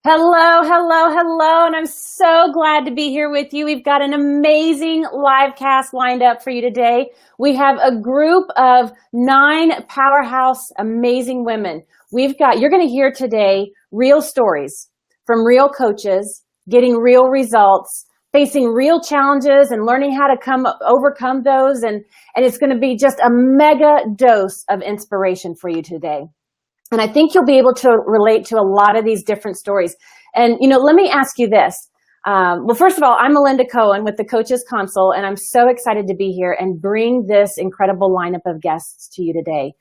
Hello, hello, hello, and I'm so glad to be here with you. We've got an amazing live cast lined up for you today. We have a group of 9 powerhouse, amazing women. You're going to hear today real stories from real coaches, getting real results, facing real challenges and learning how to overcome those. And it's going to be just a mega dose of inspiration for you today. And I think you'll be able to relate to a lot of these different stories. And, let me ask you this. Well, first of all, I'm Melinda Cohen with the Coaches Console, and I'm so excited to be here and bring this incredible lineup of guests to you today.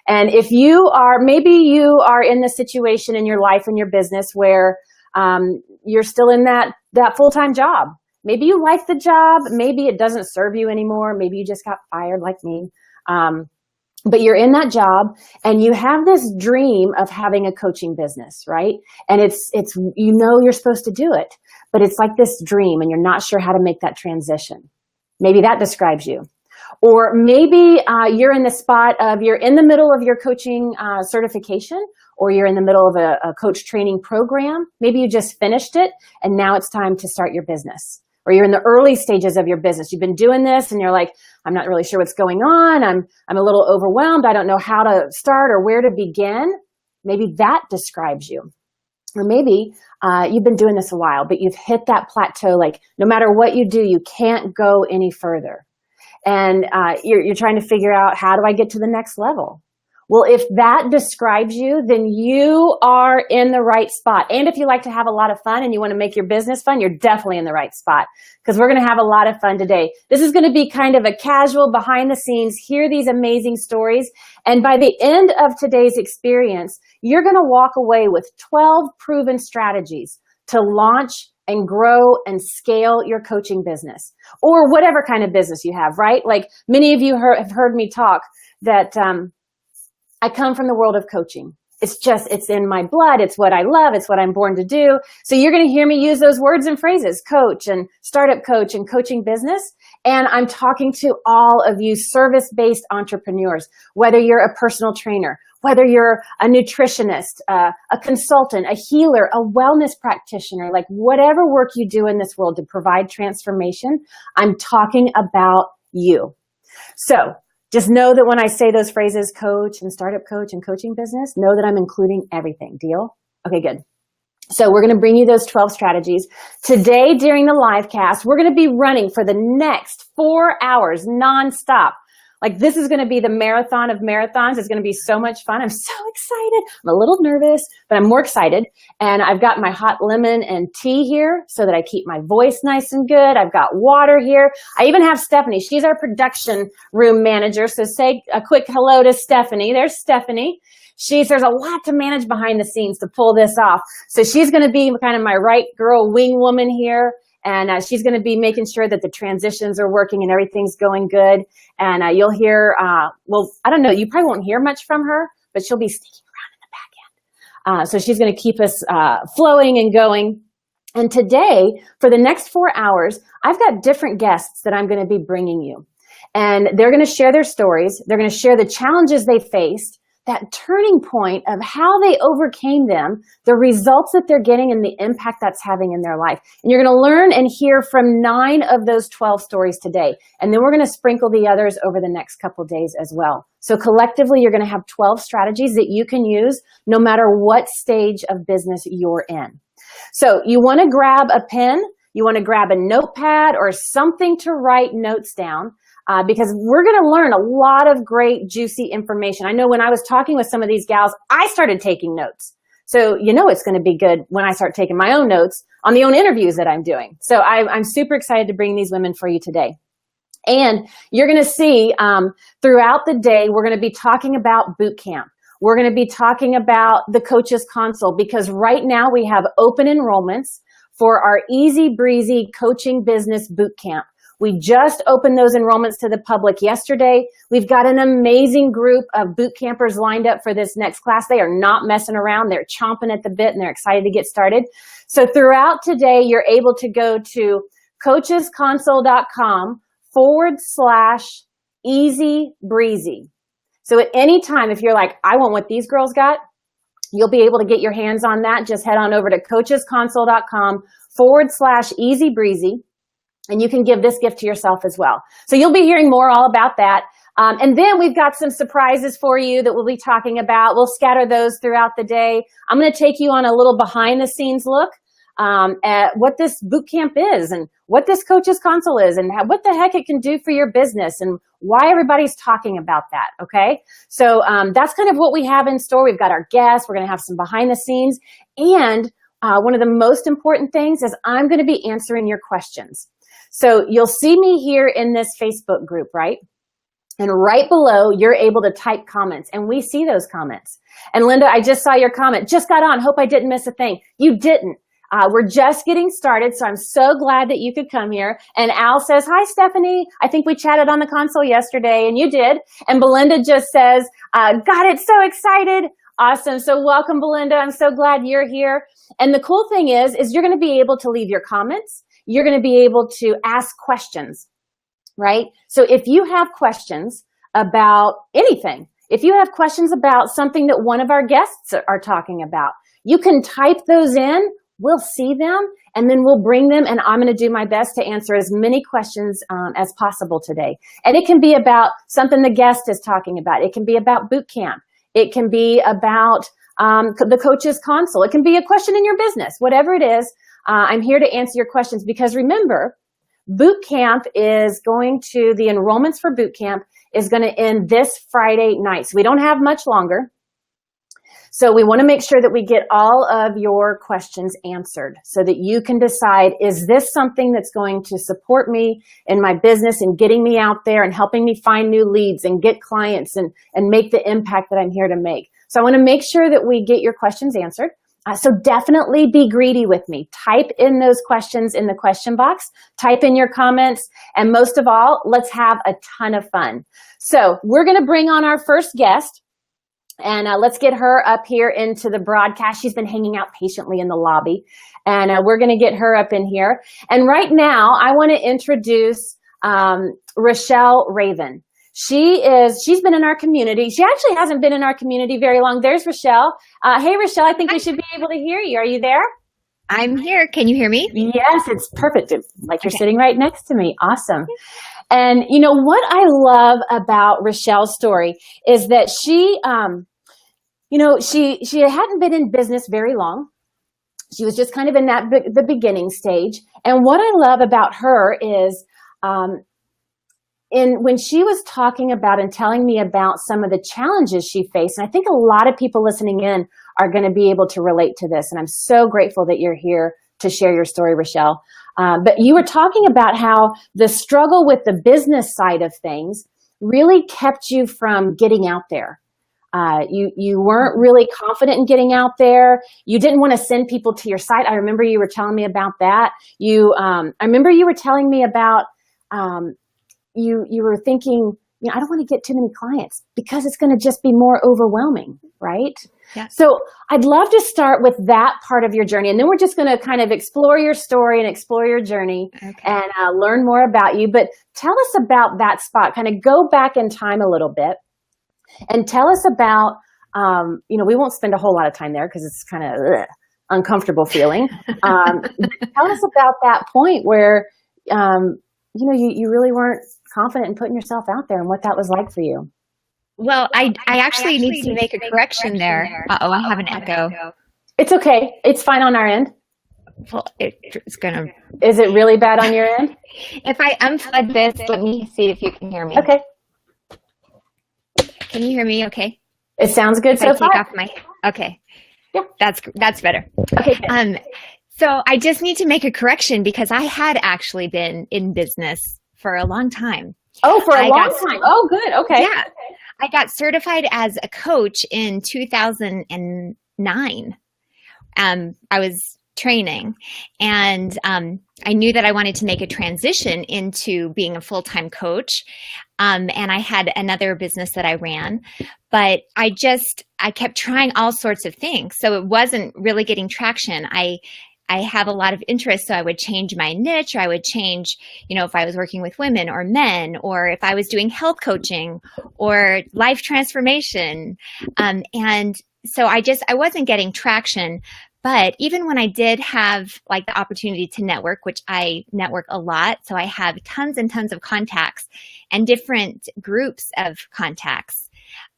And maybe you are in the situation in your life and your business where you're still in that full-time job. Maybe you like the job. Maybe it doesn't serve you anymore. Maybe you just got fired like me. But you're in that job and you have this dream of having a coaching business, right? And it's you're supposed to do it, but it's like this dream and you're not sure how to make that transition. Maybe that describes you. Or maybe you're in the spot of you're in the middle of your coaching certification, or you're in the middle of a coach training program. Maybe you just finished it and now it's time to start your business. Or you're in the early stages of your business. You've been doing this and you're like, I'm not really sure what's going on. I'm a little overwhelmed. I don't know how to start or where to begin. Maybe that describes you. Or maybe you've been doing this a while, but you've hit that plateau. Like no matter what you do, you can't go any further. And you're trying to figure out, how do I get to the next level? Well, if that describes you, then you are in the right spot. And if you like to have a lot of fun and you want to make your business fun, you're definitely in the right spot, because we're going to have a lot of fun today. This is going to be kind of a casual behind the scenes, hear these amazing stories. And by the end of today's experience, you're going to walk away with 12 proven strategies to launch and grow and scale your coaching business, or whatever kind of business you have, right? Like many of you have heard me talk that, I come from the world of coaching. It's in my blood. It's what I love. It's what I'm born to do. So you're going to hear me use those words and phrases, coach and startup coach and coaching business. And I'm talking to all of you service-based entrepreneurs, whether you're a personal trainer, whether you're a nutritionist, a consultant, a healer, a wellness practitioner, like whatever work you do in this world to provide transformation, I'm talking about you. So just know that when I say those phrases, coach and startup coach and coaching business, know that I'm including everything. Deal? Okay, good. So we're going to bring you those 12 strategies. Today during the live cast, we're going to be running for the next 4 hours nonstop. Like this is going to be the marathon of marathons. It's going to be so much fun. I'm so excited. I'm a little nervous, but I'm more excited. And I've got my hot lemon and tea here so that I keep my voice nice and good. I've got water here. I even have Stephanie. She's our production room manager. So say a quick hello to Stephanie. There's Stephanie. There's a lot to manage behind the scenes to pull this off. So she's going to be kind of my right girl wing woman here. And she's going to be making sure that the transitions are working and everything's going good. And you'll hear, I don't know, you probably won't hear much from her, but she'll be sneaking around in the back end. So she's going to keep us flowing and going. And today, for the next 4 hours, I've got different guests that I'm going to be bringing you. And they're going to share their stories. They're going to share the challenges they faced, that turning point of how they overcame them, the results that they're getting, and the impact that's having in their life. And you're going to learn and hear from 9 of those 12 stories today. And then we're going to sprinkle the others over the next couple of days as well. So collectively, you're going to have 12 strategies that you can use no matter what stage of business you're in. So you want to grab a pen, you want to grab a notepad or something to write notes down. Because we're going to learn a lot of great, juicy information. I know when I was talking with some of these gals, I started taking notes. So it's going to be good when I start taking my own notes on the own interviews that I'm doing. So I'm super excited to bring these women for you today. And you're going to see throughout the day, we're going to be talking about boot camp. We're going to be talking about the Coaches Console, because right now we have open enrollments for our Easy Breezy Coaching Business Boot Camp. We just opened those enrollments to the public yesterday. We've got an amazing group of boot campers lined up for this next class. They are not messing around. They're chomping at the bit and they're excited to get started. So throughout today, you're able to go to coachesconsole.com/easy breezy. So at any time, if you're like, I want what these girls got, You'll be able to get your hands on that. Just head on over to coachesconsole.com/easy breezy. And you can give this gift to yourself as well. So you'll be hearing more all about that. And then we've got some surprises for you that we'll be talking about. We'll scatter those throughout the day. I'm going to take you on a little behind the scenes look at what this boot camp is and what this Coaches Console is and what the heck it can do for your business and why everybody's talking about that, okay? So that's kind of what we have in store. We've got our guests. We're going to have some behind the scenes. And one of the most important things is I'm going to be answering your questions. So you'll see me here in this Facebook group, right? And right below, you're able to type comments, and we see those comments. And Linda, I just saw your comment. Just got on. Hope I didn't miss a thing. You didn't. We're just getting started, so I'm so glad that you could come here. And Al says, hi, Stephanie. I think we chatted on the console yesterday, and you did. And Belinda just says, got it, so excited. Awesome. So welcome, Belinda. I'm so glad you're here. And the cool thing is you're going to be able to leave your comments. You're going to be able to ask questions, right? So if you have questions about anything, if you have questions about something that one of our guests are talking about, you can type those in, we'll see them, and then we'll bring them, and I'm going to do my best to answer as many questions as possible today. And it can be about something the guest is talking about. It can be about boot camp. It can be about the Coaches Console. It can be a question in your business, whatever it is. I'm here to answer your questions because remember, boot camp is the enrollments for boot camp is going to end this Friday night. So we don't have much longer. So we want to make sure that we get all of your questions answered so that you can decide, is this something that's going to support me in my business and getting me out there and helping me find new leads and get clients and make the impact that I'm here to make. So I want to make sure that we get your questions answered. So definitely be greedy with me. Type in those questions in the question box. Type in your comments. And most of all, let's have a ton of fun. So we're going to bring on our first guest. And let's get her up here into the broadcast. She's been hanging out patiently in the lobby. And we're going to get her up in here. And right now, I want to introduce Rochelle Raven. She's been in our community. She actually hasn't been in our community very long. There's Rochelle. Hey, Rochelle, I think we should be able to hear you. Are you there? I'm here. Can you hear me? Yes, it's perfect. Like you're sitting right next to me. Awesome. And you know what I love about Rochelle's story is that she hadn't been in business very long. She was just kind of in the beginning stage. And what I love about her is when she was talking about and telling me about some of the challenges she faced, and I think a lot of people listening in are going to be able to relate to this. And I'm so grateful that you're here to share your story, Rochelle. But you were talking about how the struggle with the business side of things really kept you from getting out there. You weren't really confident in getting out there. You didn't want to send people to your site. I remember you were telling me about that. I remember you were telling me about you were thinking, I don't want to get too many clients because it's going to just be more overwhelming, right? Yeah. So I'd love to start with that part of your journey. And then we're just going to kind of explore your story and explore your journey and learn more about you. But tell us about that spot. Kind of go back in time a little bit and tell us about, we won't spend a whole lot of time there because it's kind of uncomfortable feeling. Tell us about that point where, you really weren't confident in putting yourself out there and what that was like for you. Well, I actually need to make a correction there. Uh-oh, I have an echo. It's okay. It's fine on our end. Well, it's going to... Is it really bad on your end? If I unplug this, let me see if you can hear me. Okay. Can you hear me okay? It sounds good so far. Okay. Yeah. That's better. Okay. So I just need to make a correction because I had actually been in business for a long time. Oh, for a long time. Oh, good. Okay. Yeah. I got certified as a coach in 2009. I was training and I knew that I wanted to make a transition into being a full-time coach. And I had another business that I ran, but I kept trying all sorts of things. So it wasn't really getting traction. I I have a lot of interest, so I would change my niche, or I would change, if I was working with women or men, or if I was doing health coaching or life transformation. And so I wasn't getting traction. But even when I did have like the opportunity to network, which I network a lot, so I have tons and tons of contacts and different groups of contacts.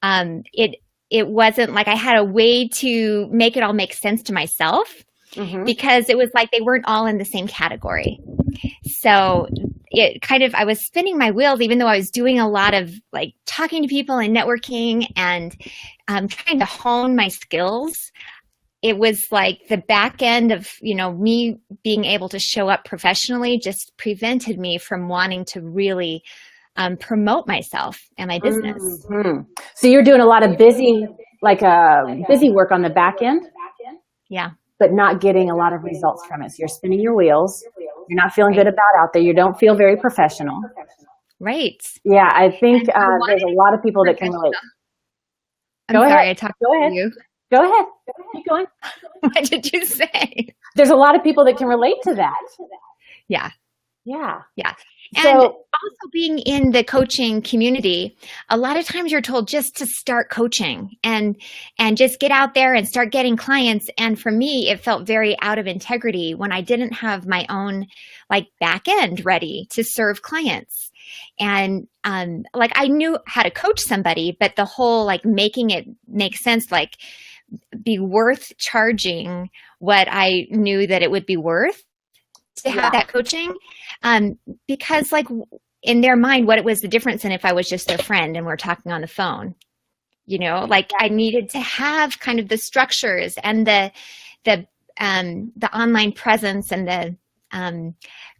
It wasn't like I had a way to make it all make sense to myself, because it was like they weren't all in the same category. So I was spinning my wheels, even though I was doing a lot of like talking to people and networking and trying to hone my skills. It was like the back end of, me being able to show up professionally just prevented me from wanting to really promote myself and my business. So you're doing a lot of busy work on the back end? Yeah. But not getting a lot of results from it. So you're spinning your wheels. You're not feeling good about out there. You don't feel very professional. Right. Yeah, I think there's a lot of people that can relate. I'm sorry, I talked to you. Go ahead. Keep going. What did you say? There's a lot of people that can relate to that. Yeah. Yeah. Yeah. And also being in the coaching community, a lot of times you're told just to start coaching and just get out there and start getting clients. And for me, it felt very out of integrity when I didn't have my own like back end ready to serve clients. And like I knew how to coach somebody, but the whole like making it make sense, like be worth charging what I knew that it would be worth to have that coaching, because like in their mind, what it was the difference in if I was just their friend and we're talking on the phone, like I needed to have kind of the structures and the online presence and the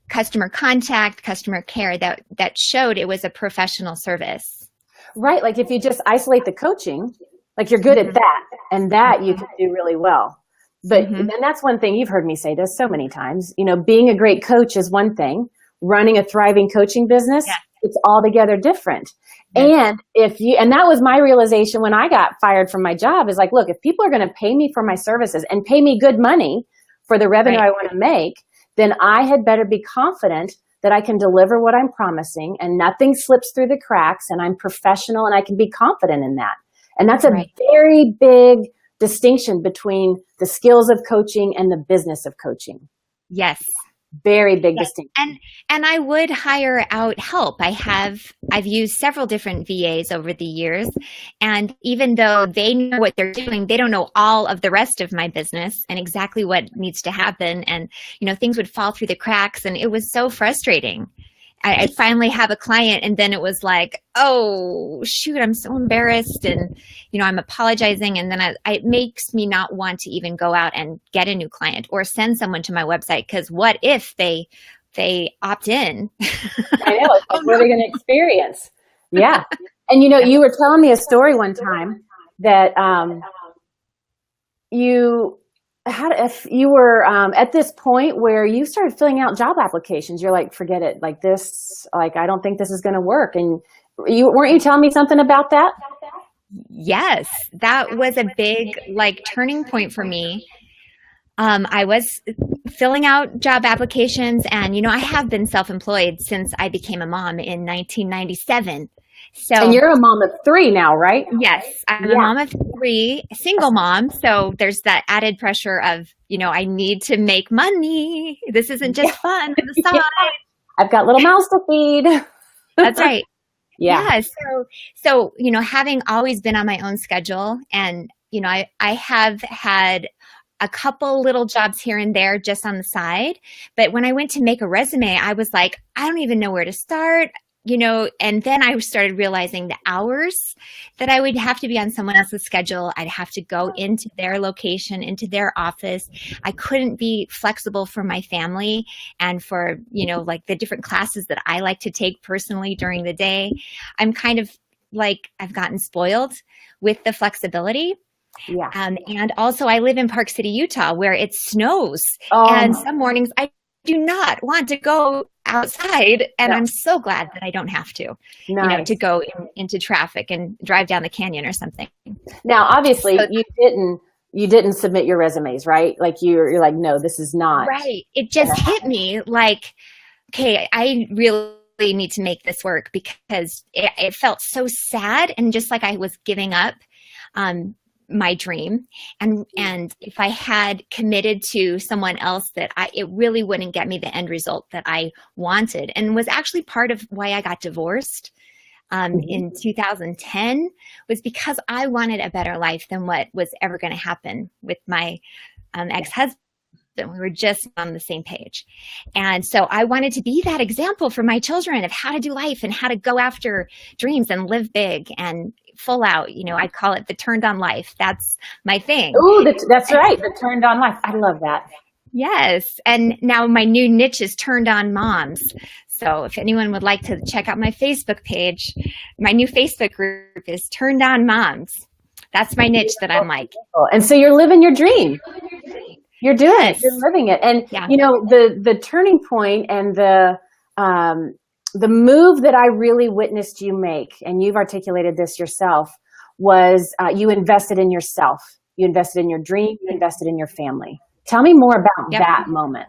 customer contact, customer care that showed it was a professional service. Right. Like if you just isolate the coaching, like you're good at that and that you can do really well. But and that's one thing you've heard me say this so many times, being a great coach is one thing, running a thriving coaching business, it's altogether different. And and that was my realization when I got fired from my job is like, look, if people are going to pay me for my services and pay me good money for the revenue I want to make, then I had better be confident that I can deliver what I'm promising and nothing slips through the cracks and I'm professional and I can be confident in that. And that's a very big distinction between the skills of coaching and the business of coaching. Yes. Very big distinction. And I would hire out help. I've used several different VAs over the years. And even though they know what they're doing, they don't know all of the rest of my business and exactly what needs to happen. And, things would fall through the cracks and it was so frustrating. I'd finally have a client and then it was like, oh, shoot, I'm so embarrassed. And, I'm apologizing. And then it makes me not want to even go out and get a new client or send someone to my website. Because what if they opt in? I know. It's like, what are they going to experience? Yeah. And, you were telling me a story one time that if you were at this point where you started filling out job applications, you're like, forget it, like this, like, I don't think this is going to work. And weren't you telling me something about that? Yes, that was a big like turning point for me. I was filling out job applications and, I have been self-employed since I became a mom in 1997. And you're a mom of 3 now, right? Yes, I'm a mom of 3, single mom. So there's that added pressure of, I need to make money. This isn't just fun on the side. I've got little mouths to feed. That's right. Yeah. So, having always been on my own schedule and, I have had a couple little jobs here and there just on the side. But when I went to make a resume, I was like, I don't even know where to start. And then I started realizing the hours that I would have to be on someone else's schedule. I'd have to go into their location, into their office. I couldn't be flexible for my family and for, like the different classes that I like to take personally during the day. I'm kind of like, I've gotten spoiled with the flexibility. Yeah. And also I live in Park City, Utah, where it snows. And some mornings I do not want to go outside. And I'm so glad that I don't have to, to go into traffic and drive down the canyon or something. Now, obviously you you didn't submit your resumes, right? Like you're like, no, this is not. Right. It just hit me like, okay, I really need to make this work, because it felt so sad, and just like I was giving up my dream. And if I had committed to someone else, it really wouldn't get me the end result that I wanted, and was actually part of why I got divorced in 2010, was because I wanted a better life than what was ever going to happen with my ex-husband. We were just on the same page. And so I wanted to be that example for my children of how to do life and how to go after dreams and live big and full out. I call it the turned on life. That's my thing. Oh, that's right. The turned on life. I love that. Yes. And now my new niche is turned on moms. So if anyone would like to check out my Facebook page, my new Facebook group is Turned On Moms. That's my niche that I'm like. And so you're living your dream. You're doing it. You're living it. And, the turning point and the move that I really witnessed you make, and you've articulated this yourself, was you invested in yourself. You invested in your dream. You invested in your family. Tell me more about that moment.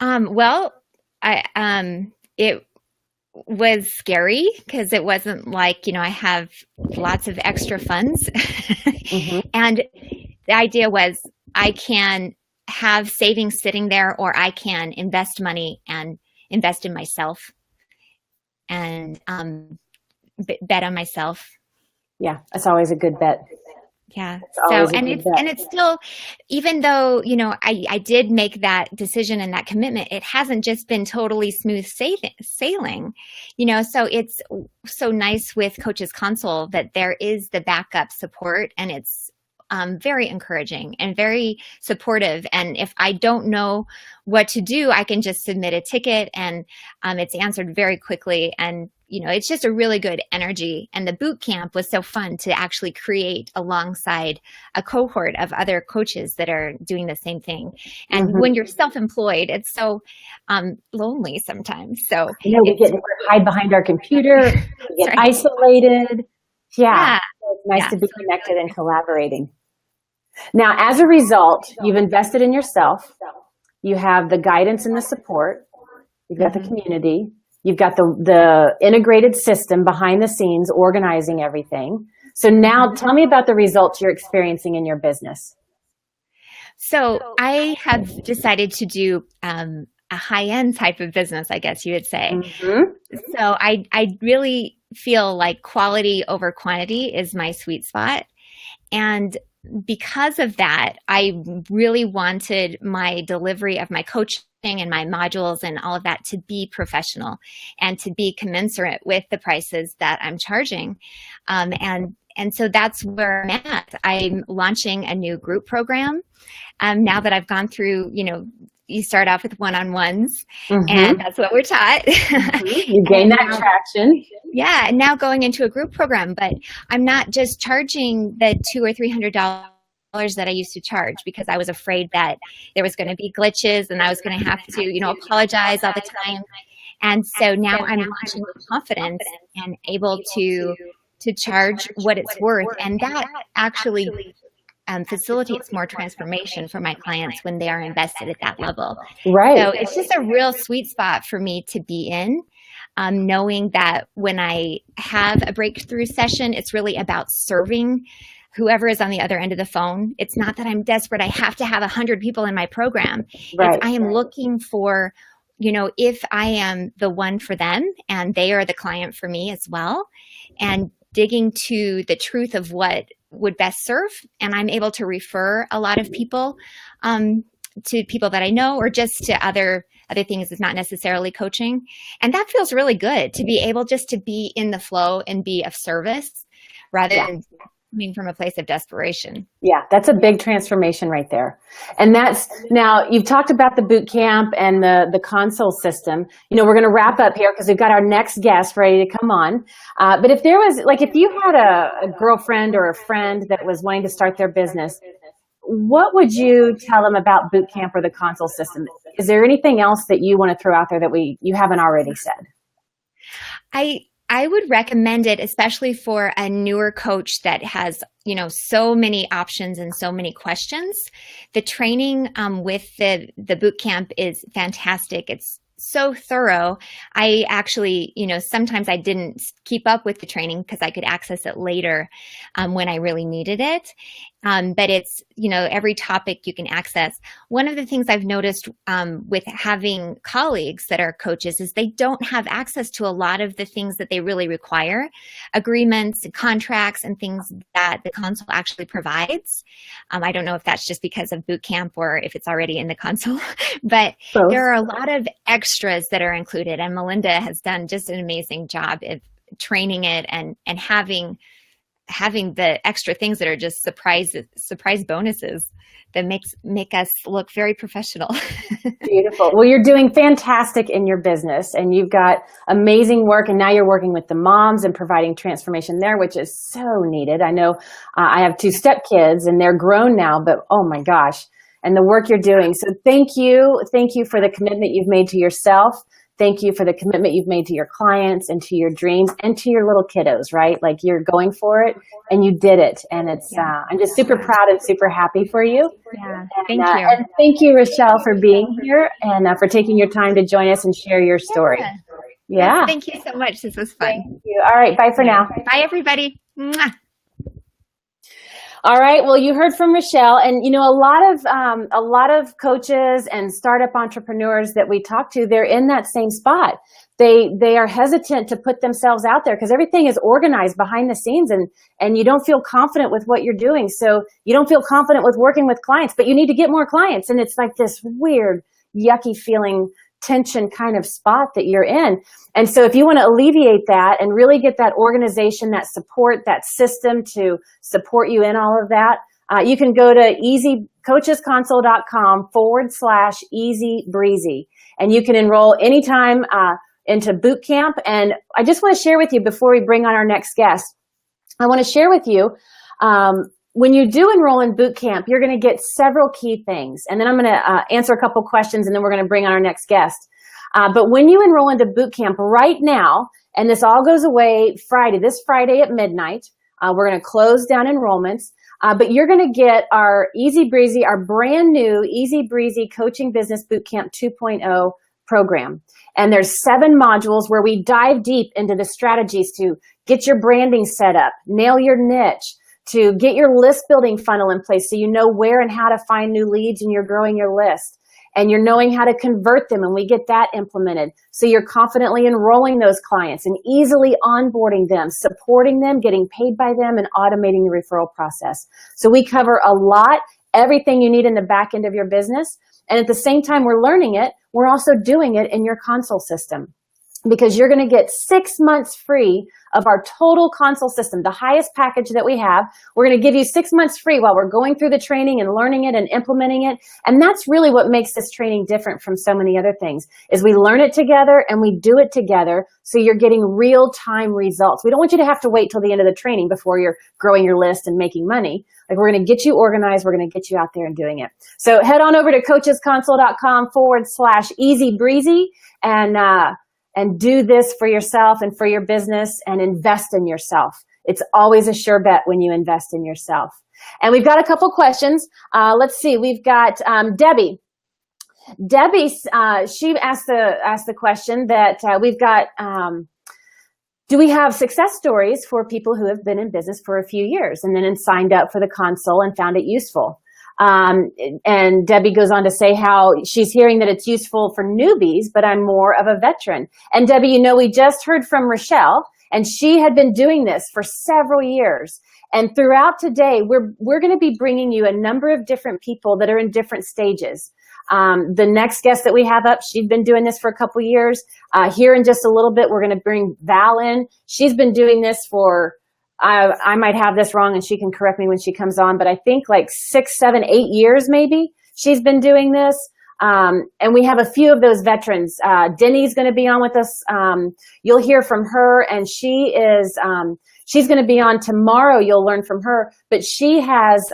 Well, it was scary, because it wasn't like, I have lots of extra funds. And the idea was I can have savings sitting there, or I can invest money and invest in myself and bet on myself. Yeah, that's always a good bet. Yeah. So, and it's still, even though, I did make that decision and that commitment, it hasn't just been totally smooth sailing, so it's so nice with Coaches Console that there is the backup support, and it's very encouraging and very supportive. And if I don't know what to do, I can just submit a ticket, and it's answered very quickly. And, it's just a really good energy. And the boot camp was so fun to actually create alongside a cohort of other coaches that are doing the same thing. And when you're self-employed, it's so lonely sometimes. So we get to hide behind our computer, we get isolated. Yeah. It's nice to be connected and collaborating. Now, as a result, you've invested in yourself. You have the guidance and the support. You've got the community. You've got the integrated system behind the scenes organizing everything. So now tell me about the results you're experiencing in your business. So I have decided to do a high-end type of business, I guess you would say. So I really feel like quality over quantity is my sweet spot. And because of that, I really wanted my delivery of my coaching and my modules and all of that to be professional and to be commensurate with the prices that I'm charging. And so that's where I'm at. I'm launching a new group program. Now that I've gone through, you start off with one-on-ones, and that's what we're taught. You gain that traction. Yeah, and now going into a group program, but I'm not just charging the $200 or $300 that I used to charge, because I was afraid that there was going to be glitches and I was going to have to, apologize all the time. And so now I'm launching with confidence and able to charge what it's worth, and that actually facilitates more transformation for my clients when they are invested at that level. Right. So it's just a real sweet spot for me to be in, knowing that when I have a breakthrough session, it's really about serving whoever is on the other end of the phone. It's not that I'm desperate. I have to have 100 people in my program. Right. I am looking for, if I am the one for them and they are the client for me as well, and digging to the truth of what would best serve. And I'm able to refer a lot of people to people that I know, or just to other things that's not necessarily coaching. And that feels really good to be able just to be in the flow and be of service rather than coming from a place of desperation. Yeah, that's a big transformation right there. And that's, now you've talked about the boot camp and the console system. We're going to wrap up here because we've got our next guest ready to come on. But if there was, like, if you had a girlfriend or a friend that was wanting to start their business, what would you tell them about boot camp or the console system? Is there anything else that you want to throw out there that you haven't already said? I I would recommend it, especially for a newer coach that has, so many options and so many questions. The training with the boot camp is fantastic. It's so thorough. I actually, sometimes I didn't keep up with the training because I could access it later when I really needed it. But it's, every topic you can access. One of the things I've noticed with having colleagues that are coaches is they don't have access to a lot of the things that they really require, agreements and contracts and things that the console actually provides. I don't know if that's just because of boot camp or if it's already in the console, but Both. there are a lot of extras that are included, and Melinda has done just an amazing job of training it and having the extra things that are just surprise bonuses that make us look very professional. Beautiful. Well, you're doing fantastic in your business, and you've got amazing work, and now you're working with the moms and providing transformation there, which is so needed. I know I have 2 stepkids and they're grown now, but oh my gosh, and the work you're doing. So thank you. Thank you for the commitment you've made to yourself. Thank you for the commitment you've made to your clients and to your dreams and to your little kiddos, right? Like, you're going for it and you did it. And it's, I'm just super proud and super happy for you. Yeah, thank you. And thank you, Rochelle, for being here and for taking your time to join us and share your story. Yeah. Yes, thank you so much. This was fun. Thank you. All right. Bye for now. Bye, everybody. Mwah. All right. Well, you heard from Rochelle, and a lot of coaches and startup entrepreneurs that we talk to, they're in that same spot. They are hesitant to put themselves out there because everything is organized behind the scenes, and you don't feel confident with what you're doing. So you don't feel confident with working with clients, but you need to get more clients, and it's like this weird, yucky feeling, tension kind of spot that you're in. And so if you want to alleviate that and really get that organization, that support, that system to support you in all of that, you can go to easycoachesconsole.com/easy breezy, and you can enroll anytime into boot camp. And I just want to share with you before we bring on our next guest, I want to share with you, when you do enroll in boot camp, you're going to get several key things. And then I'm going to answer a couple questions, and then we're going to bring on our next guest. But when you enroll into boot camp right now, and this all goes away this Friday at midnight, we're going to close down enrollments, but you're going to get our Easy Breezy, our brand new Easy Breezy Coaching Business Bootcamp 2.0 program. And there's 7 modules where we dive deep into the strategies to get your branding set up, nail your niche, to get your list building funnel in place so you know where and how to find new leads and you're growing your list. And you're knowing how to convert them, and we get that implemented. So you're confidently enrolling those clients and easily onboarding them, supporting them, getting paid by them, and automating the referral process. So we cover a lot, everything you need in the back end of your business. And at the same time we're learning it, we're also doing it in your console system, because you're going to get 6 months free of our total console system, the highest package that we have. We're going to give you 6 months free while we're going through the training and learning it and implementing it. And that's really what makes this training different from so many other things, is we learn it together and we do it together. So you're getting real-time results. We don't want you to have to wait till the end of the training before you're growing your list and making money. Like, we're going to get you organized. We're going to get you out there and doing it. So head on over to coachesconsole.com/easy breezy and do this for yourself and for your business, and invest in yourself. It's always a sure bet when you invest in yourself. And we've got a couple questions. Let's see. We've got Debbie. Debbie, she asked the question that we've got, do we have success stories for people who have been in business for a few years and then signed up for the console and found it useful? And Debbie goes on to say how she's hearing that it's useful for newbies, but I'm more of a veteran. And Debbie, we just heard from Rochelle, and she had been doing this for several years. And throughout today, we're going to be bringing you a number of different people that are in different stages. The next guest that we have up, she's been doing this for a couple years. Here in just a little bit, we're going to bring Val in. She's been doing this for, I might have this wrong and she can correct me when she comes on, but I think like 6, 7, 8 years maybe she's been doing this. And we have a few of those veterans. Denny's going to be on with us. You'll hear from her, and she's going to be on tomorrow. You'll learn from her, but she has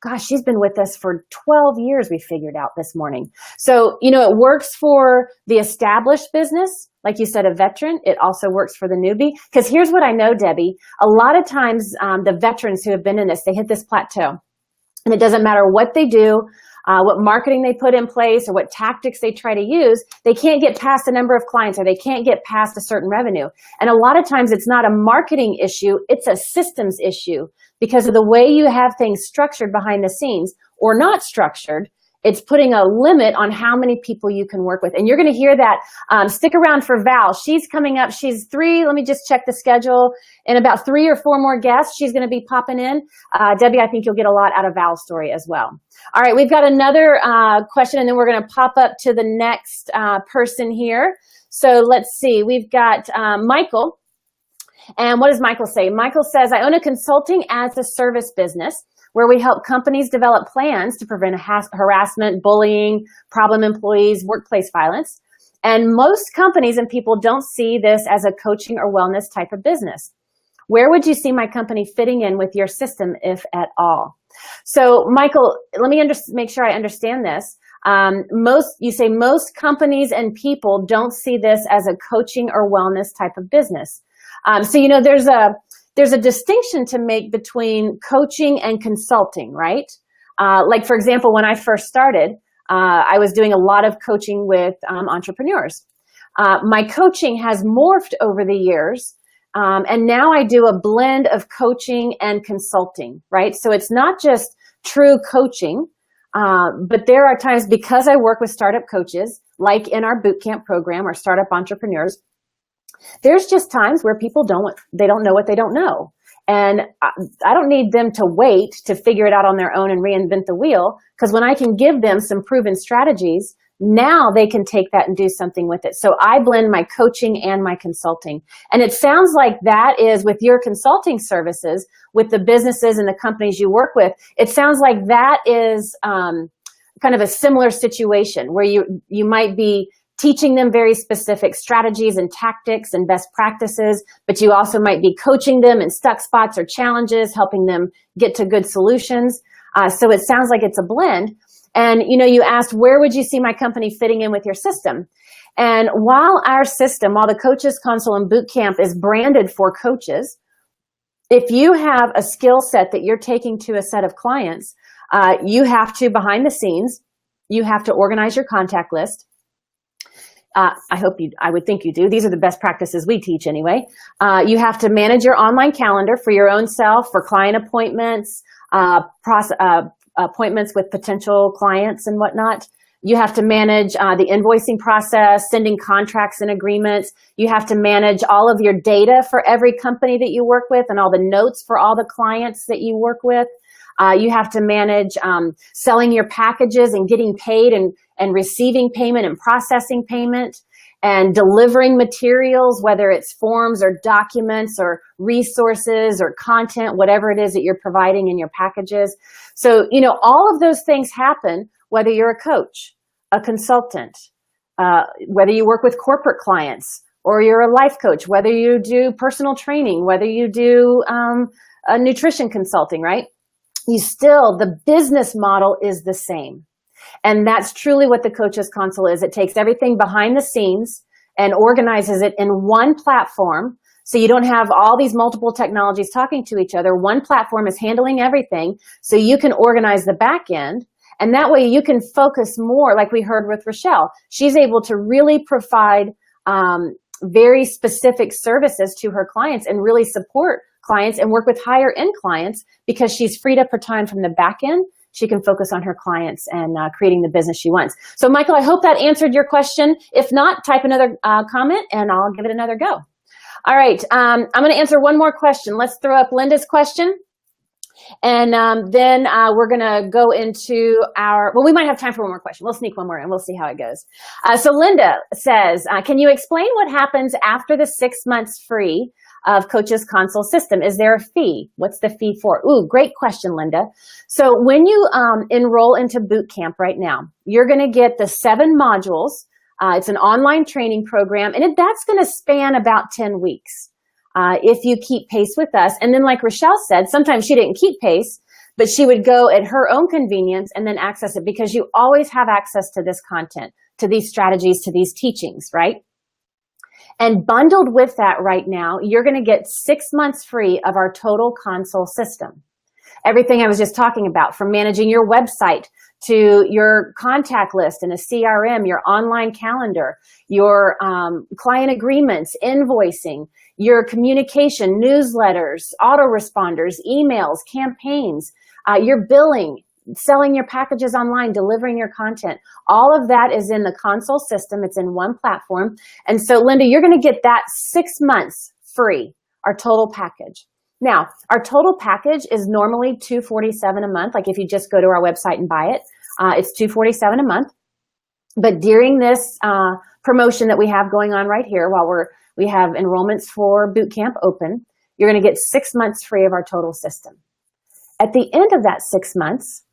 Gosh, she's been with us for 12 years, we figured out this morning. So, it works for the established business. Like you said, a veteran. It also works for the newbie. Because here's what I know, Debbie. A lot of times, the veterans who have been in this, they hit this plateau. And it doesn't matter what they do, what marketing they put in place, or what tactics they try to use, they can't get past a number of clients, or they can't get past a certain revenue. And a lot of times it's not a marketing issue, it's a systems issue because of the way you have things structured behind the scenes or not structured. It's putting a limit on how many people you can work with. And you're going to hear that. Stick around for Val. She's coming up. She's 3. Let me just check the schedule. In about 3 or 4 more guests, she's going to be popping in. Debbie, I think you'll get a lot out of Val's story as well. All right, we've got another question, and then we're going to pop up to the next person here. So let's see. We've got Michael. And what does Michael say? Michael says, I own a consulting as a service business where we help companies develop plans to prevent harassment, bullying, problem employees, workplace violence. And most companies and people don't see this as a coaching or wellness type of business. Where would you see my company fitting in with your system, if at all? So, Michael, let me make sure I understand this. You say most companies and people don't see this as a coaching or wellness type of business. So, there's a distinction to make between coaching and consulting, right? Like, for example, when I first started, I was doing a lot of coaching with entrepreneurs. My coaching has morphed over the years, and now I do a blend of coaching and consulting, right? So it's not just true coaching, but there are times, because I work with startup coaches, like in our bootcamp program or startup entrepreneurs, there's just times where people don't know what they don't know. And I don't need them to wait to figure it out on their own and reinvent the wheel, because when I can give them some proven strategies, now they can take that and do something with it. So I blend my coaching and my consulting. And it sounds like that is with your consulting services, with the businesses and the companies you work with, it sounds like that is kind of a similar situation where you might be teaching them very specific strategies and tactics and best practices, but you also might be coaching them in stuck spots or challenges, helping them get to good solutions. So it sounds like it's a blend. And, you asked, where would you see my company fitting in with your system? And while the Coaches Console and Bootcamp is branded for coaches, if you have a skill set that you're taking to a set of clients, you have to, behind the scenes, you have to organize your contact list. I would think you do. These are the best practices we teach anyway. You have to manage your online calendar for your own self, for client appointments, appointments with potential clients and whatnot. You have to manage the invoicing process, sending contracts and agreements. You have to manage all of your data for every company that you work with and all the notes for all the clients that you work with. You have to manage selling your packages and getting paid and receiving payment and processing payment and delivering materials, whether it's forms or documents or resources or content, whatever it is that you're providing in your packages. So, all of those things happen whether you're a coach, a consultant, whether you work with corporate clients or you're a life coach, whether you do personal training, whether you do a nutrition consulting, right? The business model is the same. And that's truly what the Coaches Console is. It takes everything behind the scenes and organizes it in one platform. So you don't have all these multiple technologies talking to each other. One platform is handling everything. So you can organize the back end. And that way you can focus more, like we heard with Rochelle. She's able to really provide very specific services to her clients and really support clients and work with higher end clients because she's freed up her time from the back end. She can focus on her clients and creating the business she wants. So, Michael, I hope that answered your question. If not, type another comment and I'll give it another go. All right, I'm going to answer one more question. Let's throw up Linda's question. And then we're going to go into we might have time for one more question. We'll sneak one more and we'll see how it goes. So Linda says, can you explain what happens after the 6 months free of Coaches Console system? Is there a fee? What's the fee for? Ooh, great question, Linda. So when you enroll into bootcamp right now, you're going to get the 7 modules. It's an online training program, and that's going to span about 10 weeks if you keep pace with us. And then like Rochelle said, sometimes she didn't keep pace. but she would go at her own convenience and then access it, because you always have access to this content, to these strategies, to these teachings, right? And bundled with that right now, you're going to get 6 months free of our total console system. Everything I was just talking about, from managing your website to your contact list and a CRM, your online calendar, your client agreements, invoicing, your communication, newsletters, autoresponders, emails, campaigns, your billing, selling your packages online, delivering your content. All of that is in the console system. It's in one platform. And so, Linda, you're going to get that 6 months free, our total package. Now, our total package is normally $247 a month. Like if you just go to our website and buy it, it's $247 a month. But during this promotion that we have going on right here, while we have enrollments for boot camp open, you're going to get 6 months free of our total system. At the end of that 6 months,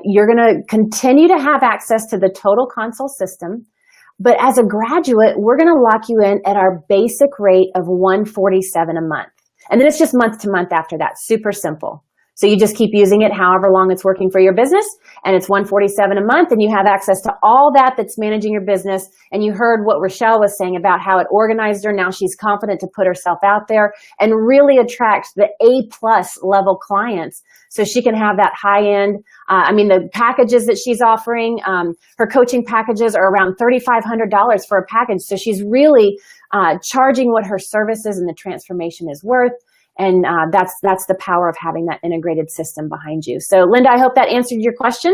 you're going to continue to have access to the total console system. But as a graduate, we're going to lock you in at our basic rate of $147 a month. And then it's just month to month after that. Super simple. So you just keep using it however long it's working for your business, and it's $147 a month, and you have access to all that's managing your business. And you heard what Rochelle was saying about how it organized her. Now she's confident to put herself out there and really attract the A+ level clients, so she can have that high end. The packages that she's offering, her coaching packages are around $3,500 for a package. So she's really charging what her services and the transformation is worth. And that's the power of having that integrated system behind you. So, Linda, I hope that answered your question.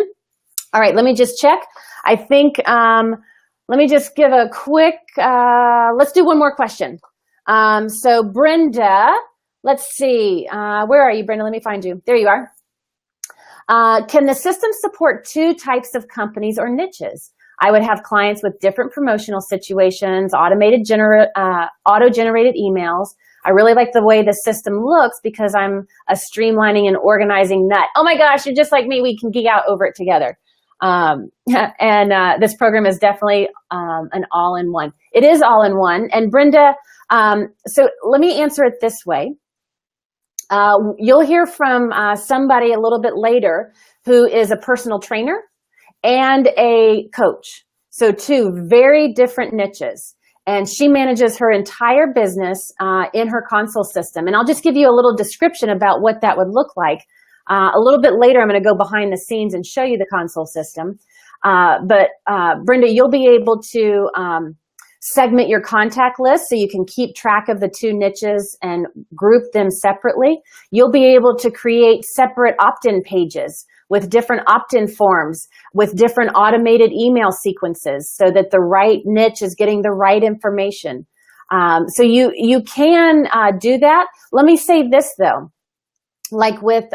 All right, let me just check. I think, let me just give a quick, let's do one more question. So, Brenda, let's see. Where are you, Brenda? Let me find you. There you are. Can the system support 2 types of companies or niches? I would have clients with different promotional situations, auto-generated emails. I really like the way the system looks because I'm a streamlining and organizing nut. Oh my gosh, you're just like me. We can geek out over it together. This program is definitely an all-in-one. It is all-in-one. And Brenda, so let me answer it this way. You'll hear from somebody a little bit later who is a personal trainer and a coach. So 2 very different niches. And she manages her entire business in her console system. And I'll just give you a little description about what that would look like. A little bit later, I'm going to go behind the scenes and show you the console system. But Brenda, you'll be able to segment your contact list so you can keep track of the 2 niches and group them separately. You'll be able to create separate opt-in pages with different opt-in forms, with different automated email sequences so that the right niche is getting the right information. So you can do that. Let me say this though, like with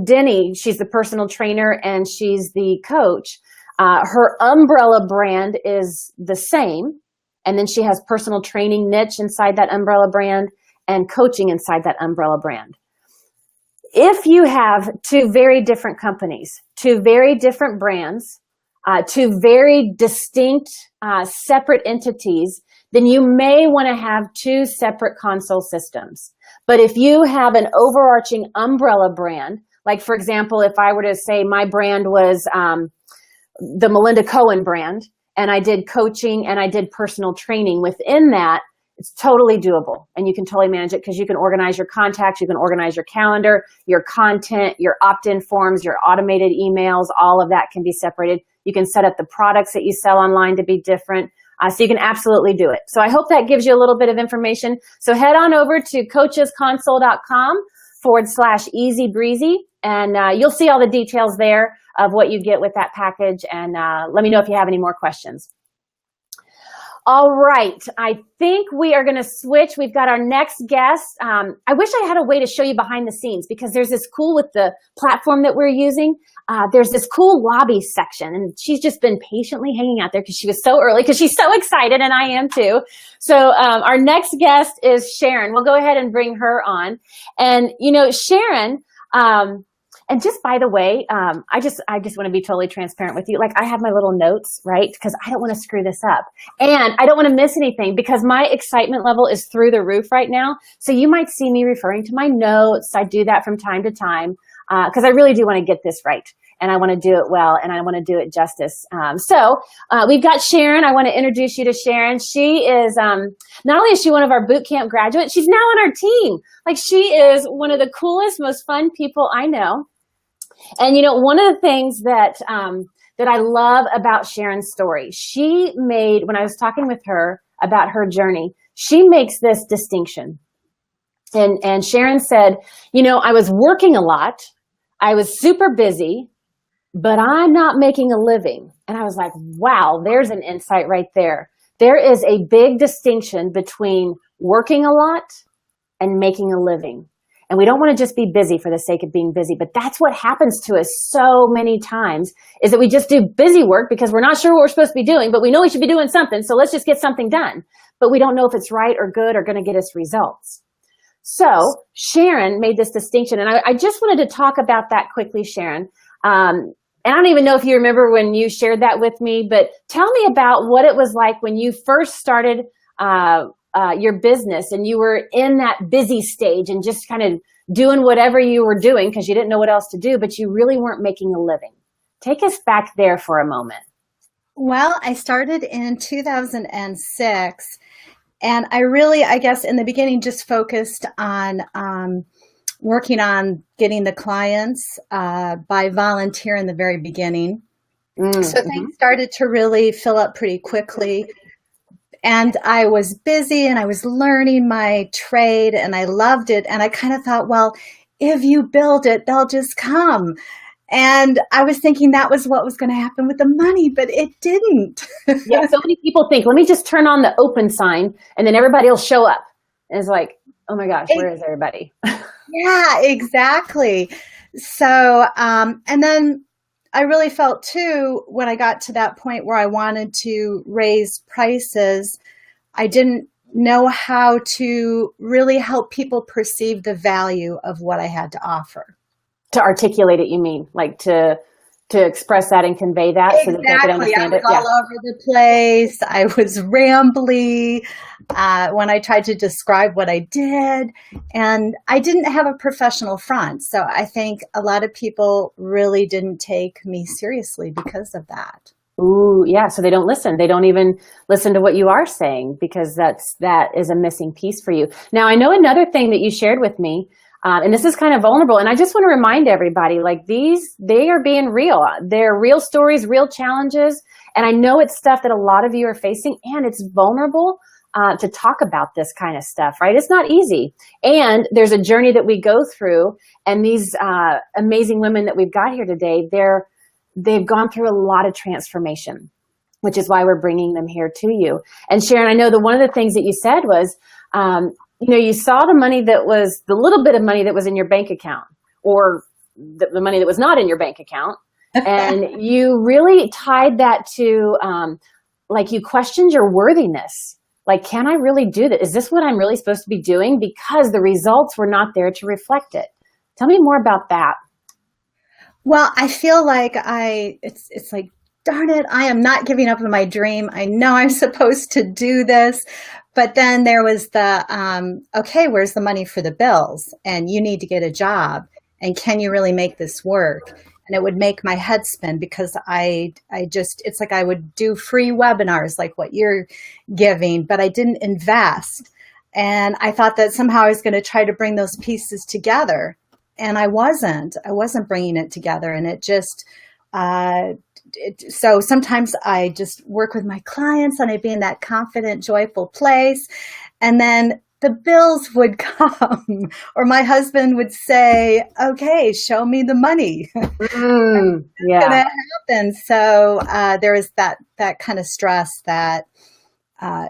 Denny, she's the personal trainer and she's the coach. Her umbrella brand is the same. And then she has personal training niche inside that umbrella brand and coaching inside that umbrella brand. If you have 2 very different companies, 2 very different brands, 2 very distinct, separate entities, then you may want to have 2 separate console systems. But if you have an overarching umbrella brand, like for example, if I were to say my brand was the Melinda Cohen brand, and I did coaching and I did personal training within that, it's totally doable. And you can totally manage it because you can organize your contacts, you can organize your calendar, your content, your opt-in forms, your automated emails, all of that can be separated. You can set up the products that you sell online to be different. So you can absolutely do it. So I hope that gives you a little bit of information. So head on over to coachesconsole.com/easy breezy, and you'll see all the details there of what you get with that package. And let me know if you have any more questions. All right, I think we are going to switch. We've got our next guest. I wish I had a way to show you behind the scenes because there's this cool with the platform that we're using. There's this cool lobby section, and she's just been patiently hanging out there because she was so early because she's so excited, and I am too. So our next guest is Sharon. We'll go ahead and bring her on. And, you know, Sharon, and just by the way, I just want to be totally transparent with you. Like I have my little notes, right? Because I don't want to screw this up. And I don't want to miss anything because my excitement level is through the roof right now. So you might see me referring to my notes. I do that from time to time. because I really do want to get this right. And I want to do it well, and I want to do it justice. So we've got Sharon. I want to introduce you to Sharon. She is, not only is she one of our boot camp graduates, she's now on our team. Like, she is one of the coolest, most fun people I know. And, you know, one of the things that I love about Sharon's story, she made, when I was talking with her about her journey, she makes this distinction. And Sharon said, you know, I was working a lot. I was super busy, but I'm not making a living. And I was like, wow, there's an insight right there. There is a big distinction between working a lot and making a living. And we don't want to just be busy for the sake of being busy, but that's what happens to us so many times, is that we just do busy work because we're not sure what we're supposed to be doing, but we know we should be doing something. So let's just get something done. But we don't know if it's right or good or going to get us results. So Sharon made this distinction. And I just wanted to talk about that quickly, Sharon. And I don't even know if you remember when you shared that with me, but tell me about what it was like when you first started your business and you were in that busy stage and just kind of doing whatever you were doing because you didn't know what else to do, but you really weren't making a living. Take us back there for a moment. Well, I started in 2006, and I guess in the beginning just focused on working on getting the clients by volunteer in the very beginning. So things started to really fill up pretty quickly. And I was busy and I was learning my trade and I loved it. And I kind of thought, well, if you build it, they'll just come. And I was thinking that was what was going to happen with the money, but it didn't. Yeah, so many people think, let me just turn on the open sign and then everybody will show up. And it's like, oh my gosh, where is everybody? Yeah, exactly. So, and then I really felt too, when I got to that point where I wanted to raise prices, I didn't know how to really help people perceive the value of what I had to offer. To articulate it, you mean? Like to express that and convey that so that they could understand it? I was all over the place. I was rambly when I tried to describe what I did. And I didn't have a professional front. So I think a lot of people really didn't take me seriously because of that. Ooh, yeah. So they don't listen. They don't even listen to what you are saying because that is a missing piece for you. Now, I know another thing that you shared with me, and this is kind of vulnerable. And I just want to remind everybody, like they are being real. They're real stories, real challenges. And I know it's stuff that a lot of you are facing, and it's vulnerable to talk about this kind of stuff, right? It's not easy. And there's a journey that we go through. And these amazing women that we've got here today, they've gone through a lot of transformation, which is why we're bringing them here to you. And Sharon, I know that one of the things that you said was, you know, you saw the money that was the little bit of money that was in your bank account, or the money that was not in your bank account. And you really tied that to, like, you questioned your worthiness. Like, can I really do that? Is this what I'm really supposed to be doing? Because the results were not there to reflect it. Tell me more about that. Well, I feel like it's like, darn it, I am not giving up on my dream. I know I'm supposed to do this. But then there was the, okay, where's the money for the bills? And you need to get a job. And can you really make this work? And it would make my head spin because it's like I would do free webinars like what you're giving, but I didn't invest. And I thought that somehow I was going to try to bring those pieces together. And I wasn't bringing it together. And it just, so sometimes I just work with my clients and I'd be in that confident, joyful place. And then the bills would come, or my husband would say, okay, show me the money. Yeah. It's gonna happen. So there is that kind of stress that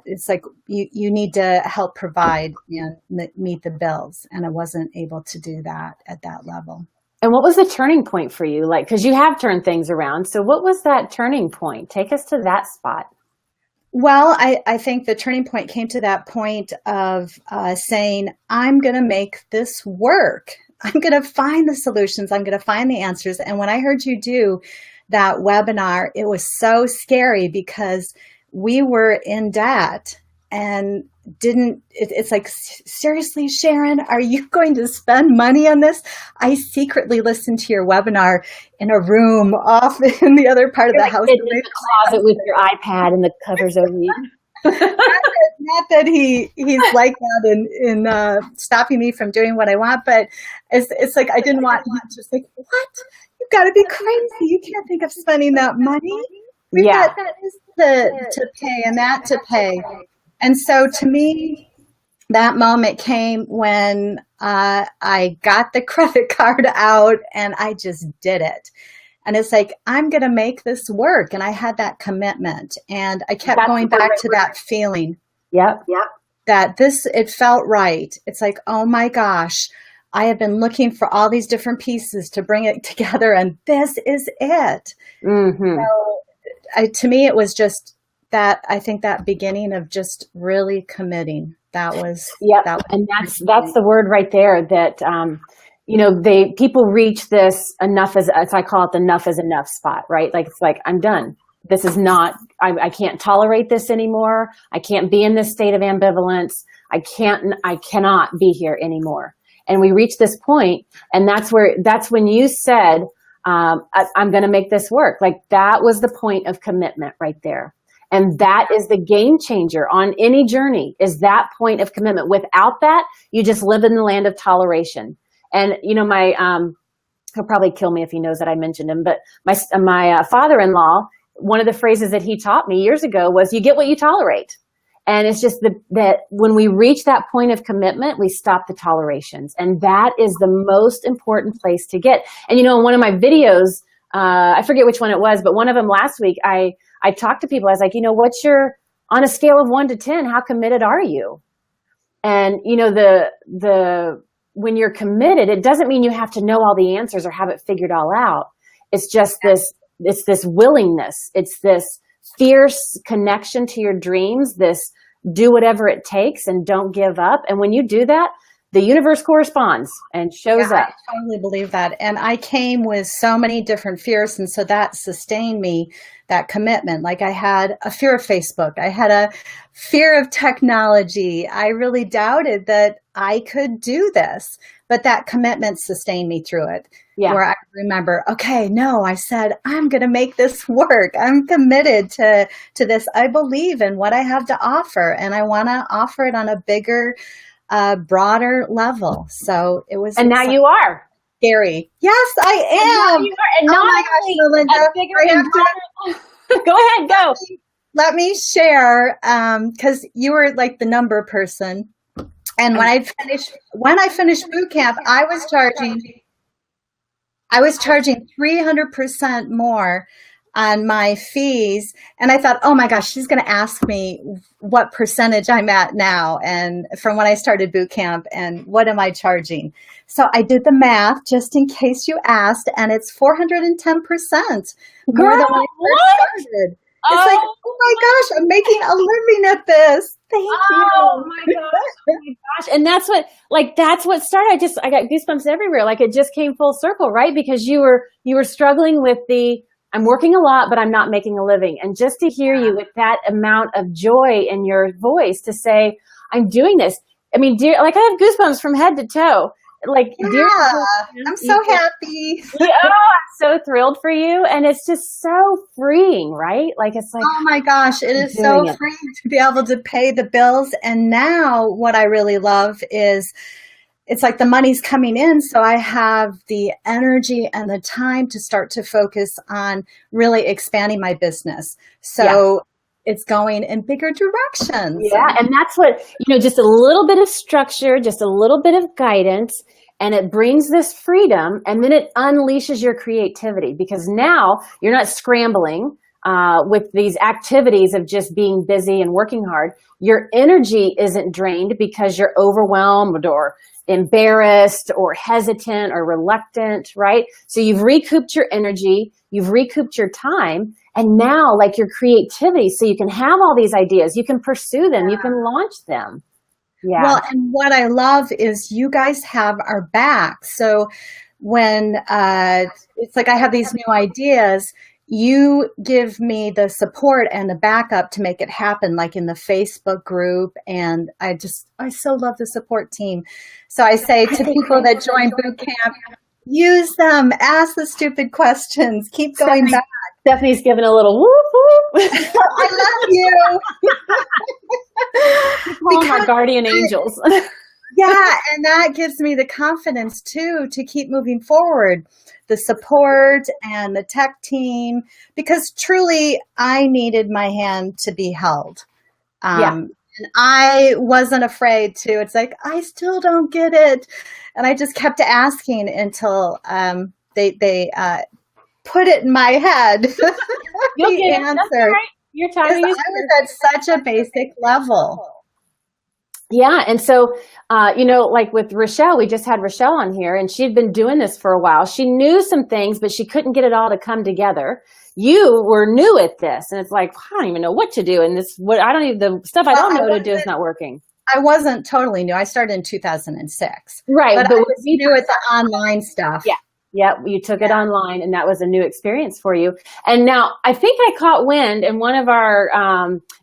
it's like you need to help provide and meet the bills. And I wasn't able to do that at that level. And what was the turning point for you? Like, because you have turned things around. So what was that turning point? Take us to that spot. Well, I think the turning point came to that point of saying, I'm going to make this work. I'm going to find the solutions. I'm going to find the answers. And when I heard you do that webinar, it was so scary because we were in debt and it's like, seriously, Sharon, are you going to spend money on this? I secretly listened to your webinar in a room off in the other part of the house. In the closet with your iPad and the covers over you. Not that he's like that in stopping me from doing what I want, but it's like, I didn't want him just like, what? You've got to be crazy. You can't think of spending that money. Yeah. That is to pay and that to pay. And so to me, that moment came when I got the credit card out and I just did it. And it's like, I'm going to make this work. And I had that commitment. And I kept going back to that feeling. Yep. That it felt right. It's like, oh my gosh, I have been looking for all these different pieces to bring it together. And this is it. Mm-hmm. So to me, it was just that, I think that beginning of just really committing. That was, and that's the word right there that, people reach this enough as I call it, the enough is enough spot, right? Like, it's like, I'm done. This is not, I can't tolerate this anymore. I can't be in this state of ambivalence. I cannot be here anymore. And we reach this point, and that's when you said, I'm going to make this work. Like, that was the point of commitment right there. And that is the game changer on any journey, is that point of commitment. Without that, you just live in the land of toleration. And, he'll probably kill me if he knows that I mentioned him, but my father-in-law, one of the phrases that he taught me years ago was, you get what you tolerate. And it's just that when we reach that point of commitment, we stop the tolerations. And that is the most important place to get. And, in one of my videos, I forget which one it was, but one of them last week, I talked to people. I was like, on a scale of 1 to 10, how committed are you? And, when you're committed, it doesn't mean you have to know all the answers or have it figured all out. It's just this willingness. It's this fierce connection to your dreams, this do whatever it takes and don't give up. And when you do that, the universe corresponds and shows up. I totally believe that. And I came with so many different fears. And so that sustained me, that commitment. Like, I had a fear of Facebook. I had a fear of technology. I really doubted that I could do this, but that commitment sustained me through it. Yeah. Where I remember, okay, no, I said, I'm going to make this work. I'm committed to this. I believe in what I have to offer, and I want to offer it on a bigger, broader level. So it was. And now you are. Scary. Yes, I am. And now you are. And not my gosh, Melinda, bigger and broader. Go ahead, go. Let me share, because you were like the number person. And when I finished boot camp, I was charging 300% more on my fees. And I thought, oh my gosh, she's going to ask me what percentage I'm at now, and from when I started boot camp, and what am I charging? So I did the math just in case you asked, and it's 410% more than when I first started. It's like, oh my gosh, I'm making a living at this. Thank you. Oh my gosh. And that's what started. I got goosebumps everywhere. Like, it just came full circle, right? Because you were struggling with I'm working a lot, but I'm not making a living. And just to hear you with that amount of joy in your voice to say, I'm doing this. I mean, I have goosebumps from head to toe. Like, I'm so happy. I'm so thrilled for you. And it's just so freeing, right? Like, it's like, oh my gosh, it is so freeing to be able to pay the bills. And now what I really love is, it's like the money's coming in, so I have the energy and the time to start to focus on really expanding my business. So it's going in bigger directions. Yeah, and that's what, just a little bit of structure, just a little bit of guidance, and it brings this freedom, and then it unleashes your creativity, because now you're not scrambling with these activities of just being busy and working hard. Your energy isn't drained because you're overwhelmed or embarrassed or hesitant or reluctant, right? So you've recouped your energy, you've recouped your time, and now, like, your creativity, so you can have all these ideas, you can pursue them, you can launch them. Yeah. Well, and what I love is you guys have our back. So when it's like I have these new ideas, you give me the support and the backup to make it happen, like in the Facebook group. And I so love the support team. So I say to people that join boot camp, use them, ask the stupid questions, keep going back. Stephanie's giving a little whoop whoop. I love you. Because our guardian angels. Yeah, and that gives me the confidence too to keep moving forward. The support and the tech team, because truly I needed my hand to be held. And I wasn't afraid to. It's like, I still don't get it. And I just kept asking until they put it in my head. You'll get answer. That's right. Your timing is I was at such a basic level. Yeah. And so, like with Rochelle, we just had Rochelle on here, and she'd been doing this for a while. She knew some things, but she couldn't get it all to come together. You were new at this, and it's like, I don't even know what to do. And the stuff I don't know to do is not working. I wasn't totally new. I started in 2006. Right. But I was new at the online stuff. Yeah. Yeah, you took it online, and that was a new experience for you. And now I think I caught wind in one of our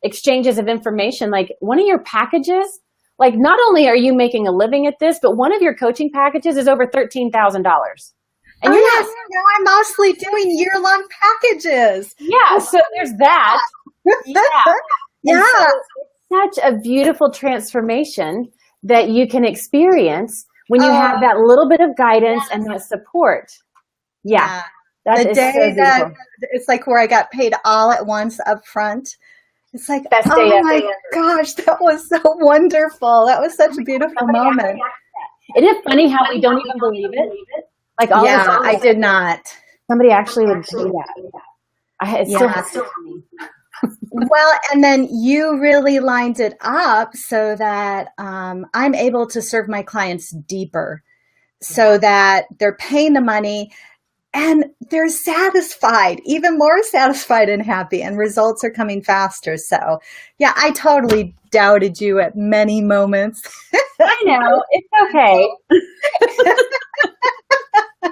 exchanges of information, like one of your packages, like not only are you making a living at this, but one of your coaching packages is over $13,000. And now I'm mostly doing year-long packages. Yeah, so there's that. Yeah. So such a beautiful transformation that you can experience when you have that little bit of guidance and that support. Yeah. The day that it's like where I got paid all at once up front. It's like, best day oh my gosh, that was so wonderful. That was such a beautiful moment. Isn't it funny how we don't even believe it? Like all I did not. Somebody actually would do that. It still has to me. Well, and then you really lined it up so that I'm able to serve my clients deeper, so that they're paying the money and they're satisfied, even more satisfied and happy, and results are coming faster. So yeah, I totally doubted you at many moments. I know, it's okay.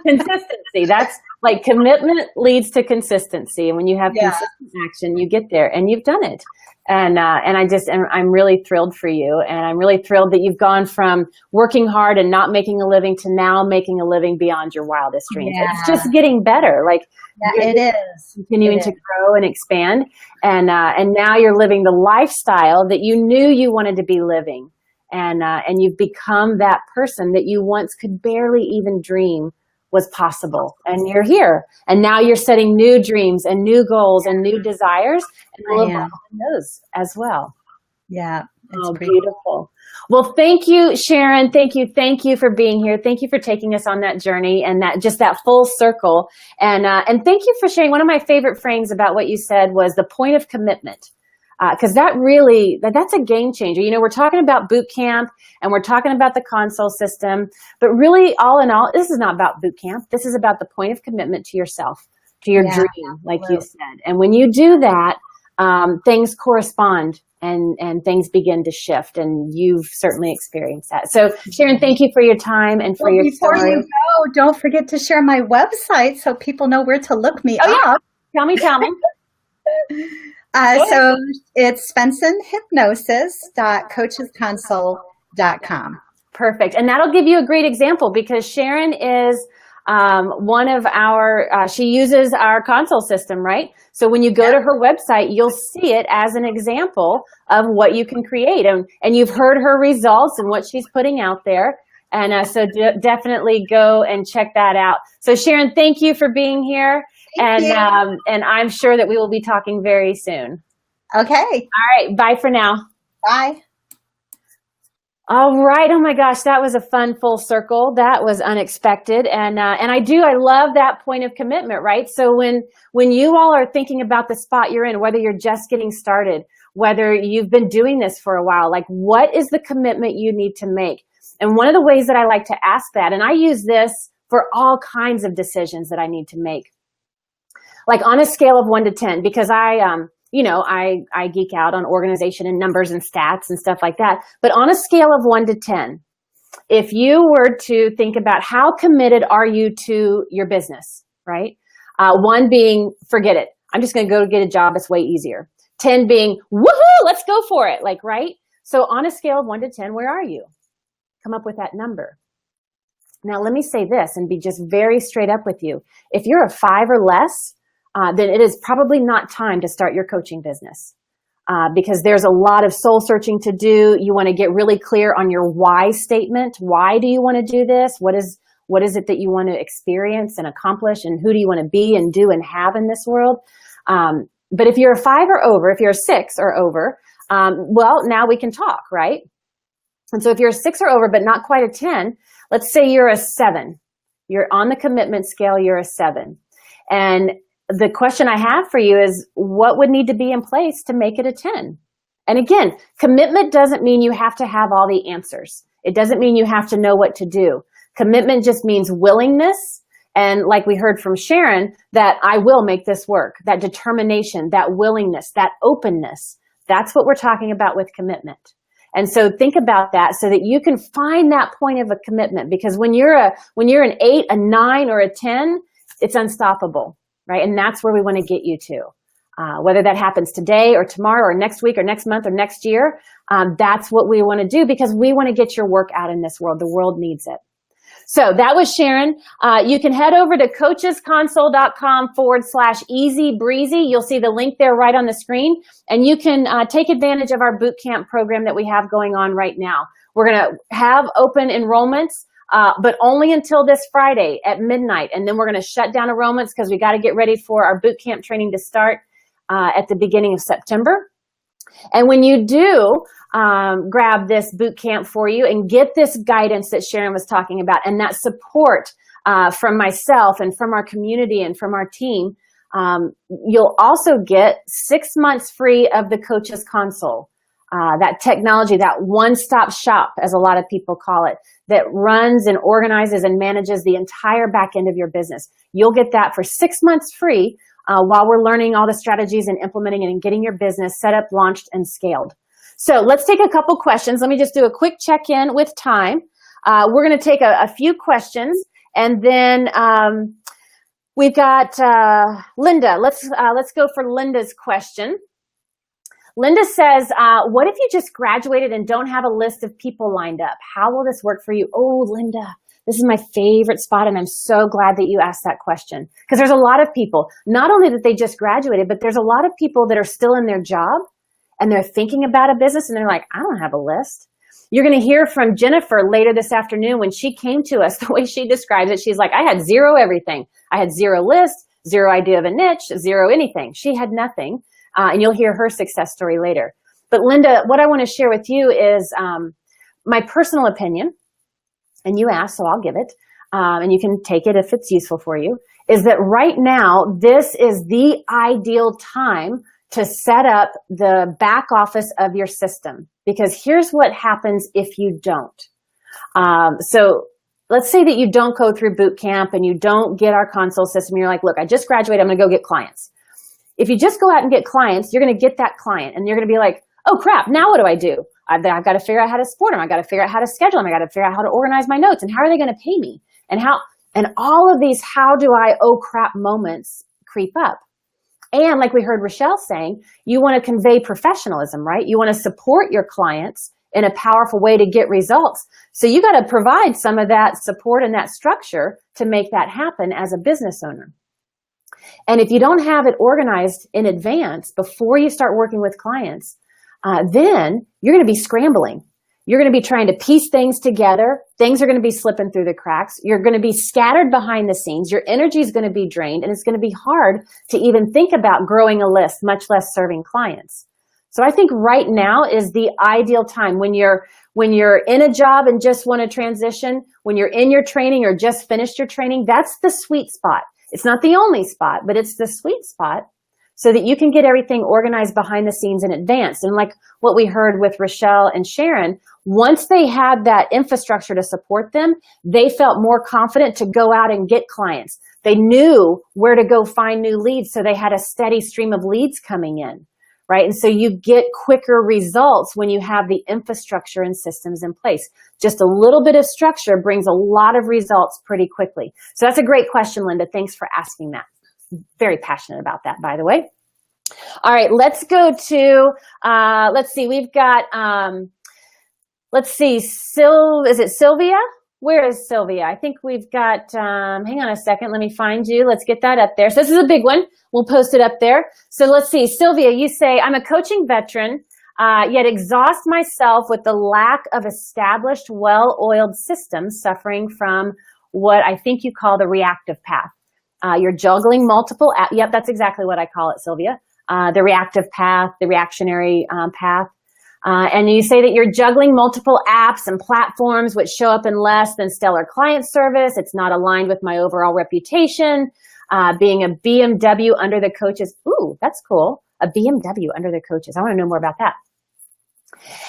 Consistency. That's like commitment leads to consistency. And when you have consistent action, you get there, and you've done it. And I'm really thrilled for you. And I'm really thrilled that you've gone from working hard and not making a living to now making a living beyond your wildest dreams. Yeah. It's just getting better. Like it is continuing to grow and expand. And now you're living the lifestyle that you knew you wanted to be living. And you've become that person that you once could barely even dream was possible. And you're here. And now you're setting new dreams and new goals and new desires. And we'll evolve in those as well. Yeah. Oh, beautiful. Well, thank you, Sharon. Thank you for being here. Thank you for taking us on that journey and that full circle. And thank you for sharing. One of my favorite frames about what you said was the point of commitment. Because that's a game changer. We're talking about boot camp and we're talking about the console system, but really all in all, this is not about boot camp. This is about the point of commitment to yourself, to your dream, like you said. And when you do that, things correspond and things begin to shift, and you've certainly experienced that. So Sharon, thank you for your time and for your story. Before you go, don't forget to share my website so people know where to look me up. Tell me. So it's SpencenHypnosis.coachesconsole.com. Perfect. And that'll give you a great example, because Sharon is one of our, she uses our console system, right? So when you go to her website, you'll see it as an example of what you can create. And you've heard her results and what she's putting out there. And so definitely go and check that out. So Sharon, thank you for being here. And I'm sure that we will be talking very soon. Okay. All right. Bye for now. Bye. All right. Oh my gosh, that was a fun full circle. That was unexpected. And I love that point of commitment, right? So when you all are thinking about the spot you're in, whether you're just getting started, whether you've been doing this for a while, like what is the commitment you need to make? And one of the ways that I like to ask that, and I use this for all kinds of decisions that I need to make, like on a scale of 1 to 10, because I geek out on organization and numbers and stats and stuff like that. But on a scale of 1 to 10, if you were to think about how committed are you to your business, right? 1 being, forget it. I'm just going to go get a job. It's way easier. 10 being, woohoo, let's go for it. Like, right? So on a scale of 1 to 10, where are you? Come up with that number. Now, let me say this and be just very straight up with you. If you're a 5 or less, then it is probably not time to start your coaching business. Because there's a lot of soul searching to do. You want to get really clear on your why statement. Why do you want to do this? What is it that you want to experience and accomplish, and who do you want to be and do and have in this world? But if you're a 5 or over, if you're a 6 or over, well, now we can talk, right? And so if you're a 6 or over, but not quite a 10, let's say you're a 7. You're on the commitment scale, you're a 7. And the question I have for you is, what would need to be in place to make it a 10? And again, commitment doesn't mean you have to have all the answers. It doesn't mean you have to know what to do. Commitment just means willingness. And like we heard from Sharon, that I will make this work, that determination, that willingness, that openness. That's what we're talking about with commitment. And so think about that so that you can find that point of a commitment, because when you're an 8, a 9, or a 10, it's unstoppable, right? And that's where we want to get you to. Whether that happens today or tomorrow or next week or next month or next year, that's what we want to do, because we want to get your work out in this world. The world needs it. So that was Sharon. You can head over to coachesconsole.com/easy breezy. You'll see the link there right on the screen, and you can take advantage of our boot camp program that we have going on right now. We're going to have open enrollments, but only until this Friday at midnight, and then we're going to shut down enrollments because we got to get ready for our boot camp training to start at the beginning of September. And when you do grab this boot camp for you and get this guidance that Sharon was talking about, and that support from myself and from our community and from our team, you'll also get 6 months free of the Coaches Console. That technology, that one-stop shop, as a lot of people call it, that runs and organizes and manages the entire back end of your business. You'll get that for 6 months free while we're learning all the strategies and implementing it and getting your business set up, launched, and scaled. So let's take a couple questions. Let me just do a quick check-in with time. We're going to take a few questions, and then we've got Linda. Let's go for Linda's question. Linda says, what if you just graduated and don't have a list of people lined up? How will this work for you? Oh, Linda, this is my favorite spot, and I'm so glad that you asked that question, because there's a lot of people, not only that they just graduated, but there's a lot of people that are still in their job and they're thinking about a business and they're like, I don't have a list. You're going to hear from Jennifer later this afternoon when she came to us. The way she describes it, she's like, I had 0 everything. I had 0 list, 0 idea of a niche, 0 anything. She had nothing. And you'll hear her success story later. But Linda, what I want to share with you is my personal opinion, and you asked, so I'll give it, and you can take it if it's useful for you, is that right now, this is the ideal time to set up the back office of your system. Because here's what happens if you don't. So let's say that you don't go through boot camp and you don't get our console system. You're like, look, I just graduated. I'm going to go get clients. If you just go out and get clients, you're going to get that client and you're going to be like, oh crap, now what do I do? I've got to figure out how to support them. I've got to figure out how to schedule them. I got to figure out how to organize my notes, and how are they going to pay me? And all of these how do I, oh crap moments creep up. And like we heard Rochelle saying, you want to convey professionalism, right? You want to support your clients in a powerful way to get results. So you got to provide some of that support and that structure to make that happen as a business owner. And if you don't have it organized in advance before you start working with clients, then you're going to be scrambling. You're going to be trying to piece things together. Things are going to be slipping through the cracks. You're going to be scattered behind the scenes. Your energy is going to be drained, and it's going to be hard to even think about growing a list, much less serving clients. So I think right now is the ideal time when you're in a job and just want to transition, when you're in your training or just finished your training. That's the sweet spot. It's not the only spot, but it's the sweet spot, so that you can get everything organized behind the scenes in advance. And like what we heard with Rochelle and Sharon, once they had that infrastructure to support them, they felt more confident to go out and get clients. They knew where to go find new leads, so they had a steady stream of leads coming in, right? And so you get quicker results when you have the infrastructure and systems in place. Just a little bit of structure brings a lot of results pretty quickly. So that's a great question, Linda. Thanks for asking that. Very passionate about that, by the way. All right, let's go to, let's see, we've got, is it Sylvia? Where is Sylvia? I think we've got, hang on a second, let me find you. Let's get that up there. So this is a big one. We'll post it up there. So let's see, Sylvia, you say, I'm a coaching veteran, yet exhaust myself with the lack of established, well-oiled systems, suffering from what I think you call the reactive path. You're juggling multiple, yep, that's exactly what I call it, Sylvia. The reactive path, the reactionary path. And you say that you're juggling multiple apps and platforms which show up in less than stellar client service. It's not aligned with my overall reputation. Being a BMW under the coaches. Ooh, that's cool. A BMW under the coaches. I want to know more about that.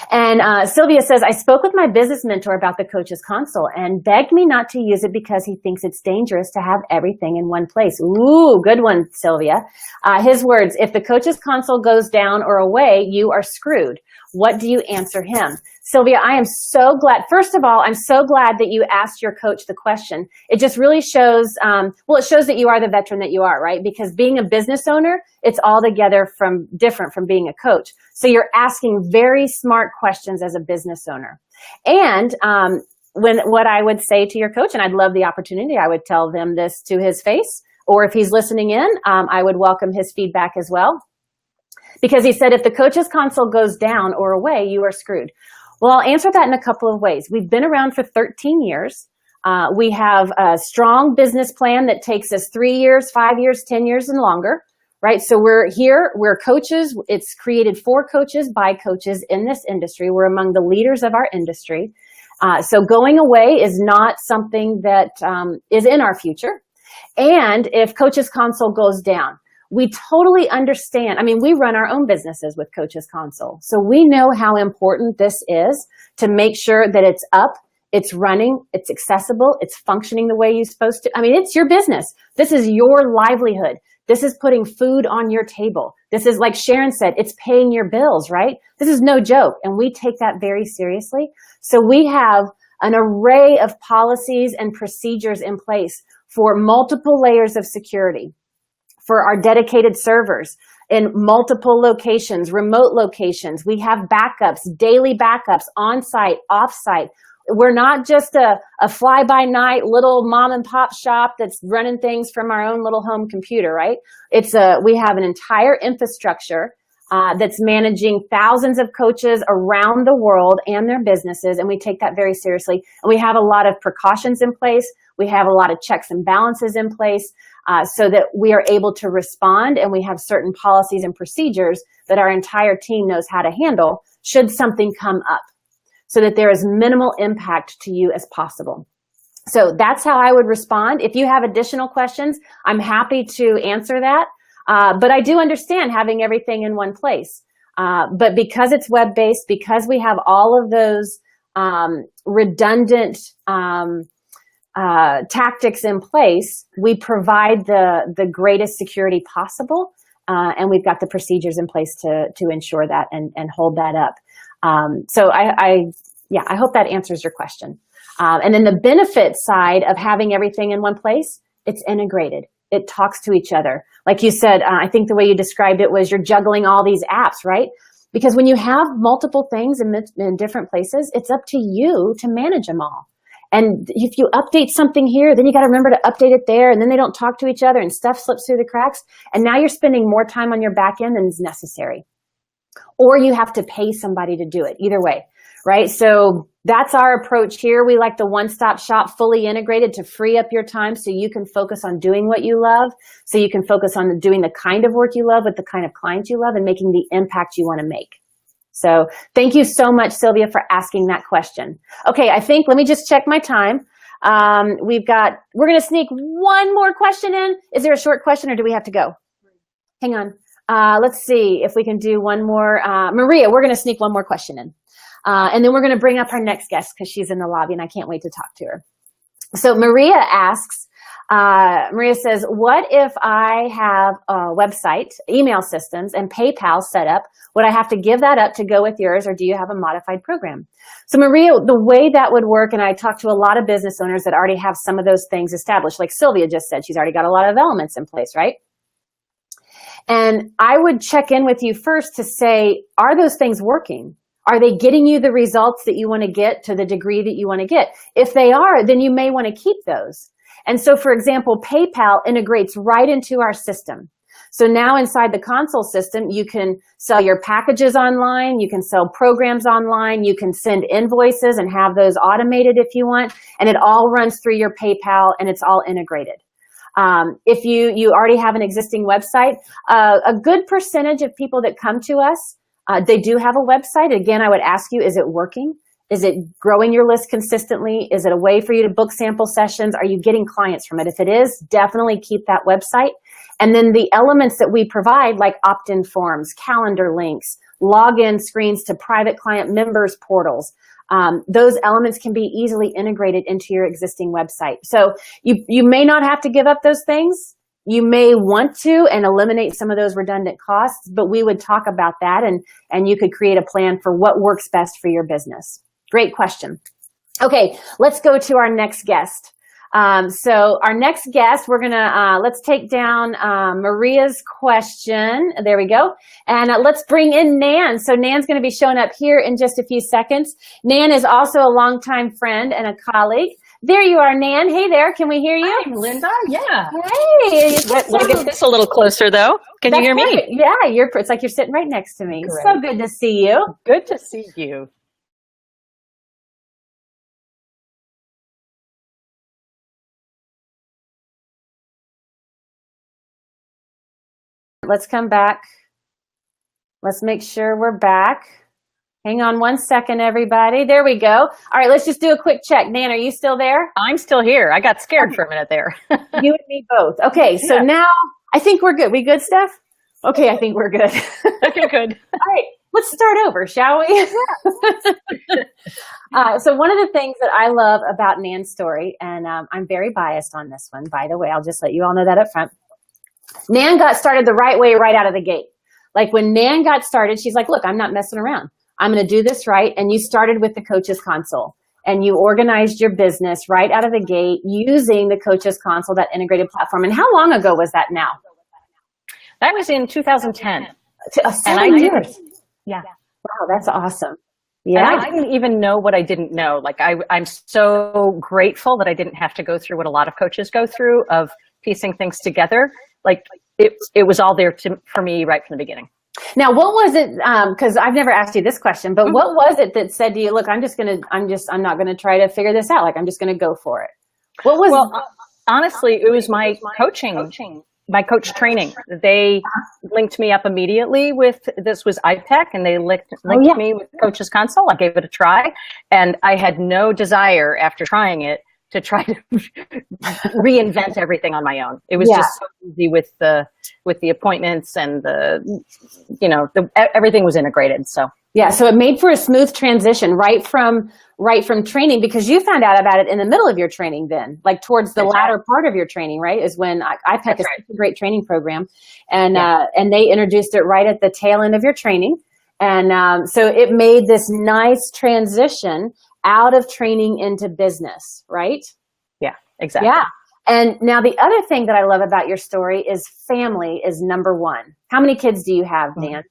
And Sylvia says, I spoke with my business mentor about the coaches console and begged me not to use it because he thinks it's dangerous to have everything in one place. Ooh, good one, Sylvia. His words, if the coaches console goes down or away, you are screwed. What do you answer him? Sylvia, I am so glad. First of all, I'm so glad that you asked your coach the question. It just really shows, it shows that you are the veteran that you are, right? Because being a business owner, it's altogether different from being a coach. So you're asking very smart questions as a business owner. And what I would say to your coach, and I'd love the opportunity, I would tell them this to his face, or if he's listening in, I would welcome his feedback as well. Because he said, if the coaches console goes down or away, you are screwed. Well, I'll answer that in a couple of ways. We've been around for 13 years. We have a strong business plan that takes us 3 years, 5 years, 10 years and longer, right? So we're here, we're coaches. It's created for coaches by coaches in this industry. We're among the leaders of our industry. So going away is not something that is in our future. And if coaches console goes down, we totally understand. I mean, we run our own businesses with Coaches Console. So we know how important this is to make sure that it's up, it's running, it's accessible, it's functioning the way you're supposed to. I mean, it's your business. This is your livelihood. This is putting food on your table. This is, like Sharon said, it's paying your bills, right? This is no joke. And we take that very seriously. So we have an array of policies and procedures in place for multiple layers of security, for our dedicated servers in multiple locations, remote locations. We have backups, daily backups, on-site, off-site. We're not just a fly-by-night little mom and pop shop that's running things from our own little home computer, right? We have an entire infrastructure that's managing thousands of coaches around the world and their businesses, and we take that very seriously. And we have a lot of precautions in place. We have a lot of checks and balances in place so that we are able to respond, and we have certain policies and procedures that our entire team knows how to handle should something come up, so that there is minimal impact to you as possible. So that's how I would respond. If you have additional questions, I'm happy to answer that. But I do understand having everything in one place. But because it's web-based, because we have all of those redundant tactics in place, we provide the greatest security possible, and we've got the procedures in place to ensure that and hold that up. So I hope that answers your question. And then the benefit side of having everything in one place, it's integrated. It talks to each other. Like you said, I think the way you described it was you're juggling all these apps, right? Because when you have multiple things in different places, it's up to you to manage them all. And if you update something here, then you got to remember to update it there, and then they don't talk to each other and stuff slips through the cracks. And now you're spending more time on your back end than is necessary. Or you have to pay somebody to do it. Either way, right? So that's our approach here. We like the one-stop shop, fully integrated, to free up your time so you can focus on doing what you love, so you can focus on doing the kind of work you love with the kind of clients you love and making the impact you want to make. So thank you so much, Sylvia, for asking that question. Okay, let me just check my time. We're going to sneak one more question in. Is there a short question or do we have to go? Hang on. Let's see if we can do one more. Maria, we're going to sneak one more question in. And then we're going to bring up our next guest because she's in the lobby and I can't wait to talk to her. So Maria asks, Maria says, what if I have a website, email systems, and PayPal set up? Would I have to give that up to go with yours, or do you have a modified program? So Maria, the way that would work, and I talked to a lot of business owners that already have some of those things established, like Sylvia just said, she's already got a lot of elements in place, right? And I would check in with you first to say, are those things working? Are they getting you the results that you want to get to the degree that you want to get? If they are, then you may want to keep those. And so, for example, PayPal integrates right into our system. So now inside the console system, you can sell your packages online, you can sell programs online, you can send invoices and have those automated if you want, and it all runs through your PayPal and it's all integrated. If you already have an existing website, a good percentage of people that come to us, they do have a website. Again, I would ask you, is it working? Is it growing your list consistently? Is it a way for you to book sample sessions? Are you getting clients from it? If it is, definitely keep that website. And then the elements that we provide, like opt-in forms, calendar links, login screens to private client members portals, those elements can be easily integrated into your existing website. So you may not have to give up those things. You may want to and eliminate some of those redundant costs, but we would talk about that and you could create a plan for what works best for your business. Great question. Okay, let's go to our next guest. So our next guest, we're gonna, let's take down Maria's question. There we go. And let's bring in Nan. So Nan's gonna be showing up here in just a few seconds. Nan is also a longtime friend and a colleague. There you are, Nan. Hey there, can we hear you? Hi, Linda. Yeah. Hey. Let me get this a little closer, though. Can you hear me? Great. Yeah, it's like you're sitting right next to me. Great. So good to see you. Good to see you. Let's come back. Let's make sure we're back. Hang on one second, everybody. There we go. All right, let's just do a quick check. Nan, are you still there? I'm still here. I got scared for a minute there. You and me both. Okay, so now I think we're good. We good, Steph? Okay, I think we're good. Okay, good. All right, let's start over, shall we? So one of the things that I love about Nan's story, and I'm very biased on this one, by the way, I'll just let you all know that up front. Nan got started the right way right out of the gate. Like when Nan got started, she's like, look, I'm not messing around. I'm going to do this right. And you started with the Coaches Console and you organized your business right out of the gate using the Coaches Console, that integrated platform. And how long ago was that now? That was in 2010. 7 years. Yeah. Wow, that's awesome. Yeah. And I didn't even know what I didn't know. Like I'm so grateful that I didn't have to go through what a lot of coaches go through of piecing things together. Like it was all there for me right from the beginning. Now, what was it? Because I've never asked you this question, but what was it that said to you, look, I'm not going to try to figure this out. Like, I'm just going to go for it. What was? Well, honestly, it was my coaching, my coach training. They linked me up immediately with, this was IPEC, and they linked me with Coaches Console. I gave it a try, and I had no desire after trying it to try to reinvent everything on my own. It was just so easy with the appointments and everything was integrated. So yeah, so it made for a smooth transition right from training, because you found out about it in the middle of your training. Then, like towards the latter part of your training, right, is when IPEC is such a great training program, and they introduced it right at the tail end of your training, and so it made this nice transition out of training into business, right? Yeah, exactly. Yeah. And now the other thing that I love about your story is family is number one. How many kids do you have, Nan?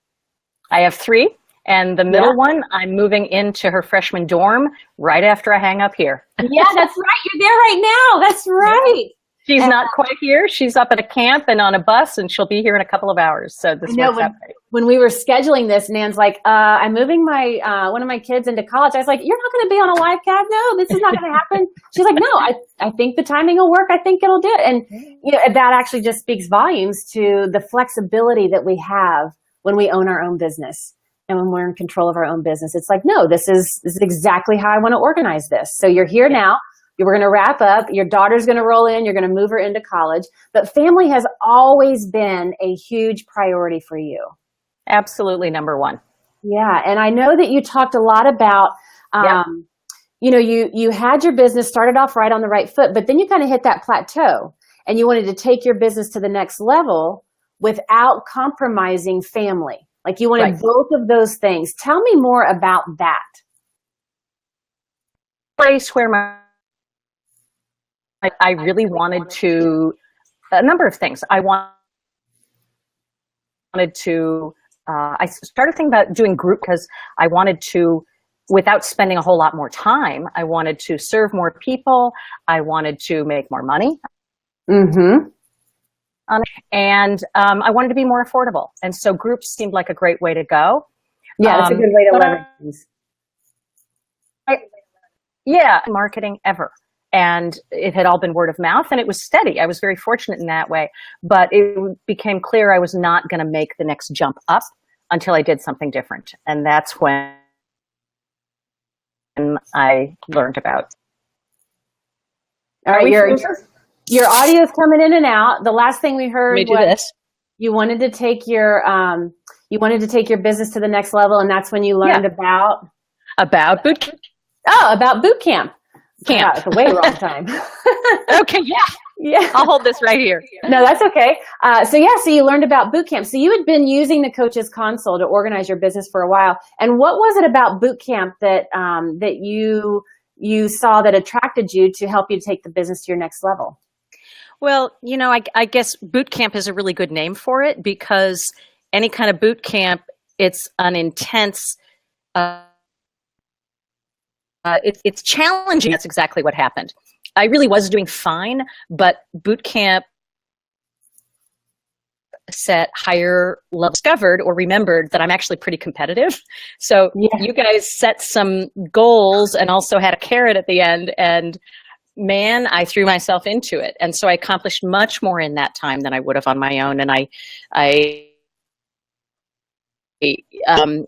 I have 3, and the middle one, I'm moving into her freshman dorm right after I hang up here. Yeah, that's right. You're there right now. That's right. She's not quite here. She's up at a camp and on a bus, and she'll be here in a couple of hours. So this works out great. When we were scheduling this, Nan's like, I'm moving my one of my kids into college. I was like, you're not going to be on a live cast? No, this is not going to happen. She's like, no, I think the timing will work. I think it'll do it. And that actually just speaks volumes to the flexibility that we have when we own our own business and when we're in control of our own business. It's like, no, this is exactly how I want to organize this. So you're here now. We're going to wrap up. Your daughter's going to roll in. You're going to move her into college. But family has always been a huge priority for you. Absolutely number one. Yeah. And I know that you talked a lot about, you had your business started off right on the right foot, but then you kind of hit that plateau and you wanted to take your business to the next level without compromising family. Like you wanted both of those things. Tell me more about that. Place where I really wanted to, a number of things. I want wanted to, I started thinking about doing group because I wanted to, without spending a whole lot more time, I wanted to serve more people. I wanted to make more money. Mm-hmm. And I wanted to be more affordable. And so groups seemed like a great way to go. Yeah, that's a good way to leverage things. Yeah, marketing ever. And it had all been word of mouth, and it was steady. I was very fortunate in that way. But it became clear I was not going to make the next jump up until I did something different. And that's when I learned about. All right, your audio is coming in and out. The last thing we heard was you wanted to take your business to the next level, and that's when you learned about boot camp. Oh, about boot camp. Camp. It's a way wrong time. Okay, yeah. I'll hold this right here. No, that's okay. So you learned about boot camp. So you had been using the Coach's Console to organize your business for a while. And what was it about boot camp that you saw that attracted you to help you take the business to your next level? Well, I guess boot camp is a really good name for it, because any kind of boot camp, it's an intense. It's challenging. That's exactly what happened. I really was doing fine, but boot camp set higher level discovered or remembered that I'm actually pretty competitive. So you guys set some goals and also had a carrot at the end, and man, I threw myself into it. And so I accomplished much more in that time than I would have on my own. And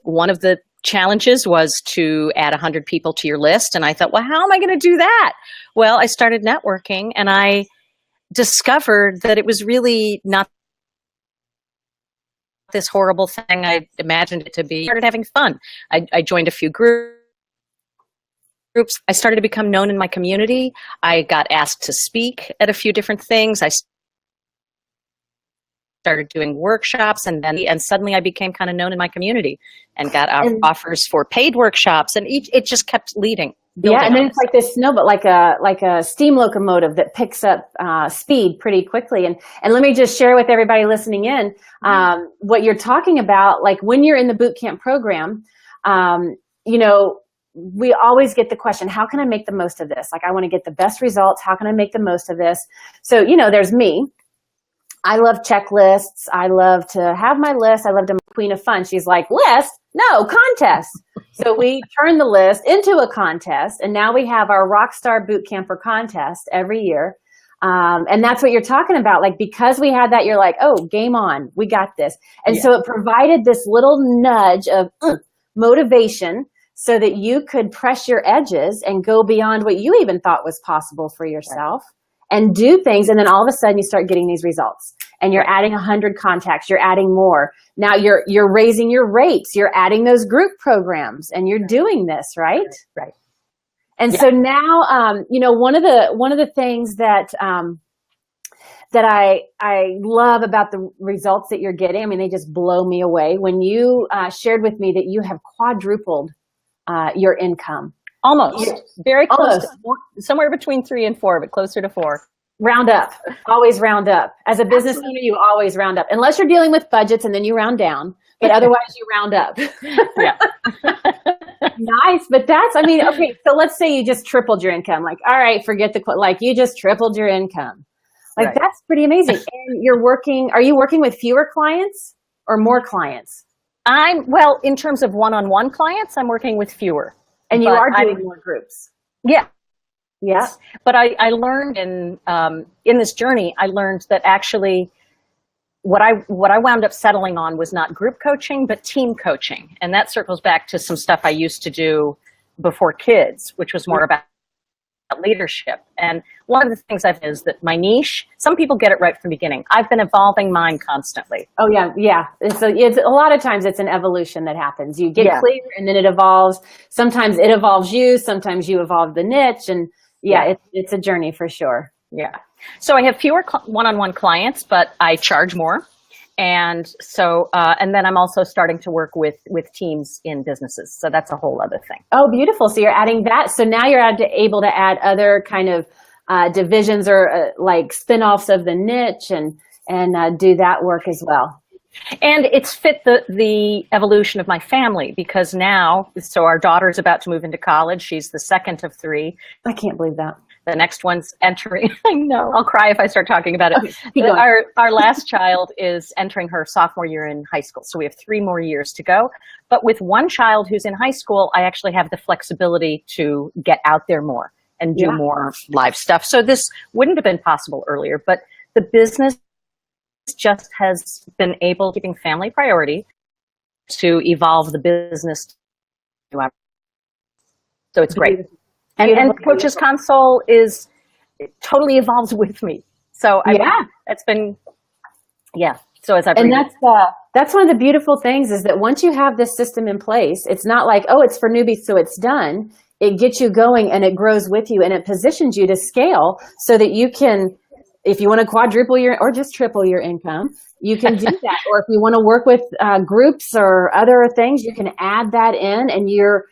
one of the challenges was to add 100 people to your list. And I thought, well, how am I going to do that? Well, I started networking, and I discovered that it was really not this horrible thing I imagined it to be. I started having fun. I joined a few groups. I started to become known in my community. I got asked to speak at a few different things. I started doing workshops, and suddenly I became kind of known in my community and got offers for paid workshops, and it just kept leading. Yeah, and then it's like this snowball, like a steam locomotive that picks up speed pretty quickly. And let me just share with everybody listening in what you're talking about. Like when you're in the boot camp program, we always get the question, how can I make the most of this? Like, I want to get the best results. How can I make the most of this? So, there's me. I love checklists. I love to have my list. I love to be queen of fun. She's like, list? No, contest. So we turn the list into a contest, and now we have our Rockstar Boot Camper contest every year. And that's what you're talking about. Like, because we had that, you're like, oh, game on. We got this. And so it provided this little nudge of motivation so that you could press your edges and go beyond what you even thought was possible for yourself. Right. And do things, and then all of a sudden you start getting these results, and you're adding 100 contacts, you're adding more. Now you're raising your rates, you're adding those group programs, and you're doing this, right? Right. And so now, one of the things that I love about the results that you're getting, I mean, they just blow me away. When you shared with me that you have quadrupled your income. Almost. Very close. To somewhere between 3 and 4, but closer to 4. Round up. Always round up. As a business owner, you always round up. Unless you're dealing with budgets, and then you round down. But otherwise, you round up. Yeah. Nice. But okay, so let's say you just tripled your income. Like, all right, forget you just tripled your income. Like, that's pretty amazing. And are you working with fewer clients or more clients? In terms of one-on-one clients, I'm working with fewer. And you are doing more groups. Yeah. Yeah. But I learned in this journey, I learned that actually what I wound up settling on was not group coaching, but team coaching. And that circles back to some stuff I used to do before kids, which was more about leadership. And one of the things is that my niche, some people get it right from the beginning. I've been evolving mine constantly. Oh yeah. Yeah. It's a lot of times it's an evolution that happens. You get clear, and then it evolves. Sometimes it evolves you, sometimes you evolve the niche, and it's a journey for sure. Yeah. So I have fewer one-on-one clients, but I charge more. And so, and then I'm also starting to work with teams in businesses. So that's a whole other thing. Oh, beautiful. So you're adding that. So now you're able to add other kind of divisions or like spinoffs of the niche and do that work as well. And it's fit the evolution of my family, because now, so our daughter's about to move into college. She's the second of three. I can't believe that. The next one's entering. I know, I'll cry if I start talking about it. Okay, our last child is entering her sophomore year in high school. So we have 3 more years to go. But with one child who's in high school, I actually have the flexibility to get out there more and do more live stuff. So this wouldn't have been possible earlier, but the business just has been able, keeping family priority, to evolve the business. So it's great. And Coach's Console totally evolves with me. So it's been, so as I've and that's one of the beautiful things, is that once you have this system in place, it's not like, oh, it's for newbies, so it's done. It gets you going and it grows with you, and it positions you to scale so that you can, if you want to quadruple or just triple your income, you can do that. Or if you want to work with groups or other things, you can add that in, and you're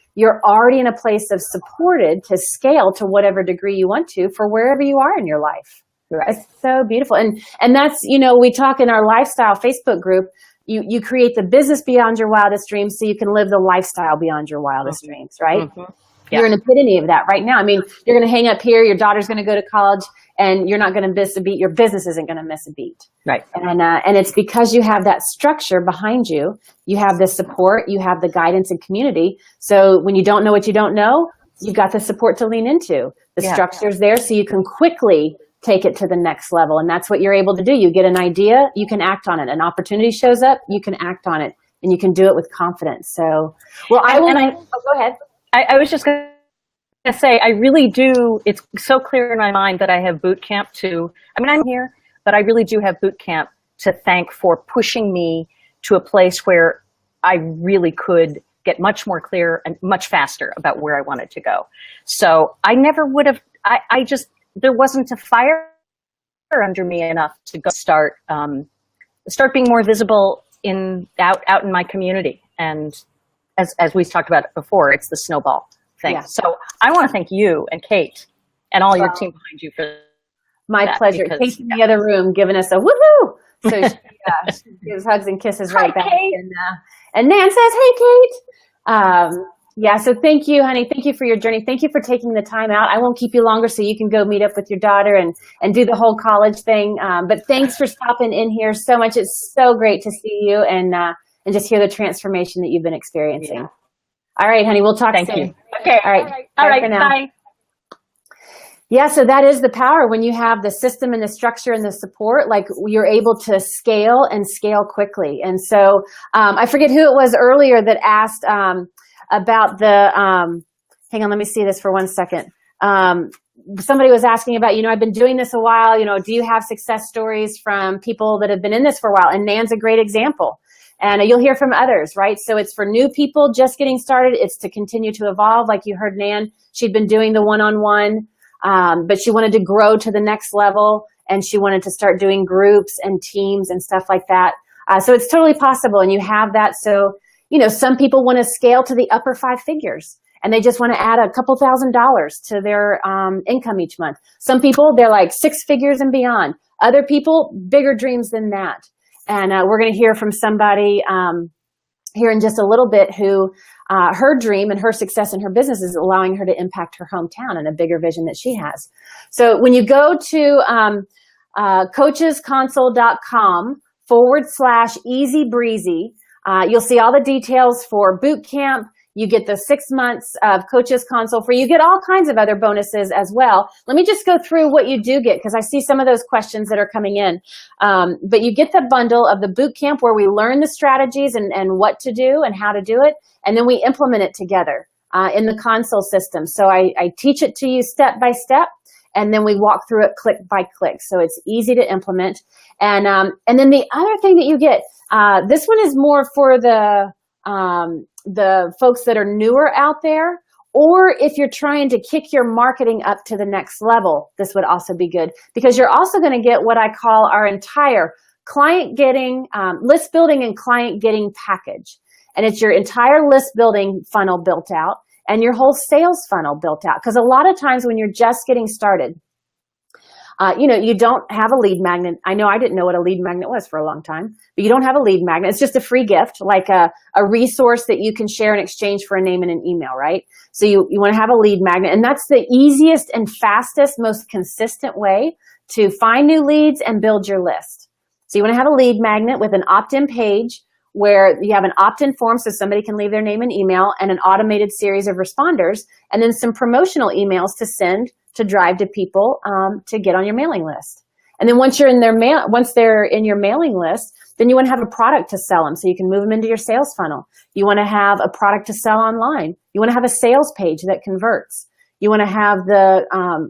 already in a place of supported to scale to whatever degree you want to for wherever you are in your life. Right. It's so beautiful. And that's, we talk in our lifestyle Facebook group, you create the business beyond your wildest dreams so you can live the lifestyle beyond your wildest dreams, right? Mm-hmm. Yeah. You're an epitome of that right now. I mean, you're going to hang up here, your daughter's going to go to college, and you're not going to miss a beat. Your business isn't going to miss a beat. Right. And it's because you have that structure behind you. You have the support, you have the guidance and community. So when you don't know what you don't know, you've got the support to lean into. The structure's there so you can quickly take it to the next level. And that's what you're able to do. You get an idea, you can act on it. An opportunity shows up, you can act on it, and you can do it with confidence. So, well, go ahead. I was just going to say, I really do. It's so clear in my mind that I have boot camp I'm here, but I really do have boot camp to thank for pushing me to a place where I really could get much more clear and much faster about where I wanted to go. So I never would have, there wasn't a fire under me enough to go start being more visible out in my community. And as we talked about before, it's the snowball thing. Yeah. So I want to thank you and Kate and all your team behind you for my pleasure. Kate's in the other room giving us a woohoo. So she gives hugs and kisses right back. Kate. And Nan says, hey, Kate. So thank you, honey. Thank you for your journey. Thank you for taking the time out. I won't keep you longer so you can go meet up with your daughter and do the whole college thing. But thanks for stopping in here so much. It's so great to see you and just hear the transformation that you've been experiencing. Yeah. All right, honey, we'll talk soon. Thank you. Okay. All right. All right. Bye. Yeah, so that is the power when you have the system and the structure and the support, like you're able to scale and scale quickly. And so I forget who it was earlier that asked about the, hang on, let me see this for 1 second. Somebody was asking about, I've been doing this a while, do you have success stories from people that have been in this for a while? And Nan's a great example. And you'll hear from others, right? So it's for new people just getting started. It's to continue to evolve. Like you heard Nan, she'd been doing the one-on-one, but she wanted to grow to the next level, and she wanted to start doing groups and teams and stuff like that. So it's totally possible, and you have that. So, some people want to scale to the upper 5 figures, and they just want to add a couple $1,000s to their income each month. Some people, they're like 6 figures and beyond. Other people, bigger dreams than that. And we're going to hear from somebody here in just a little bit who her dream and her success in her business is allowing her to impact her hometown and a bigger vision that she has. So when you go to coachesconsole.com/easy breezy, you'll see all the details for boot camp. You get the 6 months of Coaches Console free. You get all kinds of other bonuses as well. Let me just go through what you do get, because I see some of those questions that are coming in. But you get the bundle of the boot camp where we learn the strategies and what to do and how to do it. And then we implement it together in the console system. So I teach it to you step by step, and then we walk through it click by click. So it's easy to implement. And then the other thing that you get, this one is more for the folks that are newer out there, or if you're trying to kick your marketing up to the next level, this would also be good, because you're also going to get what I call our entire client getting, list building and client getting package. And it's your entire list building funnel built out and your whole sales funnel built out. Because a lot of times when you're just getting started, You don't have a lead magnet. I know I didn't know what a lead magnet was for a long time, but you don't have a lead magnet. It's just a free gift, like a resource that you can share in exchange for a name and an email, right? So you want to have a lead magnet, and that's the easiest and fastest, most consistent way to find new leads and build your list. So you want to have a lead magnet with an opt-in page where you have an opt-in form so somebody can leave their name and email, and an automated series of responders, and then some promotional emails to send to drive to people to get on your mailing list. And then once they're in your mailing list, then you want to have a product to sell them so you can move them into your sales funnel. You want to have a product to sell online. You want to have a sales page that converts. You want to have the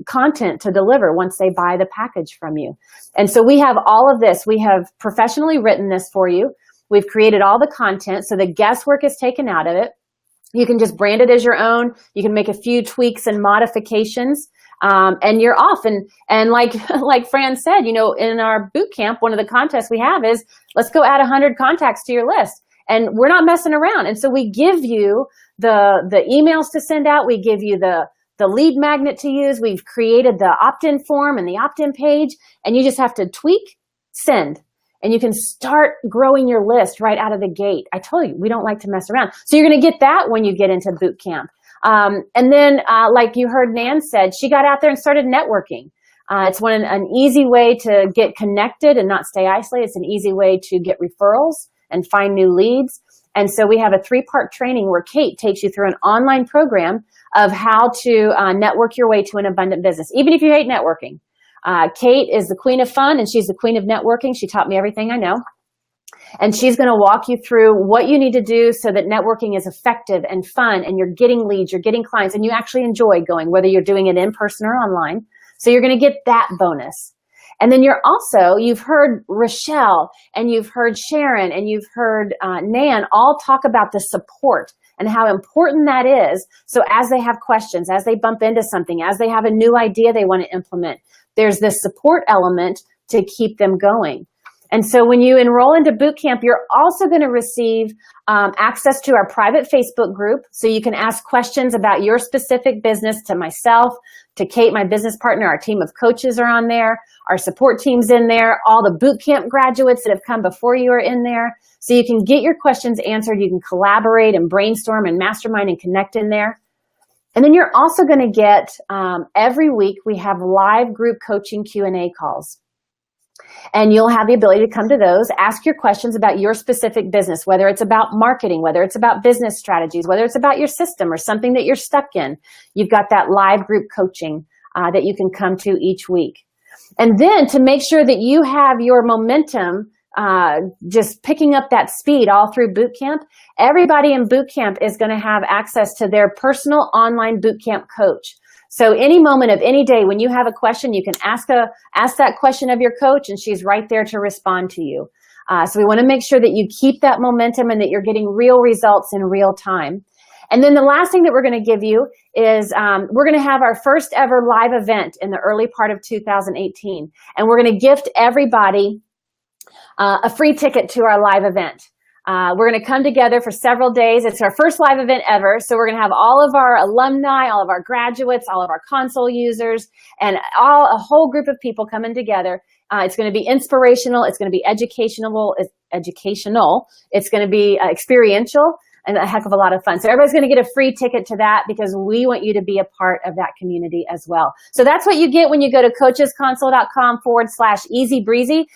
content to deliver once they buy the package from you. And so we have all of this. We have professionally written this for you. We've created all the content, so the guesswork is taken out of it. You can just brand it as your own. You can make a few tweaks and modifications, and you're off. And like Fran said, in our boot camp, one of the contests we have is, let's go add 100 contacts to your list. And we're not messing around. And so we give you the emails to send out. We give you the lead magnet to use. We've created the opt-in form and the opt-in page, and you just have to tweak, send. And you can start growing your list right out of the gate. I told you, we don't like to mess around. So you're going to get that when you get into boot camp. And then, like you heard Nan said, she got out there and started networking. It's an easy way to get connected and not stay isolated. It's an easy way to get referrals and find new leads. And so we have a 3-part training where Kate takes you through an online program of how to network your way to an abundant business, even if you hate networking. Kate is the queen of fun, and she's the queen of networking. She taught me everything I know. And she's going to walk you through what you need to do so that networking is effective and fun, and you're getting leads, you're getting clients, and you actually enjoy going, whether you're doing it in person or online. So you're going to get that bonus. And then you've heard Rochelle, and you've heard Sharon, and you've heard Nan all talk about the support and how important that is. So as they have questions, as they bump into something, as they have a new idea they want to implement, there's this support element to keep them going. And so when you enroll into boot camp, you're also going to receive access to our private Facebook group. So you can ask questions about your specific business to myself, to Kate, my business partner. Our team of coaches are on there. Our support team's in there. All the boot camp graduates that have come before you are in there. So you can get your questions answered. You can collaborate and brainstorm and mastermind and connect in there. And then you're also going to get, every week we have live group coaching Q&A calls. And you'll have the ability to come to those, ask your questions about your specific business, whether it's about marketing, whether it's about business strategies, whether it's about your system or something that you're stuck in. You've got that live group coaching that you can come to each week. And then to make sure that you have your momentum just picking up that speed all through boot camp, everybody in boot camp is going to have access to their personal online boot camp coach. So any moment of any day when you have a question, you can ask that question of your coach, and she's right there to respond to you. So we want to make sure that you keep that momentum and that you're getting real results in real time. And then the last thing that we're going to give you is we're going to have our first ever live event in the early part of 2018. And we're going to gift everybody a free ticket to our live event. We're going to come together for several days. It's our first live event ever. So we're going to have all of our alumni, all of our graduates, all of our console users, and a whole group of people coming together. It's going to be inspirational. It's going to be educational. It's going to be experiential and a heck of a lot of fun. So everybody's going to get a free ticket to that because we want you to be a part of that community as well. So that's what you get when you go to coachesconsole.com/easy breezy.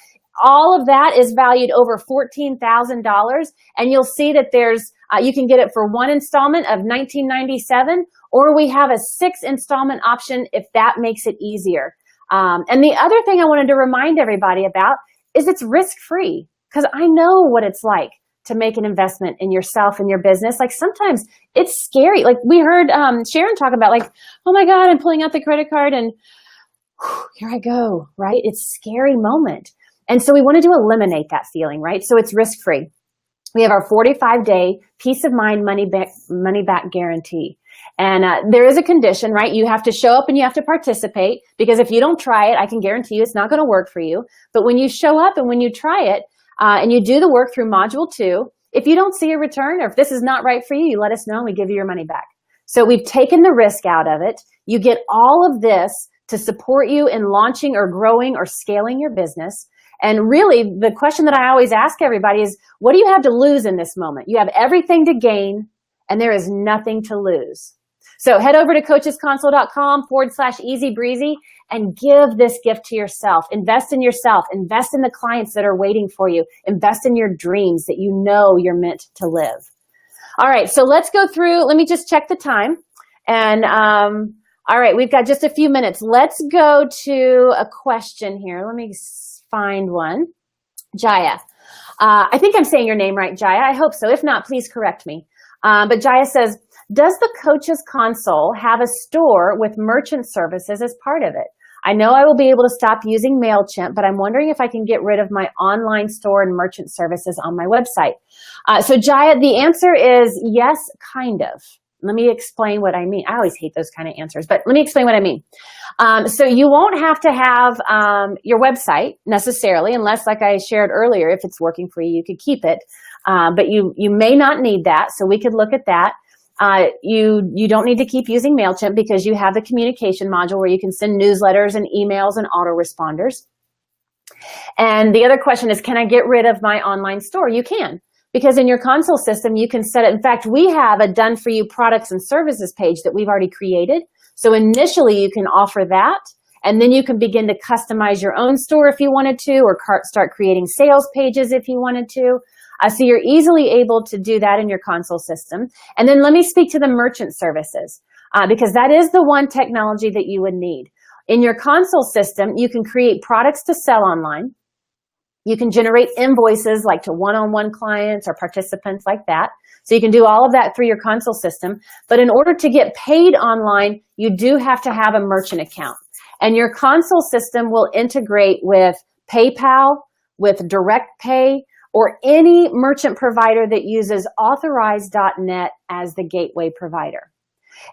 All of that is valued over $14,000, and you'll see that there's you can get it for one installment of $19.97, or we have a 6 installment option if that makes it easier. And the other thing I wanted to remind everybody about is it's risk-free, because I know what it's like to make an investment in yourself and your business. Like sometimes it's scary. Like we heard Sharon talk about, like, oh my God, I'm pulling out the credit card and whew, here I go, right? It's a scary moment. And so we wanted to eliminate that feeling, right? So it's risk-free. We have our 45-day peace of mind money back guarantee. And there is a condition, right? You have to show up and you have to participate, because if you don't try it, I can guarantee you it's not going to work for you. But when you show up and when you try it and you do the work through module 2, if you don't see a return, or if this is not right for you, you let us know and we give you your money back. So we've taken the risk out of it. You get all of this to support you in launching or growing or scaling your business. And really, the question that I always ask everybody is, what do you have to lose in this moment? You have everything to gain, and there is nothing to lose. So head over to coachesconsole.com/easy breezy and give this gift to yourself. Invest in yourself. Invest in the clients that are waiting for you. Invest in your dreams that you know you're meant to live. All right, so let's go through. Let me just check the time. And all right, we've got just a few minutes. Let's go to a question here. Let me find one. Jaya. I think I'm saying your name right, Jaya. I hope so. If not, please correct me. But Jaya says, does the Coaches Console have a store with merchant services as part of it? I know I will be able to stop using MailChimp, but I'm wondering if I can get rid of my online store and merchant services on my website. So Jaya, the answer is yes, kind of. Let me explain what I mean. I always hate those kind of answers, but let me explain what I mean. So you won't have to have your website necessarily, unless, like I shared earlier, if it's working for you, you could keep it. But you may not need that, so we could look at that. You don't need to keep using MailChimp because you have the communication module where you can send newsletters and emails and autoresponders. And the other question is, can I get rid of my online store? You can. Because in your console system, you can set it. In fact, we have a done for you products and services page that we've already created. So initially you can offer that, and then you can begin to customize your own store if you wanted to, or start creating sales pages if you wanted to. So you're easily able to do that in your console system. And then let me speak to the merchant services, because that is the one technology that you would need. In your console system, you can create products to sell online. You can generate invoices like to one-on-one clients or participants like that. So you can do all of that through your console system. But in order to get paid online, you do have to have a merchant account. And your console system will integrate with PayPal, with Direct Pay, or any merchant provider that uses authorize.net as the gateway provider.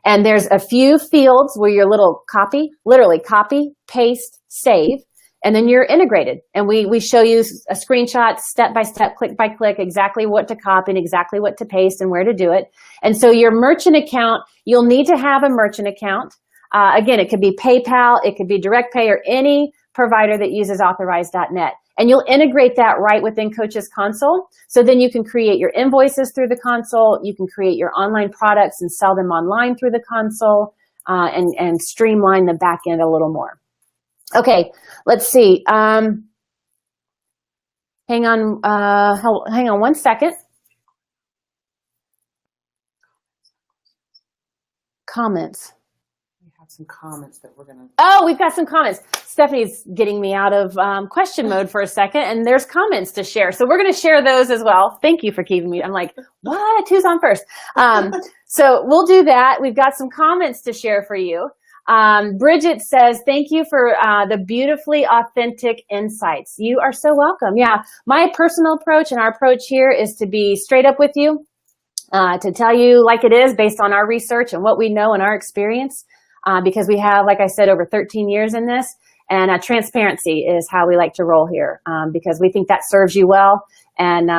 And there's a few fields where your little copy, literally copy, paste, save, and then you're integrated. And we show you a screenshot, step-by-step, click-by-click, exactly what to copy and exactly what to paste and where to do it. And so your merchant account, you'll need to have a merchant account. Again, it could be PayPal, it could be Direct Pay, or any provider that uses authorize.net. And you'll integrate that right within Coaches Console. So then you can create your invoices through the console. You can create your online products and sell them online through the console, and streamline the back end a little more. Okay, let's see. Hang on one second. Comments. We have some comments that we're going to... Oh, we've got some comments. Stephanie's getting me out of question mode for a second, and there's comments to share. So we're going to share those as well. Thank you for keeping me. I'm like, what? Who's on first? So we'll do that. We've got some comments to share for you. Bridget says, thank you for the beautifully authentic insights. You are so welcome. Yeah, my personal approach and our approach here is to be straight up with you, to tell you like it is based on our research and what we know and our experience, because we have, like I said, over 13 years in this, and transparency is how we like to roll here, because we think that serves you well, and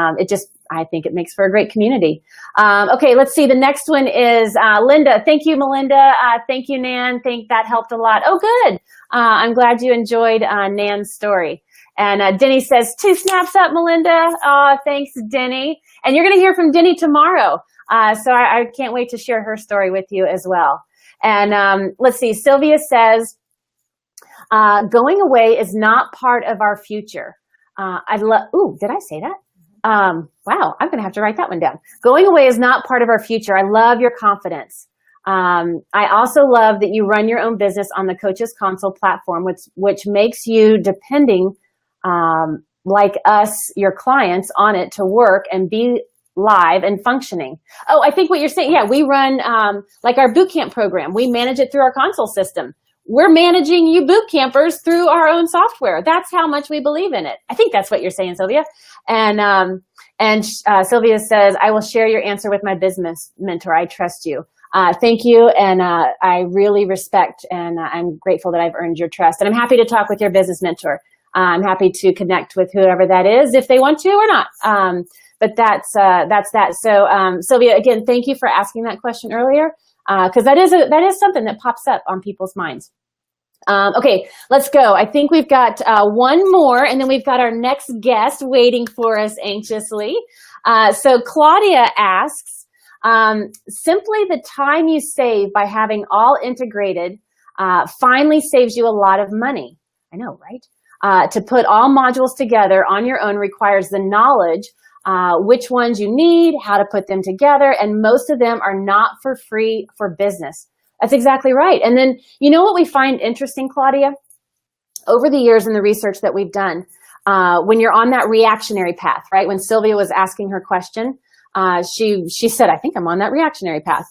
I think it makes for a great community. Okay, let's see. The next one is Linda. Thank you, Melinda. Thank you, Nan. Think that helped a lot. Oh, good. I'm glad you enjoyed Nan's story. And Denny says, 2 snaps up, Melinda. Thanks, Denny. And you're going to hear from Denny tomorrow. So I can't wait to share her story with you as well. And let's see. Sylvia says, going away is not part of our future. Ooh, did I say that? Wow, I'm going to have to write that one down. Going away is not part of our future. I love your confidence. I also love that you run your own business on the Coaches Console platform, which makes you depending, like us, your clients, on it to work and be live and functioning. Oh, I think what you're saying, yeah, we run like our boot camp program. We manage it through our console system. We're managing you boot campers through our own software. That's how much we believe in it. I think that's what you're saying, Sylvia. And Sylvia says, I will share your answer with my business mentor. I trust you. Thank you. And I really respect and I'm grateful that I've earned your trust. And I'm happy to talk with your business mentor. I'm happy to connect with whoever that is if they want to or not. But that's that. So Sylvia, again, thank you for asking that question earlier, because that is something that pops up on people's minds. Okay, let's go. I think we've got one more, and then we've got our next guest waiting for us anxiously. So Claudia asks, simply the time you save by having all integrated finally saves you a lot of money. I know, right? To put all modules together on your own requires the knowledge which ones you need, how to put them together, and most of them are not for free for business. That's exactly right. And then, you know what we find interesting, Claudia? Over the years in the research that we've done, when you're on that reactionary path, right? When Sylvia was asking her question, she said, I think I'm on that reactionary path.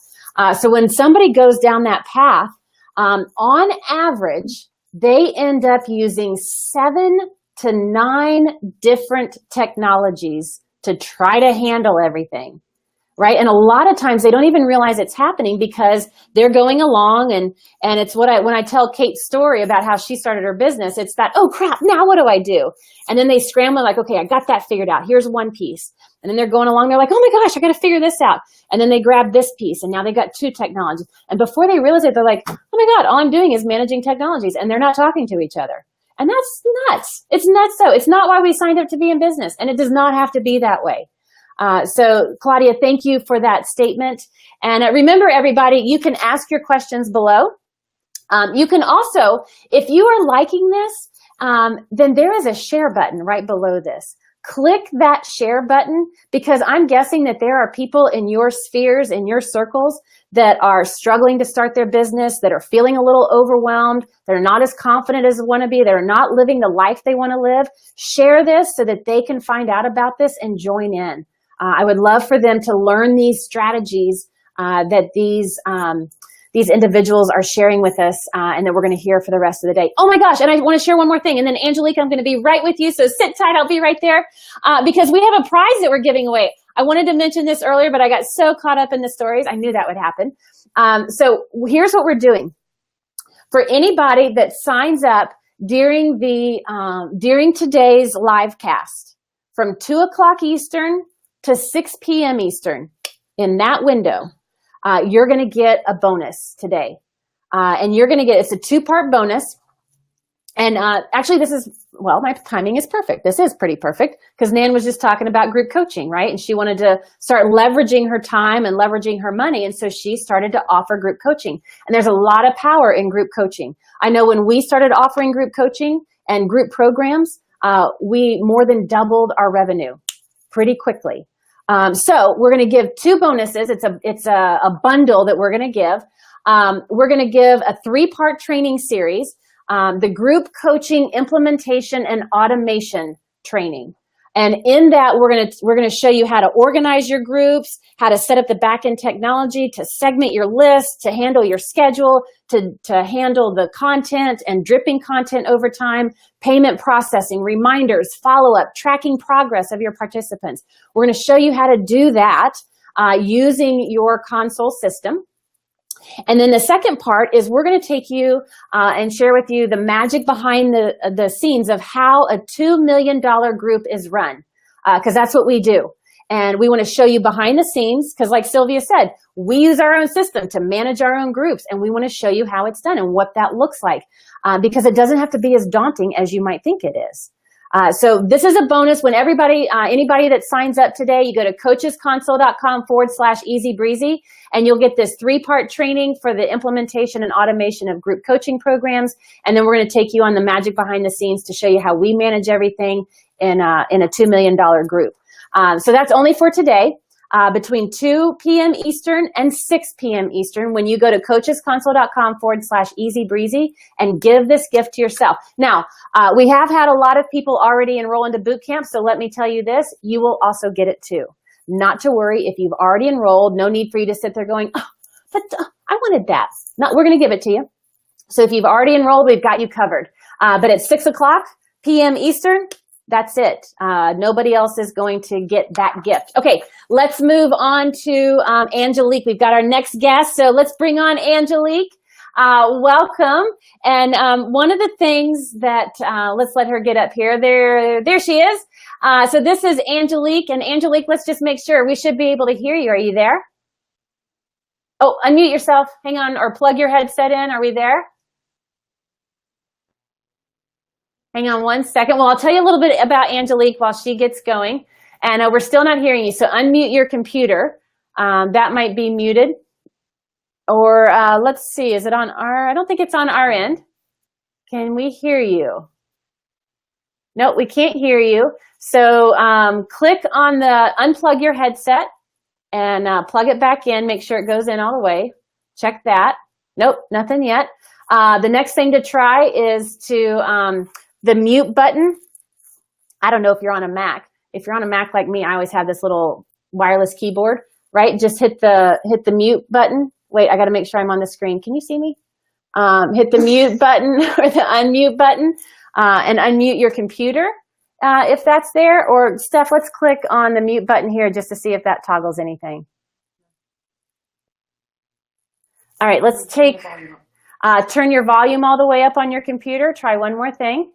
So when somebody goes down that path, on average, they end up using 7 to 9 different technologies to try to handle everything. Right? And a lot of times they don't even realize it's happening because they're going along and it's when I tell Kate's story about how she started her business, it's that, oh crap, now what do I do? And then they scramble like, okay, I got that figured out. Here's one piece. And then they're going along, they're like, oh my gosh, I got to figure this out. And then they grab this piece and now they got 2 technologies. And before they realize it, they're like, oh my God, all I'm doing is managing technologies and they're not talking to each other. And that's nuts. It's nuts though. It's not why we signed up to be in business, and it does not have to be that way. So Claudia, thank you for that statement. And remember everybody, you can ask your questions below. You can also, if you are liking this, then there is a share button right below this. Click that share button because I'm guessing that there are people in your spheres, in your circles that are struggling to start their business, that are feeling a little overwhelmed, that are not as confident as they want to be, that are not living the life they want to live. Share this so that they can find out about this and join in. I would love for them to learn these strategies that these individuals are sharing with us and that we're going to hear for the rest of the day. Oh my gosh, and I want to share one more thing. And then Angelique, I'm going to be right with you, so sit tight, I'll be right there because we have a prize that we're giving away. I wanted to mention this earlier, but I got so caught up in the stories. I knew that would happen. So here's what we're doing. For anybody that signs up during today's live cast from 2 o'clock Eastern to 6 p.m. Eastern, in that window, you're going to get a bonus today. And you're going to get, it's a 2-part bonus. And actually this is, well, my timing is perfect. This is pretty perfect because Nan was just talking about group coaching, right? And she wanted to start leveraging her time and leveraging her money. And so she started to offer group coaching. And there's a lot of power in group coaching. I know when we started offering group coaching and group programs, we more than doubled our revenue pretty quickly. So we're going to give 2 bonuses. It's a bundle that we're going to give. We're going to give a 3-part training series, the group coaching implementation and automation training. And in that, we're going to show you how to organize your groups, how to set up the back-end technology, to segment your list, to handle your schedule, to handle the content and dripping content over time, payment processing, reminders, follow-up, tracking progress of your participants. We're going to show you how to do that using your console system. And then the second part is we're going to take you and share with you the magic behind the scenes of how a $2 million group is run, because that's what we do. And we want to show you behind the scenes because like Sylvia said, we use our own system to manage our own groups, and we want to show you how it's done and what that looks like because it doesn't have to be as daunting as you might think it is. So this is a bonus when anybody that signs up today, you go to coachesconsole.com/easy-breezy, and you'll get this 3-part training for the implementation and automation of group coaching programs. And then we're going to take you on the magic behind the scenes to show you how we manage everything in a $2 million group. So that's only for today. Between 2 p.m. Eastern and 6 p.m. Eastern when you go to coachesconsole.com/easy-breezy and give this gift to yourself. Now, we have had a lot of people already enroll into boot camp, so let me tell you this, you will also get it too. Not to worry if you've already enrolled, no need for you to sit there going, oh, but I wanted that. No, we're going to give it to you. So if you've already enrolled, we've got you covered. But at 6 o'clock p.m. Eastern, that's it. Nobody else is going to get that gift. Okay, let's move on to Angelique. We've got our next guest, so let's bring on Angelique. Welcome. And one of the things that, let's let her get up here. There she is. So this is Angelique. And Angelique, let's just make sure. We should be able to hear you. Are you there? Oh, unmute yourself. Hang on, or plug your headset in. Are we there? Hang on one second. Well, I'll tell you a little bit about Angelique while she gets going. And we're still not hearing you, so unmute your computer. That might be muted. Or let's see, is it on our, I don't think it's on our end. Can we hear you? No, we can't hear you. So click on the, unplug your headset and plug it back in. Make sure it goes in all the way. Check that. Nope, nothing yet. The next thing to try is to, the mute button. I don't know if you're on a Mac. If you're on a Mac like me, I always have this little wireless keyboard, right? Just hit the mute button. Wait, I got to make sure I'm on the screen. Can you see me? Hit the mute button or the unmute button and unmute your computer if that's there. Or Steph, let's click on the mute button here just to see if that toggles anything. All right, let's take, turn your volume all the way up on your computer. Try one more thing.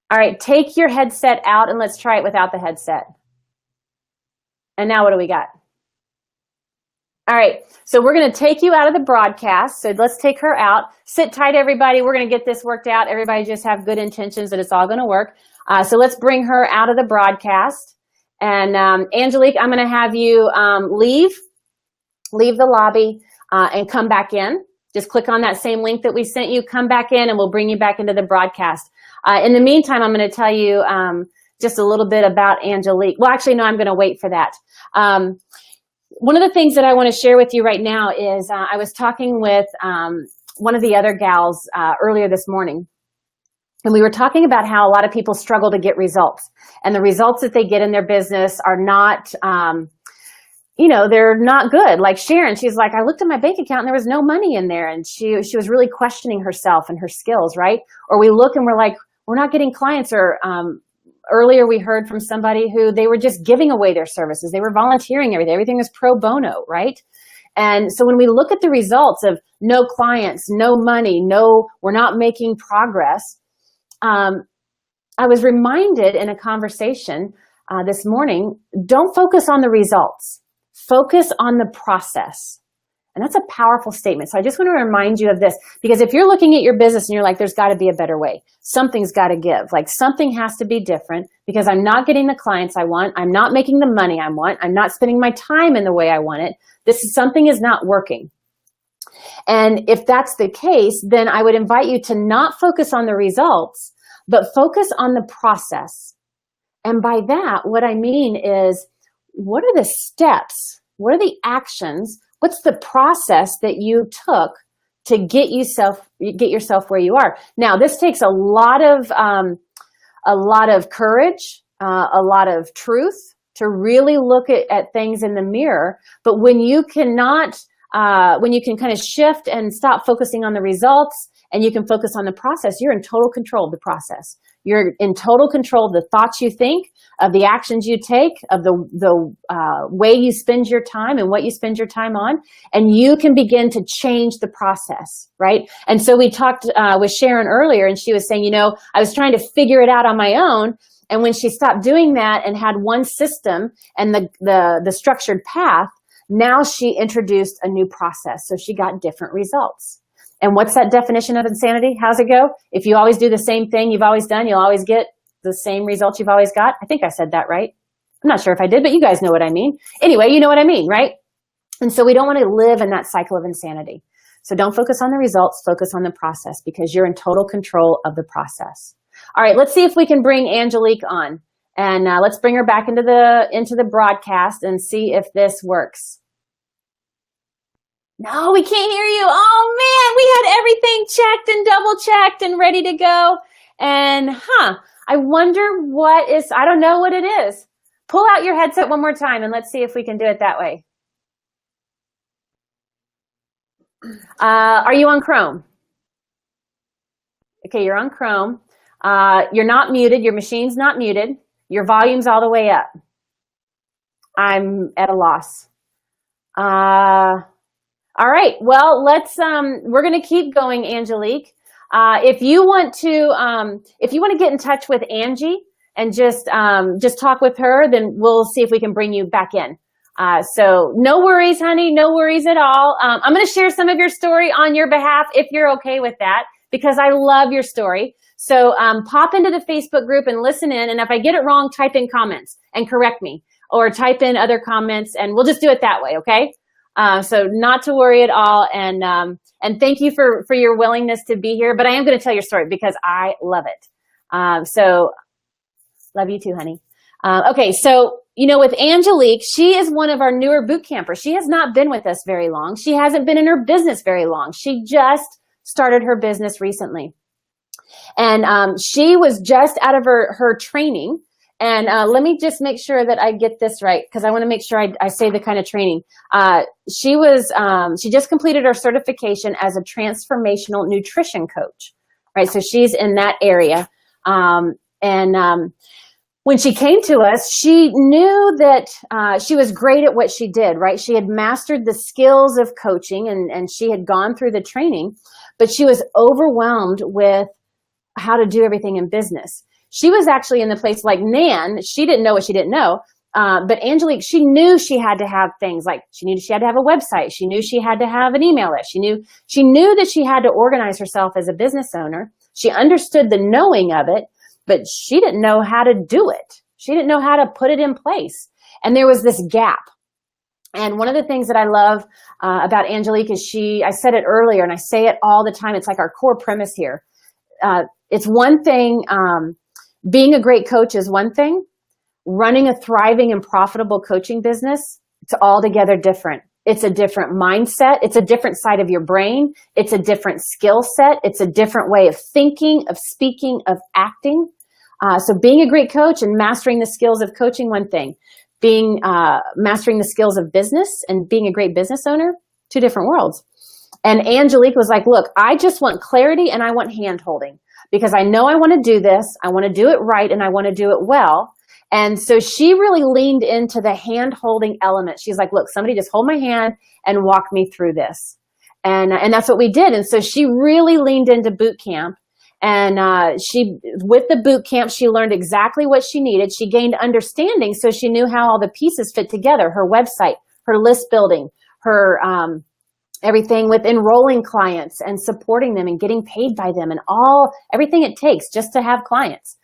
All right, take your headset out and let's try it without the headset. And now what do we got? All right, so we're going to take you out of the broadcast. So let's take her out. Sit tight, everybody. We're going to get this worked out. Everybody just have good intentions that it's all going to work. So let's bring her out of the broadcast. And Angelique, I'm going to have you leave the lobby and come back in. Just click on that same link that we sent you. Come back in and we'll bring you back into the broadcast. In the meantime, I'm going to tell you just a little bit about Angelique. Well, actually, no, I'm going to wait for that. One of the things that I want to share with you right now is I was talking with one of the other gals earlier this morning, and we were talking about how a lot of people struggle to get results, and the results that they get in their business are not, they're not good. Like Sharon, she's like, I looked at my bank account and there was no money in there, and she was really questioning herself and her skills, right? Or we look and we're like, we're not getting clients. Or earlier we heard from somebody who they were just giving away their services. They were volunteering everything was pro bono, right? And so when we look at the results of no clients, no money, we're not making progress, I was reminded in a conversation this morning, don't focus on the results, focus on the process. And that's a powerful statement. So I just want to remind you of this, because if you're looking at your business and you're like, there's got to be a better way, something's got to give, like something has to be different because I'm not getting the clients I want. I'm not making the money I want. I'm not spending my time in the way I want it. Something is not working. And if that's the case, then I would invite you to not focus on the results, but focus on the process. And by that, what I mean is, what are the steps? What are the actions? What's the process that you took to get yourself where you are? Now, this takes a lot of courage, a lot of truth to really look at things in the mirror. But when you can kind of shift and stop focusing on the results and you can focus on the process, you're in total control of the process. You're in total control of the thoughts you think, of the actions you take, of the way you spend your time and what you spend your time on, and you can begin to change the process, right? And so we talked with Sharon earlier, and she was saying, I was trying to figure it out on my own, and when she stopped doing that and had one system and the structured path, now she introduced a new process, so she got different results. And what's that definition of insanity? How's it go? If you always do the same thing you've always done, you'll always get the same results you've always got. I think I said that right. I'm not sure if I did, but you guys know what I mean. Anyway, you know what I mean, right? And so we don't want to live in that cycle of insanity. So don't focus on the results, focus on the process, because you're in total control of the process. All right, let's see if we can bring Angelique on. And let's bring her back into the broadcast and see if this works. No, we can't hear you. Oh man, we had everything checked and double checked and ready to go. And I wonder I don't know what it is. Pull out your headset one more time and let's see if we can do it that way. Are you on Chrome? Okay, you're on Chrome. You're not muted. Your machine's not muted. Your volume's all the way up. I'm at a loss. All right, well, we're going to keep going, Angelique. If you want to get in touch with Angie and just talk with her, then we'll see if we can bring you back in. So no worries, honey, no worries at all. I'm going to share some of your story on your behalf if you're okay with that. because I love your story. So pop into the Facebook group and listen in. And if I get it wrong, type in comments and correct me, or type in other comments, and we'll just do it that way, okay? So not to worry at all. And thank you for your willingness to be here. But I am going to tell your story because I love it. So love you too, honey. Okay, so, with Angelique, she is one of our newer boot campers. She has not been with us very long. She hasn't been in her business very long. She just started her business recently. And she was just out of her training. And let me just make sure that I get this right, because I want to make sure I say the kind of training. She just completed her certification as a transformational nutrition coach, right? So she's in that area. When she came to us, she knew that she was great at what she did, right? She had mastered the skills of coaching, and she had gone through the training, but she was overwhelmed with how to do everything in business. She was actually in the place like Nan. She didn't know what she didn't know. But Angelique, she knew she had to have things like she knew she had to have a website. She knew she had to have an email list. She knew that she had to organize herself as a business owner. She understood the knowing of it, but she didn't know how to do it. She didn't know how to put it in place. And there was this gap. And one of the things that I love about Angelique is I said it earlier, and I say it all the time. It's like our core premise here. It's one thing, being a great coach is one thing. Running a thriving and profitable coaching business, it's altogether different. It's a different mindset. It's a different side of your brain. It's a different skill set. It's a different way of thinking, of speaking, of acting. So being a great coach and mastering the skills of coaching, one thing. Mastering the skills of business and being a great business owner, two different worlds. And Angelique was like, look, I just want clarity and I want hand holding, because I know I want to do this. I want to do it right, and I want to do it well. And so she really leaned into the hand holding element. She's like, look, somebody just hold my hand and walk me through this. And that's what we did. And so she really leaned into boot camp. And with the boot camp, she learned exactly what she needed. She gained understanding, so she knew how all the pieces fit together: her website, her list building, her everything with enrolling clients and supporting them and getting paid by them, and everything it takes just to have clients.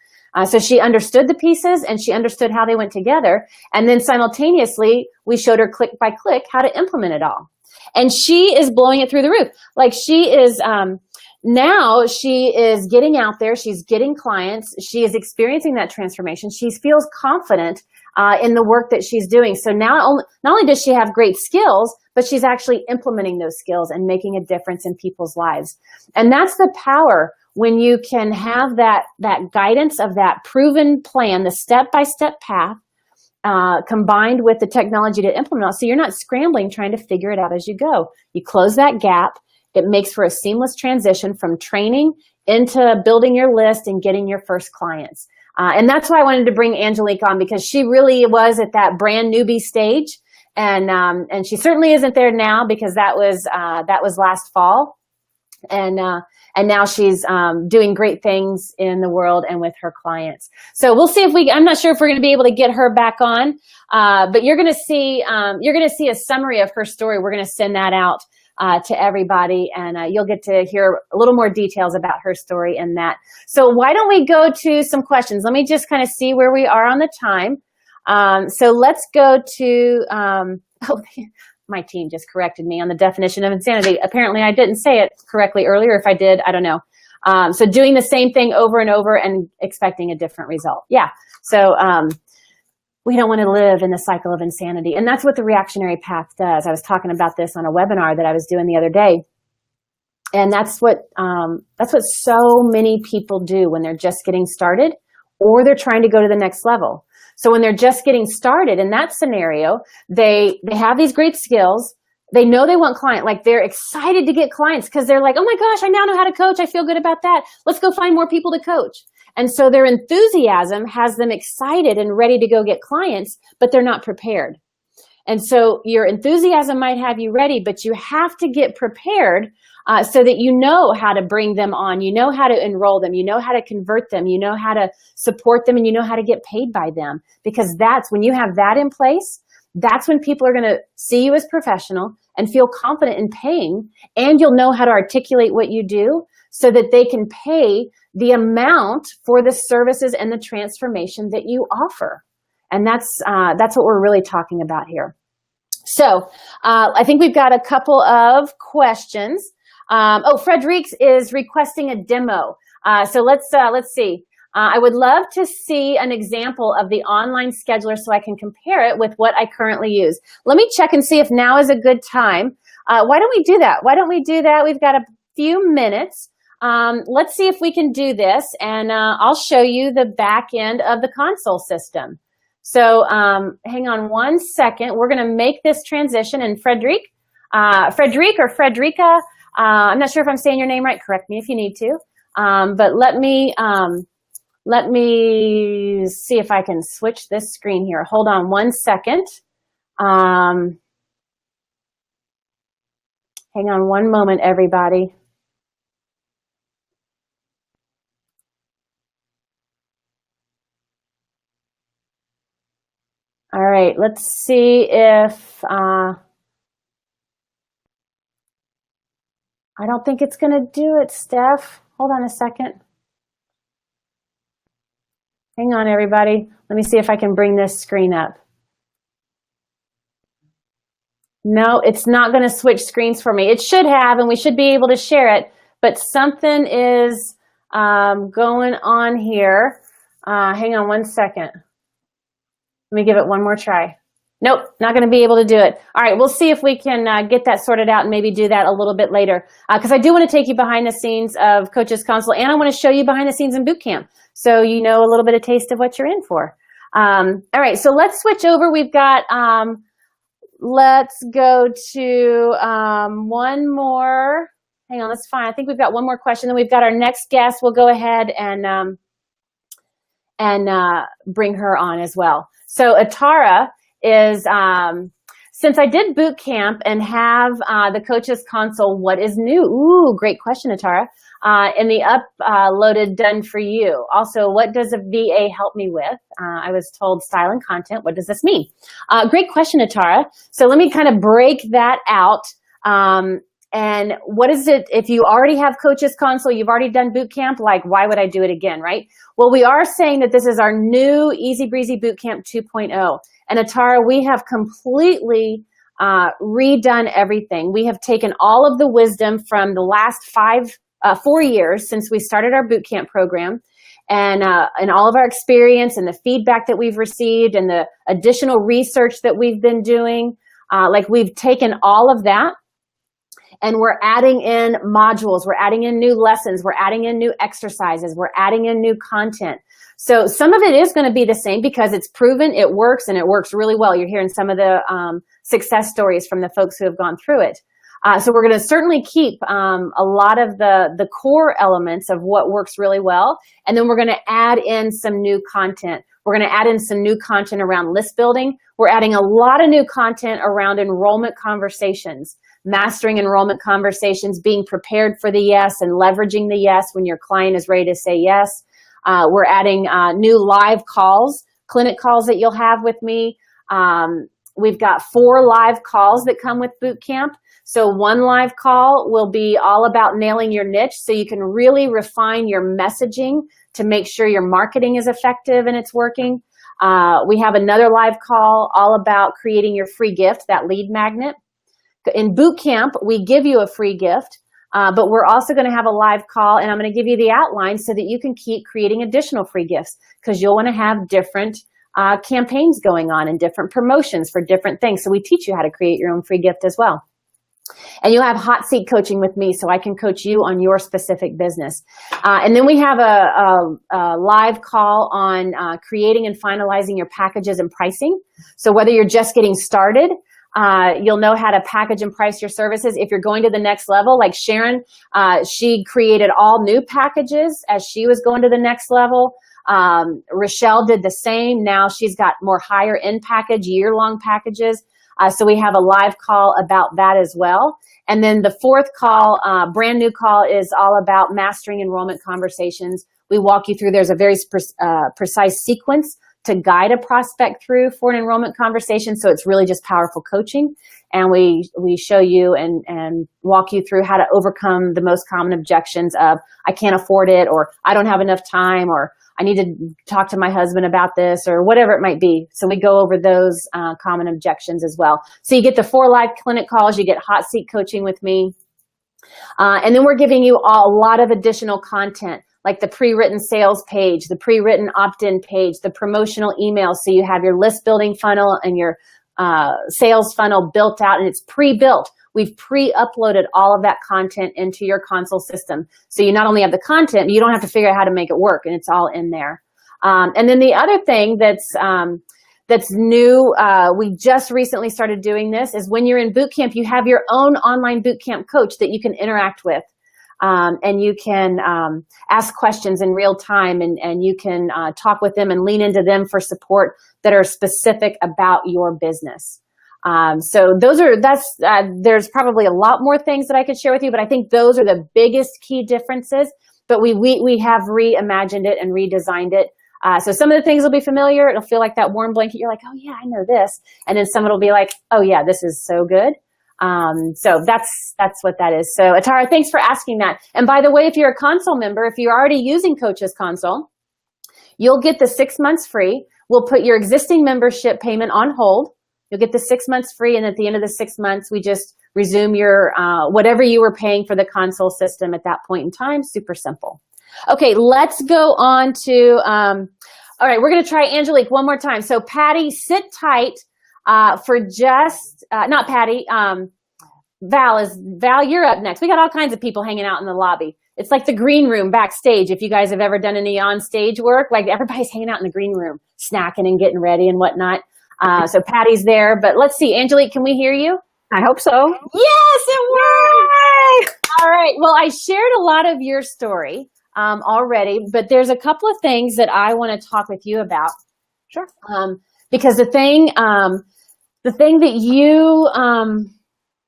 So she understood the pieces, and she understood how they went together. And then simultaneously, we showed her click by click how to implement it all. And she is blowing it through the roof. Like she is, now she is getting out there. She's getting clients. She is experiencing that transformation. She feels confident in the work that she's doing. So now not only does she have great skills, but she's actually implementing those skills and making a difference in people's lives. And that's the power when you can have that guidance of that proven plan, the step-by-step path, combined with the technology to implement it. So you're not scrambling trying to figure it out as you go. You close that gap. It makes for a seamless transition from training into building your list and getting your first clients. And that's why I wanted to bring Angelique on, because she really was at that brand newbie stage. And she certainly isn't there now, because that was last fall. And now she's doing great things in the world and with her clients. So we'll see I'm not sure if we're going to be able to get her back on, but you're going to see a summary of her story. We're going to send that out to everybody, and you'll get to hear a little more details about her story and that. So why don't we go to some questions? Let me just kind of see where we are on the time. So let's go to, my team just corrected me on the definition of insanity. Apparently I didn't say it correctly earlier. If I did, I don't know. So doing the same thing over and over and expecting a different result. Yeah. So we don't want to live in the cycle of insanity. And that's what the reactionary path does. I was talking about this on a webinar that I was doing the other day. And that's what so many people do when they're just getting started, or they're trying to go to the next level. So when they're just getting started in that scenario, they have these great skills. They know they want clients. Like, they're excited to get clients because they're like, oh my gosh, I now know how to coach. I feel good about that. Let's go find more people to coach. And so their enthusiasm has them excited and ready to go get clients, but they're not prepared. And so your enthusiasm might have you ready, but you have to get prepared so that you know how to bring them on, you know how to enroll them, you know how to convert them, you know how to support them, and you know how to get paid by them. Because that's when you have that in place, that's when people are going to see you as professional. and feel confident in paying, and you'll know how to articulate what you do so that they can pay the amount for the services and the transformation that you offer. And that's what we're really talking about here. So I think we've got a couple of questions. Frederique is requesting a demo. So let's see. I would love to see an example of the online scheduler so I can compare it with what I currently use. Let me check and see if now is a good time. Why don't we do that? We've got a few minutes. Let's see if we can do this, and I'll show you the back end of the console system. So hang on one second. We're going to make this transition, and Frederique or Frederica, I'm not sure if I'm saying your name right. Correct me if you need to. But let me see if I can switch this screen here. Hold on one second. Hang on one moment, everybody. All right, let's see if, I don't think it's going to do it, Steph. Hold on a second. Hang on, everybody. Let me see if I can bring this screen up. No, it's not going to switch screens for me. It should have, and we should be able to share it, but something is going on here. Hang on one second. Let me give it one more try. Nope, not going to be able to do it. All right, we'll see if we can get that sorted out and maybe do that a little bit later. Because I do want to take you behind the scenes of Coaches Console, and I want to show you behind the scenes in boot camp, so you know a little bit of taste of what you're in for. All right, so let's switch over. We've got, let's go to one more. Hang on, that's fine. I think we've got one more question. Then we've got our next guest. We'll go ahead and bring her on as well. So Atara is, since I did boot camp and have the Coaches Console, what is new? Ooh, great question, Atara. In the uploaded done for you. Also, what does a VA help me with? I was told style and content. What does this mean? Great question, Atara. So let me kind of break that out. And what is it, if you already have Coaches Console, you've already done boot camp, like why would I do it again, right? Well, we are saying that this is our new Easy Breezy Boot Camp 2.0. And Atara, we have completely redone everything. We have taken all of the wisdom from the last 4 years since we started our boot camp program, and all of our experience and the feedback that we've received and the additional research that we've been doing. Like we've taken all of that, and we're adding in modules, we're adding in new lessons, we're adding in new exercises, we're adding in new content. So some of it is going to be the same because it's proven, it works, and it works really well. You're hearing some of the success stories from the folks who have gone through it. So we're going to certainly keep a lot of the core elements of what works really well, and then we're going to add in some new content. We're going to add in some new content around list building. We're adding a lot of new content around enrollment conversations, mastering enrollment conversations, being prepared for the yes and leveraging the yes when your client is ready to say yes. We're adding new live calls, clinic calls that you'll have with me. We've got 4 live calls that come with boot camp. So one live call will be all about nailing your niche so you can really refine your messaging to make sure your marketing is effective and it's working. We have another live call all about creating your free gift, that lead magnet. In boot camp, we give you a free gift, but we're also going to have a live call, and I'm going to give you the outline so that you can keep creating additional free gifts, because you'll want to have different campaigns going on and different promotions for different things. So we teach you how to create your own free gift as well. And you'll have hot seat coaching with me so I can coach you on your specific business. And then we have a live call on creating and finalizing your packages and pricing. So whether you're just getting started, you'll know how to package and price your services. If you're going to the next level, like Sharon, she created all new packages as she was going to the next level. Rochelle did the same. Now she's got more higher end package, year-long packages. So we have a live call about that as well. And then the 4th call, brand new call, is all about mastering enrollment conversations. We walk you through, there's a very precise sequence to guide a prospect through for an enrollment conversation. So it's really just powerful coaching. And we show you and walk you through how to overcome the most common objections of, I can't afford it, or I don't have enough time, or I need to talk to my husband about this, or whatever it might be. So we go over those common objections as well. So you get the 4 live clinic calls, you get hot seat coaching with me. And then we're giving you a lot of additional content, like the pre-written sales page, the pre-written opt-in page, the promotional email. So you have your list building funnel and your sales funnel built out, and it's pre-built. We've pre-uploaded all of that content into your console system. So you not only have the content, but you don't have to figure out how to make it work, and it's all in there. And then the other thing that's new, we just recently started doing this, is when you're in boot camp, you have your own online boot camp coach that you can interact with. And you can ask questions in real time, and you can talk with them and lean into them for support that are specific about your business. So there's probably a lot more things that I could share with you, but I think those are the biggest key differences. But we have reimagined it and redesigned it. So some of the things will be familiar. It'll feel like that warm blanket. You're like, oh yeah, I know this. And then some it'll be like, oh yeah, this is so good. So that's what that is. So Atara, thanks for asking that. And by the way, if you're a console member, if you're already using Coach's Console, you'll get the 6 months free. We'll put your existing membership payment on hold. You'll get the 6 months free. And at the end of the 6 months, we just resume your, whatever you were paying for the console system at that point in time. Super simple. Okay, let's go on to, all right, we're going to try Angelique one more time. So Patty, sit tight. For just, not Patty, Val, you're up next. We got all kinds of people hanging out in the lobby. It's like the green room backstage. If you guys have ever done any on stage work, like everybody's hanging out in the green room, snacking and getting ready and whatnot. So Patty's there, but let's see. Angelique, can we hear you? I hope so. Yes, it worked. All right. Well, I shared a lot of your story already, but there's a couple of things that I want to talk with you about. Sure. Because the thing that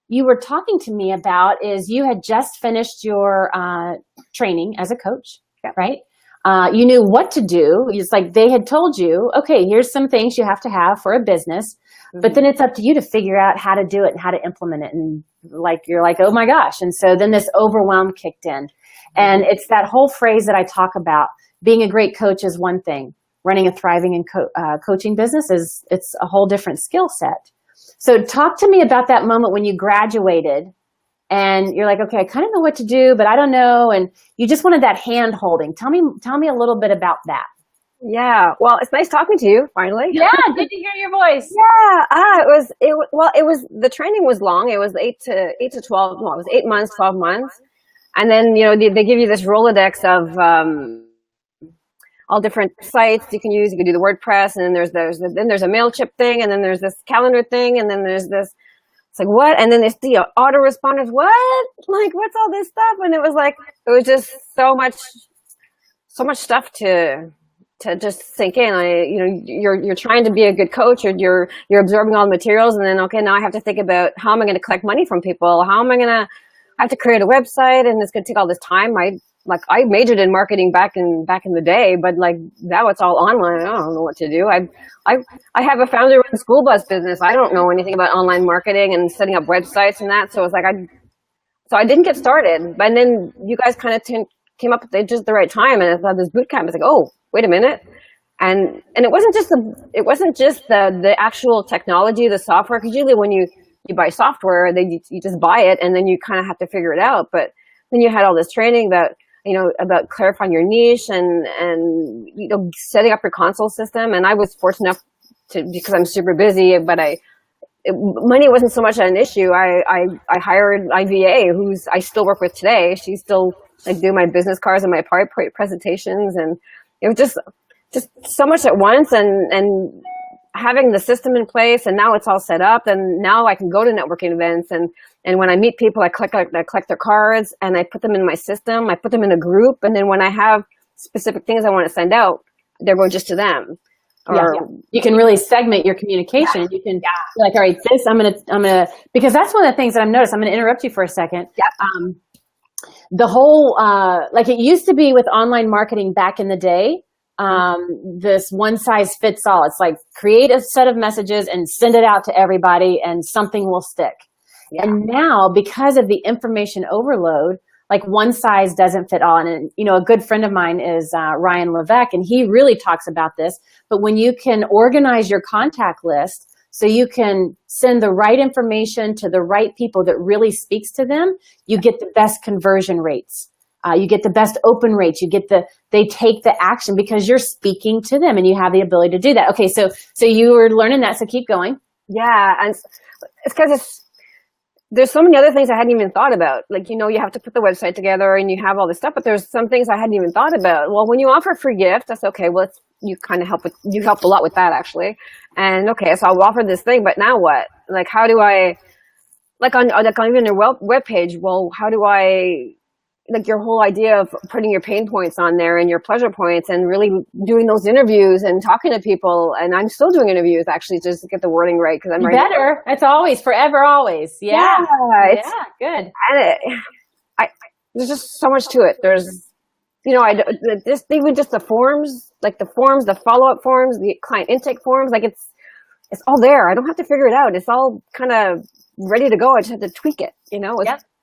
you were talking to me about is you had just finished your training as a coach, right? You knew what to do. It's like they had told you, okay, here's some things you have to have for a business, but then it's up to you to figure out how to do it and how to implement it. And like, you're like, oh my gosh. And so then this overwhelm kicked in. And it's that whole phrase that I talk about. Being a great coach is one thing. Running a thriving and coaching business it's a whole different skill set. So talk to me about that moment when you graduated and you're like, okay, I kind of know what to do, but I don't know. And you just wanted that hand holding. Tell me a little bit about that. Yeah. Well, it's nice talking to you finally. Yeah. Good to hear your voice. Yeah. It was, the training was long. It was 8 to 12. Well, it was 8 months, 12 months. And then, you know, they give you this Rolodex of, all different sites you can use. You can do the WordPress, and then there's a MailChimp thing, and then there's this calendar thing, and then there's this. It's like, what? And then there's the autoresponders. What? Like, what's all this stuff? And it was just so much stuff to just sink in. You're trying to be a good coach. You're absorbing all the materials, and then okay, now I have to think about how am I going to collect money from people? How am I going to have to create a website? And it's going to take all this time. I majored in marketing back in the day, but like now it's all online. I don't know what to do. I have a founder-run school bus business. I don't know anything about online marketing and setting up websites and that. So it's like so I didn't get started. But then you guys kind of came up at just the right time, and I thought this boot camp. It's like, oh, wait a minute, and it wasn't just the actual technology, the software. Because usually when you buy software, you just buy it and then you kind of have to figure it out. But then you had all this training about clarifying your niche and setting up your console system. And I was fortunate enough because I'm super busy, but money wasn't so much an issue. I hired IVA, who's I still work with today. She's still doing my business cards and my PowerPoint presentations, and it was just so much at once. And having the system in place, and now it's all set up, and now I can go to networking events, and when I meet people, I collect their cards and I put them in my system. I put them in a group, and then when I have specific things I want to send out, they're going just to them. You can really segment your communication. Yeah. You can be like, all right, this I'm gonna because that's one of the things that I've noticed. I'm gonna interrupt you for a second. Yeah. The whole like it used to be with online marketing back in the day. this one size fits all. It's like create a set of messages and send it out to everybody and something will stick. Yeah. And now because of the information overload, like one size doesn't fit all. And, you know, a good friend of mine is Ryan Levesque, and he really talks about this. But when you can organize your contact list so you can send the right information to the right people that really speaks to them, you get the best conversion rates. You get the best open rates. You get they take the action because you're speaking to them and you have the ability to do that. Okay, so you were learning that, so keep going. Yeah, and it's because there's so many other things I hadn't even thought about. Like, you know, you have to put the website together and you have all this stuff, but there's some things I hadn't even thought about. Well, when you offer a free gift, that's okay. Well, you kind of you help a lot with that actually. And okay, so I'll offer this thing, but now what? Like, how do I, like on even your web page, well, how do I, like your whole idea of putting your pain points on there and your pleasure points and really doing those interviews and talking to people. And I'm still doing interviews actually just to get the wording right. Cause I'm better. It's always forever, always. Yeah. Good. And there's just so much to it. There's, you know, even just the forms, like the forms, the follow-up forms, the client intake forms, like it's all there. I don't have to figure it out. It's all kind of ready to go. I just have to tweak it, you know?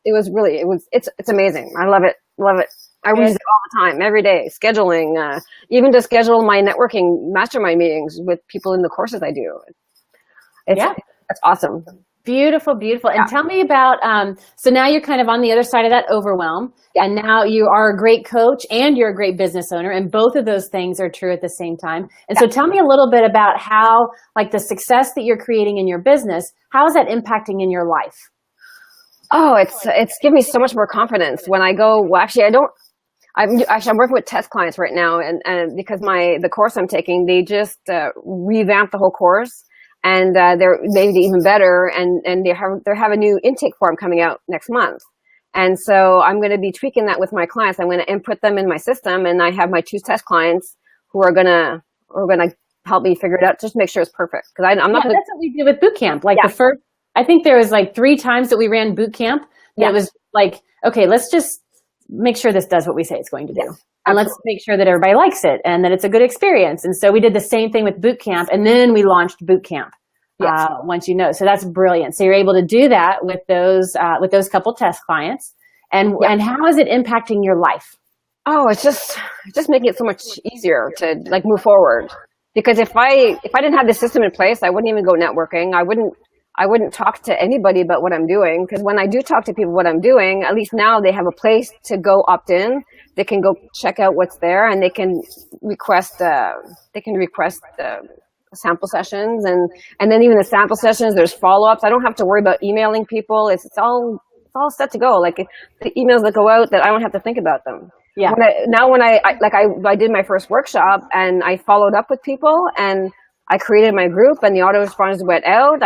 It's amazing. I love it. Love it. I use it all the time, every day, scheduling, even to schedule my networking mastermind meetings with people in the courses I do. It's awesome. Beautiful, beautiful. And tell me about, so now you're kind of on the other side of that overwhelm, and now you are a great coach and you're a great business owner, and both of those things are true at the same time. And so tell me a little bit about how, like the success that you're creating in your business, how is that impacting in your life? Oh, it's given me so much more confidence when I go, well, actually, I'm working with test clients right now, and because the course I'm taking, they just revamped the whole course, and they're made it even better, and they have a new intake form coming out next month. And so I'm going to be tweaking that with my clients. I'm going to input them in my system, and I have my 2 test clients who are going to help me figure it out, just to make sure it's perfect. Because I'm not. That's what we did with boot camp. Like the first, I think there was like 3 times that we ran boot camp. It was like, okay, let's just make sure this does what we say it's going to do. Yes, and let's make sure that everybody likes it and that it's a good experience. And so we did the same thing with boot camp, and then we launched boot camp. Once you know, so that's brilliant. So you're able to do that with those couple test clients, and how is it impacting your life? Oh, it's just making it so much easier to like move forward. Because if I didn't have the system in place, I wouldn't even go networking. I wouldn't talk to anybody about what I'm doing. Because when I do talk to people what I'm doing, at least now they have a place to go opt in. They can go check out what's there, and they can request sample sessions, and then even the sample sessions, there's follow-ups. I don't have to worry about emailing people. It's all set to go. Like the emails that go out, that I don't have to think about them. Yeah. When I did my first workshop and I followed up with people and I created my group and the autoresponders went out.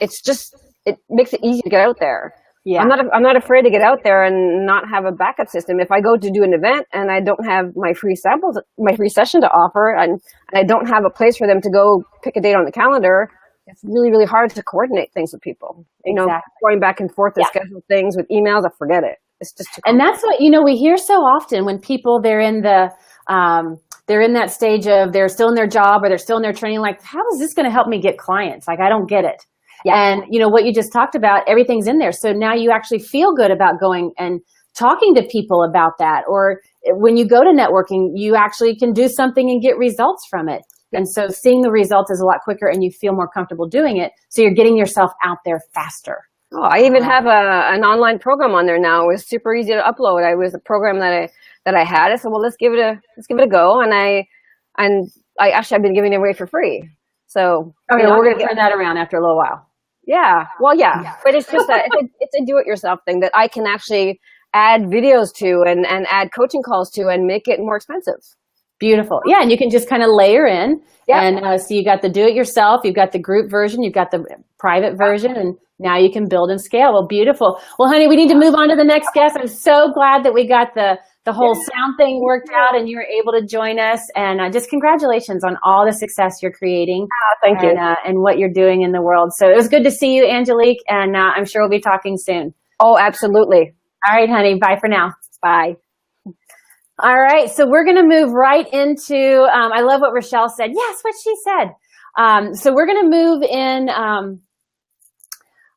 It makes it easy to get out there. Yeah. I'm not afraid to get out there and not have a backup system. If I go to do an event and I don't have my free samples, my free session to offer, and I don't have a place for them to go pick a date on the calendar, it's really, really hard to coordinate things with people. You know, going back and forth to schedule things with emails, I forget it. It's just too and that's what, you know, we hear so often when people, they're in that stage of, they're still in their job or they're still in their training, like, how is this going to help me get clients? Like, I don't get it. Yeah. And you know what you just talked about, everything's in there. So now you actually feel good about going and talking to people about that. Or when you go to networking, you actually can do something and get results from it. And so seeing the results is a lot quicker and you feel more comfortable doing it. So you're getting yourself out there faster. Oh, I even have an online program on there now. It was super easy to upload. It was a program that I had. I said, well, let's give it a go. And I've been giving it away for free. So we're going to turn that around after a little while. Yeah. Well, yeah. But it's just it's a do-it-yourself thing that I can actually add videos to and add coaching calls to and make it more expensive. Beautiful. Yeah. And you can just kind of layer in. Yep. And so you got the do-it-yourself, you've got the group version, you've got the private version, and now you can build and scale. Well, beautiful. Well, honey, we need to move on to the next guest. I'm so glad that we got the whole sound thing worked out and you were able to join us. And just congratulations on all the success you're creating. Thank you. And what you're doing in the world. So it was good to see you, Angelique, and I'm sure we'll be talking soon. Oh, absolutely. All right, honey. Bye for now. Bye. All right, so we're going to move right into, I love what Rochelle said. Yes, what she said. So we're going to move in, and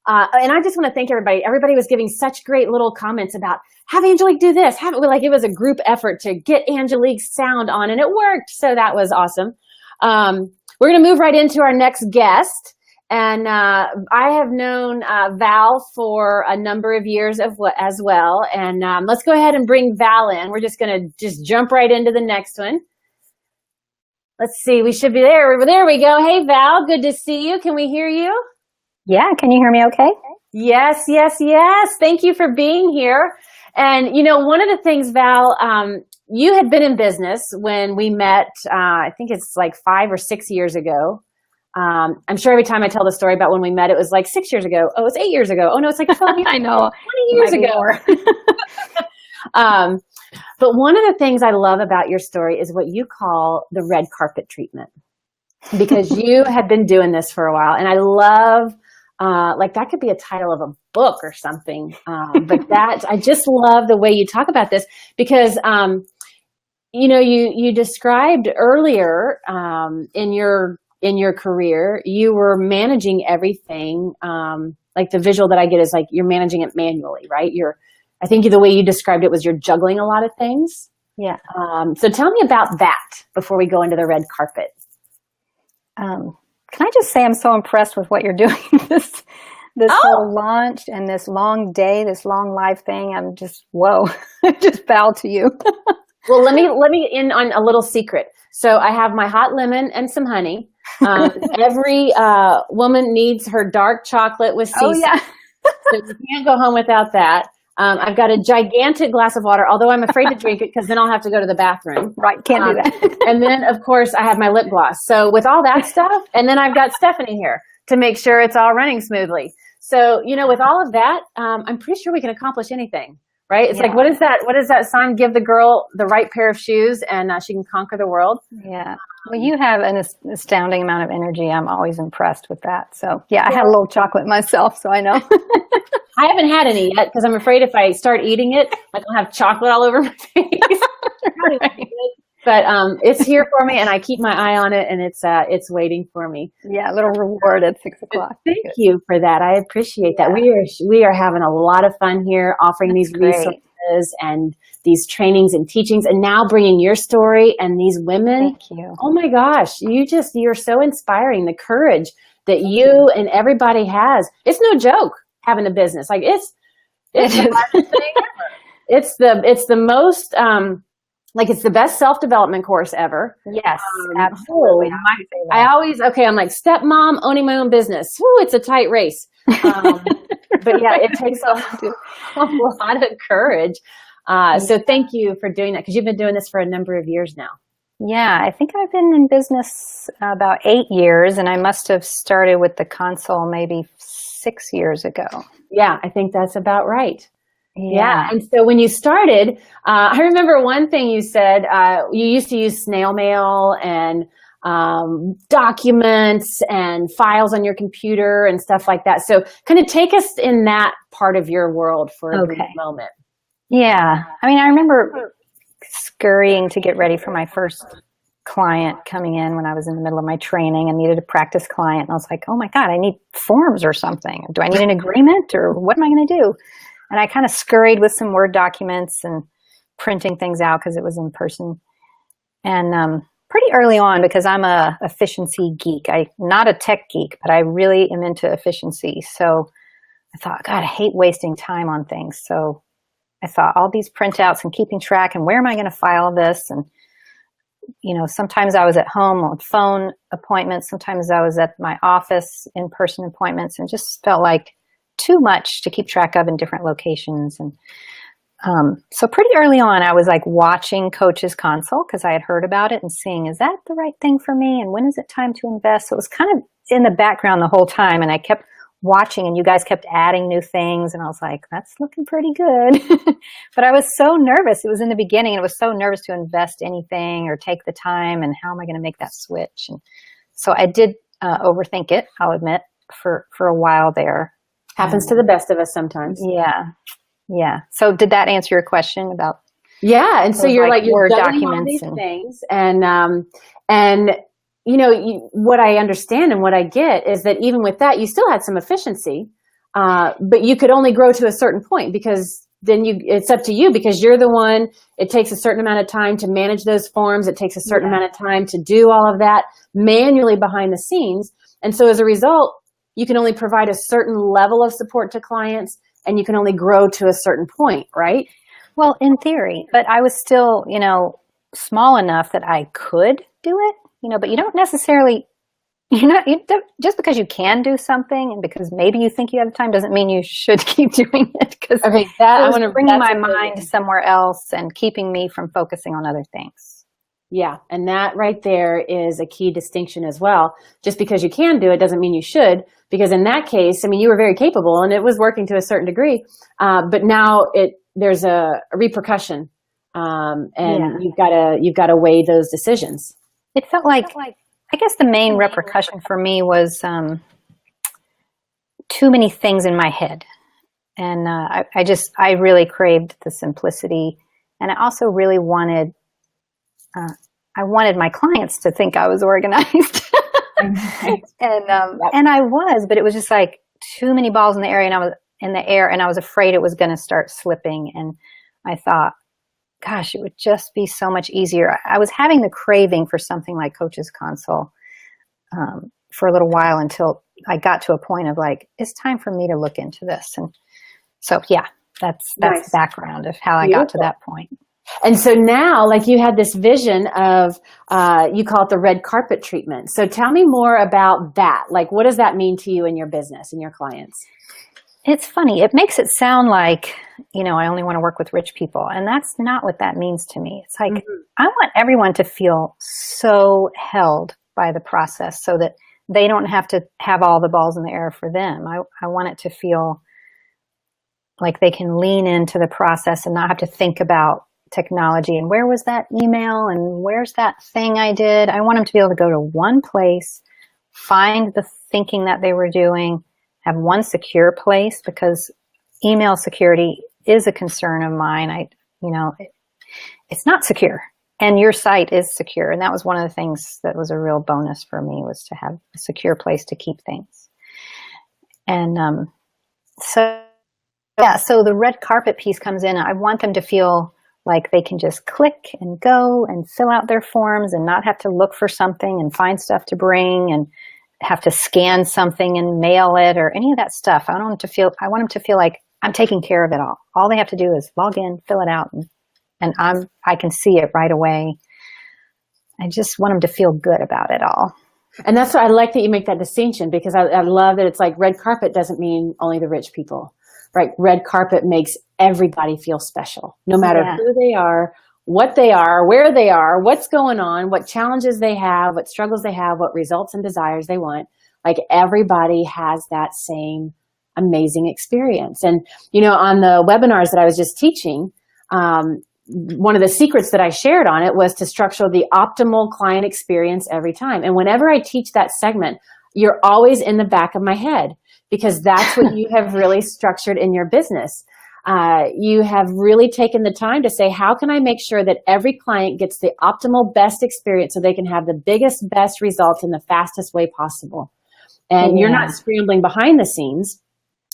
I just want to thank everybody. Everybody was giving such great little comments about, have Angelique do this. Have it, like it was a group effort to get Angelique's sound on, and it worked. So that was awesome. We're going to move right into our next guest. And I have known Val for a number of years as well. And let's go ahead and bring Val in. We're just going to just jump right into the next one. Let's see. We should be there. There we go. Hey, Val. Good to see you. Can we hear you? Yeah. Can you hear me okay? Yes, yes, yes. Thank you for being here. And, you know, one of the things, Val, you had been in business when we met, I think it's like 5 or 6 years ago. I'm sure every time I tell the story about when we met, it was like 6 years ago. Oh, it's 8 years ago. Oh no, it's like 12 years. I know. 20 years ago. But one of the things I love about your story is what you call the red carpet treatment, because you had been doing this for a while. And I love, like that could be a title of a book or something. But I just love the way you talk about this because, you know, you described earlier, in your career, you were managing everything. Like the visual that I get is like you're managing it manually, right? I think the way you described it was you're juggling a lot of things. Yeah. So tell me about that before we go into the red carpet. Can I just say I'm so impressed with what you're doing this whole launch and this long day, this long live thing. I'm just, whoa, I just bow to you. Well, let me in on a little secret. So I have my hot lemon and some honey. Every woman needs her dark chocolate with sea salt. Oh, yeah. So you can't go home without that. I've got a gigantic glass of water, although I'm afraid to drink it because then I'll have to go to the bathroom. Right, can't do that. And then, of course, I have my lip gloss. So with all that stuff, and then I've got Stephanie here to make sure it's all running smoothly. So, you know, with all of that, I'm pretty sure we can accomplish anything. Right? It's like, what is that sign? Give the girl the right pair of shoes and she can conquer the world. Yeah. Well, you have an astounding amount of energy. I'm always impressed with that. So yeah, I had a little chocolate myself, so I know. I haven't had any yet because I'm afraid if I start eating it, like I'll have chocolate all over my face. Right. But it's here for me, and I keep my eye on it, and it's waiting for me. Yeah, a little reward at 6 o'clock. Thank you for that. I appreciate that. We are having a lot of fun here, offering these resources and these trainings and teachings, and now bringing your story and these women. Thank you. Oh my gosh, you're so inspiring. The courage that you and everybody has. It's no joke having a business. Like it's the hardest thing ever. It's the most. Like it's the best self-development course ever. Yes, absolutely. I'm like stepmom owning my own business. Woo, it's a tight race. But yeah, it takes a lot of courage. So thank you for doing that because you've been doing this for a number of years now. Yeah, I think I've been in business about 8 years, and I must have started with the console maybe 6 years ago. Yeah, I think that's about right. Yeah. And so when you started, I remember one thing you said, you used to use snail mail and documents and files on your computer and stuff like that. So kind of take us in that part of your world for a brief moment. Yeah. I mean, I remember scurrying to get ready for my first client coming in when I was in the middle of my training and needed a practice client. And I was like, oh my God, I need forms or something. Do I need an agreement or what am I going to do? And I kind of scurried with some Word documents and printing things out because it was in person. And pretty early on, because I'm a efficiency geek, I'm not a tech geek, but I really am into efficiency. So I thought, God, I hate wasting time on things. So I thought all these printouts and keeping track and where am I going to file this? And, you know, sometimes I was at home on phone appointments. Sometimes I was at my office in-person appointments and just felt like too much to keep track of in different locations. And so pretty early on, I was like watching Coach's Console because I had heard about it and seeing, is that the right thing for me? And when is it time to invest? So it was kind of in the background the whole time. And I kept watching and you guys kept adding new things. And I was like, that's looking pretty good. But I was so nervous. It was in the beginning and I was so nervous to invest anything or take the time. And how am I going to make that switch? And so I did overthink it, I'll admit, for a while there. Happens to the best of us sometimes. Yeah. Yeah. So did that answer your question about Yeah. And so you're like, you're Word juggling all documents these things. And, you know, what I understand and what I get is that even with that, you still had some efficiency, but you could only grow to a certain point, because then it's up to you, because you're the one, it takes a certain amount of time to manage those forms. It takes a certain amount of time to do all of that manually behind the scenes. And so as a result, you can only provide a certain level of support to clients, and you can only grow to a certain point, right? Well, in theory, but I was still, you know, small enough that I could do it, you know, but you don't necessarily, just because you can do something and because maybe you think you have time doesn't mean you should keep doing it, because Okay, I want to bring my mind somewhere else and keeping me from focusing on other things. Yeah, and that right there is a key distinction as well. Just because you can do it doesn't mean you should, because in that case, I mean, you were very capable and it was working to a certain degree, but now there's a repercussion, and you've got to weigh those decisions. It felt like, I guess the main repercussion for me was too many things in my head. And I really craved the simplicity. And I also really wanted, I wanted my clients to think I was organized. And I was, but it was just like too many balls in the air, and I was afraid it was going to start slipping. And I thought, gosh, it would just be so much easier. I was having the craving for something like Coach's Console for a little while, until I got to a point of like, it's time for me to look into this. And so, yeah, that's the background of how I got to that point. And so now, like, you had this vision of, you call it the red carpet treatment. So tell me more about that. Like, what does that mean to you and your business and your clients? It's funny. It makes it sound like, you know, I only want to work with rich people. And that's not what that means to me. It's like, I want everyone to feel so held by the process, so that they don't have to have all the balls in the air for them. I want it to feel like they can lean into the process and not have to think about technology and where was that email and where's that thing I did. I want them to be able to go to one place, find the thinking that they were doing, have one secure place, because email security is a concern of mine. It's not secure, and your site is secure. And that was one of the things that was a real bonus for me, was to have a secure place to keep things. And so the red carpet piece comes in. I want them to feel like they can just click and go and fill out their forms and not have to look for something and find stuff to bring and have to scan something and mail it or any of that stuff. I want them to feel like I'm taking care of it all. All they have to do is log in, fill it out, and I can see it right away. I just want them to feel good about it all. And that's why I like that you make that distinction, because I love that it's like red carpet doesn't mean only the rich people, right? Red carpet makes everybody feel special, no matter who they are, what they are, where they are, what's going on, what challenges they have, what struggles they have, what results and desires they want. Like, everybody has that same amazing experience. And, you know, on the webinars that I was just teaching, one of the secrets that I shared on it was to structure the optimal client experience every time. And whenever I teach that segment, you're always in the back of my head, because that's what you have really structured in your business. You have really taken the time to say, how can I make sure that every client gets the optimal best experience so they can have the biggest, best results in the fastest way possible? And you're not scrambling behind the scenes.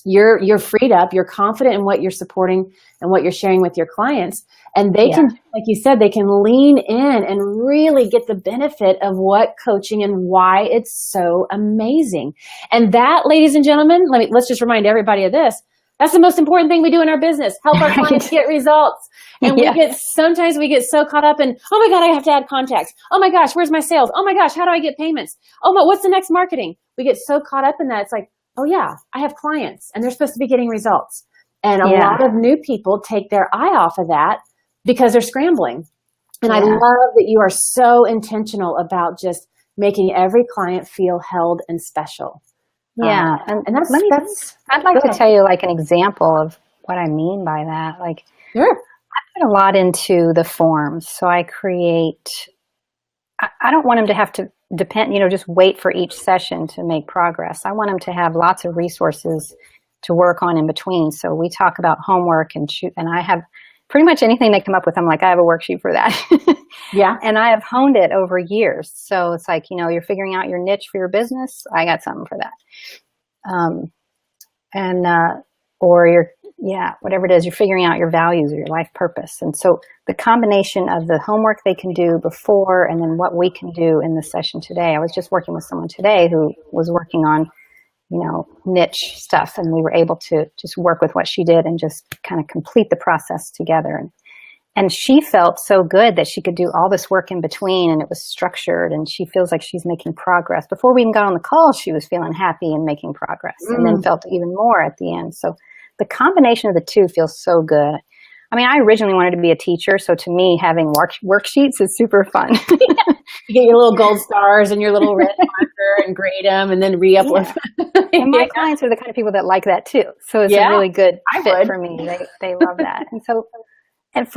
You're freed up. You're confident in what you're supporting and what you're sharing with your clients. And they can, like you said, they can lean in and really get the benefit of what coaching and why it's so amazing. And that, ladies and gentlemen, let's just remind everybody of this. That's the most important thing we do in our business. Help our clients get results. And sometimes we get so caught up in, oh my God, I have to add contacts. Oh my gosh, where's my sales? Oh my gosh, how do I get payments? Oh my, what's the next marketing? We get so caught up in that. It's like, oh yeah, I have clients and they're supposed to be getting results. And a lot of new people take their eye off of that because they're scrambling. And I love that you are so intentional about just making every client feel held and special. Yeah. And I'd like to tell you like an example of what I mean by that. Like, I put a lot into the forms. So I don't want them to have to depend, just wait for each session to make progress. I want them to have lots of resources to work on in between. So we talk about homework and I have pretty much anything they come up with, I'm like, I have a worksheet for that. Yeah. And I have honed it over years. So it's like, you're figuring out your niche for your business. I got something for that. Or whatever it is, you're figuring out your values or your life purpose. And so the combination of the homework they can do before and then what we can do in the session today. I was just working with someone today who was working on, niche stuff, and we were able to just work with what she did and just kind of complete the process together. And she felt so good that she could do all this work in between, and it was structured, and she feels like she's making progress. Before we even got on the call, she was feeling happy and making progress, and then felt even more at the end. So the combination of the two feels so good. I mean, I originally wanted to be a teacher, so to me, having worksheets is super fun. You get your little gold stars and your little red marker and grade them and then re-upload. And my clients are the kind of people that like that too. So it's a really good fit for me. They love that. And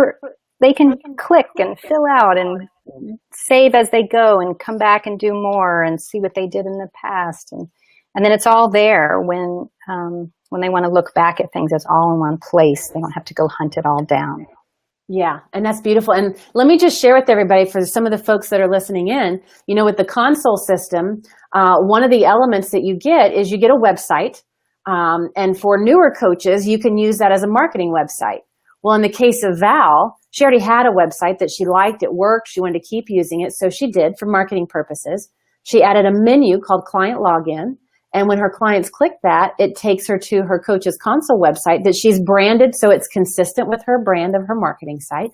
they can click and fill out and save as they go and come back and do more and see what they did in the past. And then it's all there when they want to look back at things. It's all in one place. They don't have to go hunt it all down. Yeah, and that's beautiful. And let me just share with everybody, for some of the folks that are listening in, with the console system, one of the elements that you get is you get a website. And for newer coaches, you can use that as a marketing website. Well, in the case of Val, she already had a website that she liked. It worked. She wanted to keep using it. So she did, for marketing purposes. She added a menu called Client Login. And when her clients click that, it takes her to her Coach's Console website that she's branded so it's consistent with her brand of her marketing site.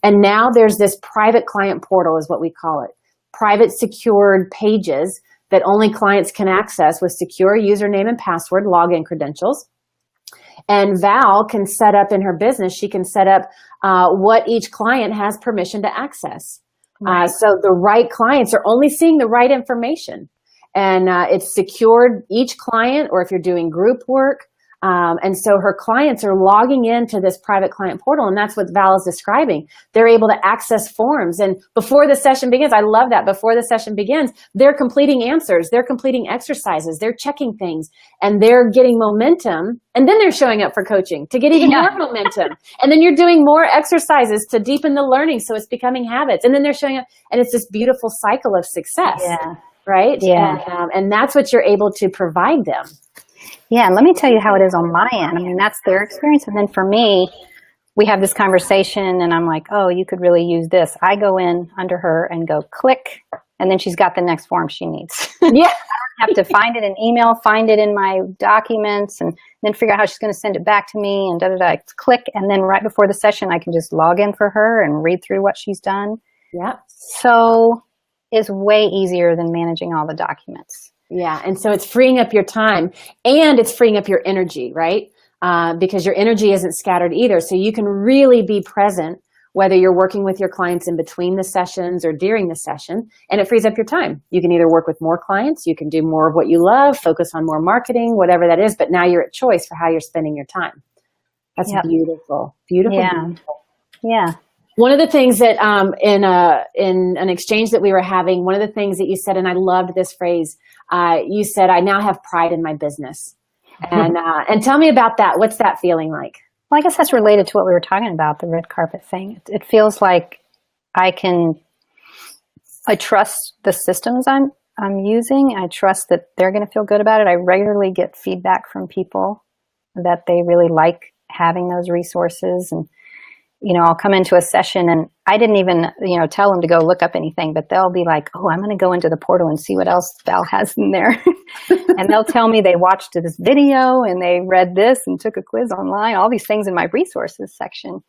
And now there's this private client portal is what we call it. Private secured pages that only clients can access with secure username and password login credentials. And Val can set up in her business, she can set up what each client has permission to access. Right. So the right clients are only seeing the right information. And it's secured each client, or if you're doing group work. And so her clients are logging into this private client portal, and that's what Val is describing. They're able to access forms. And before the session begins, I love that, before the session begins, they're completing answers, they're completing exercises, they're checking things, and they're getting momentum. And then they're showing up for coaching to get even more momentum. And then you're doing more exercises to deepen the learning, so it's becoming habits. And then they're showing up, and it's this beautiful cycle of success. Yeah. Right? Yeah. And that's what you're able to provide them. Yeah, and let me tell you how it is on my end. I mean, that's their experience. And then for me, we have this conversation and I'm like, oh, you could really use this. I go in under her and go click, and then she's got the next form she needs. Yeah. I don't have to find it in email, find it in my documents, and then figure out how she's going to send it back to me and da-da-da. Click, and then right before the session, I can just log in for her and read through what she's done. Yeah. So it's way easier than managing all the documents. Yeah, and so it's freeing up your time, and it's freeing up your energy, right? Because your energy isn't scattered either. So you can really be present, whether you're working with your clients in between the sessions or during the session, and it frees up your time. You can either work with more clients, you can do more of what you love, focus on more marketing, whatever that is, but now you're at choice for how you're spending your time. That's beautiful. Beautiful. Yeah. Beautiful. Yeah. One of the things that in an exchange that we were having, one of the things that you said, and I loved this phrase, you said, I now have pride in my business. And tell me about that. What's that feeling like? Well, I guess that's related to what we were talking about, the red carpet thing. It feels like I trust the systems I'm using. I trust that they're going to feel good about it. I regularly get feedback from people that they really like having those resources. And I'll come into a session and I didn't even, tell them to go look up anything, but they'll be like, oh, I'm going to go into the portal and see what else Val has in there. And they'll tell me they watched this video and they read this and took a quiz online, all these things in my resources section.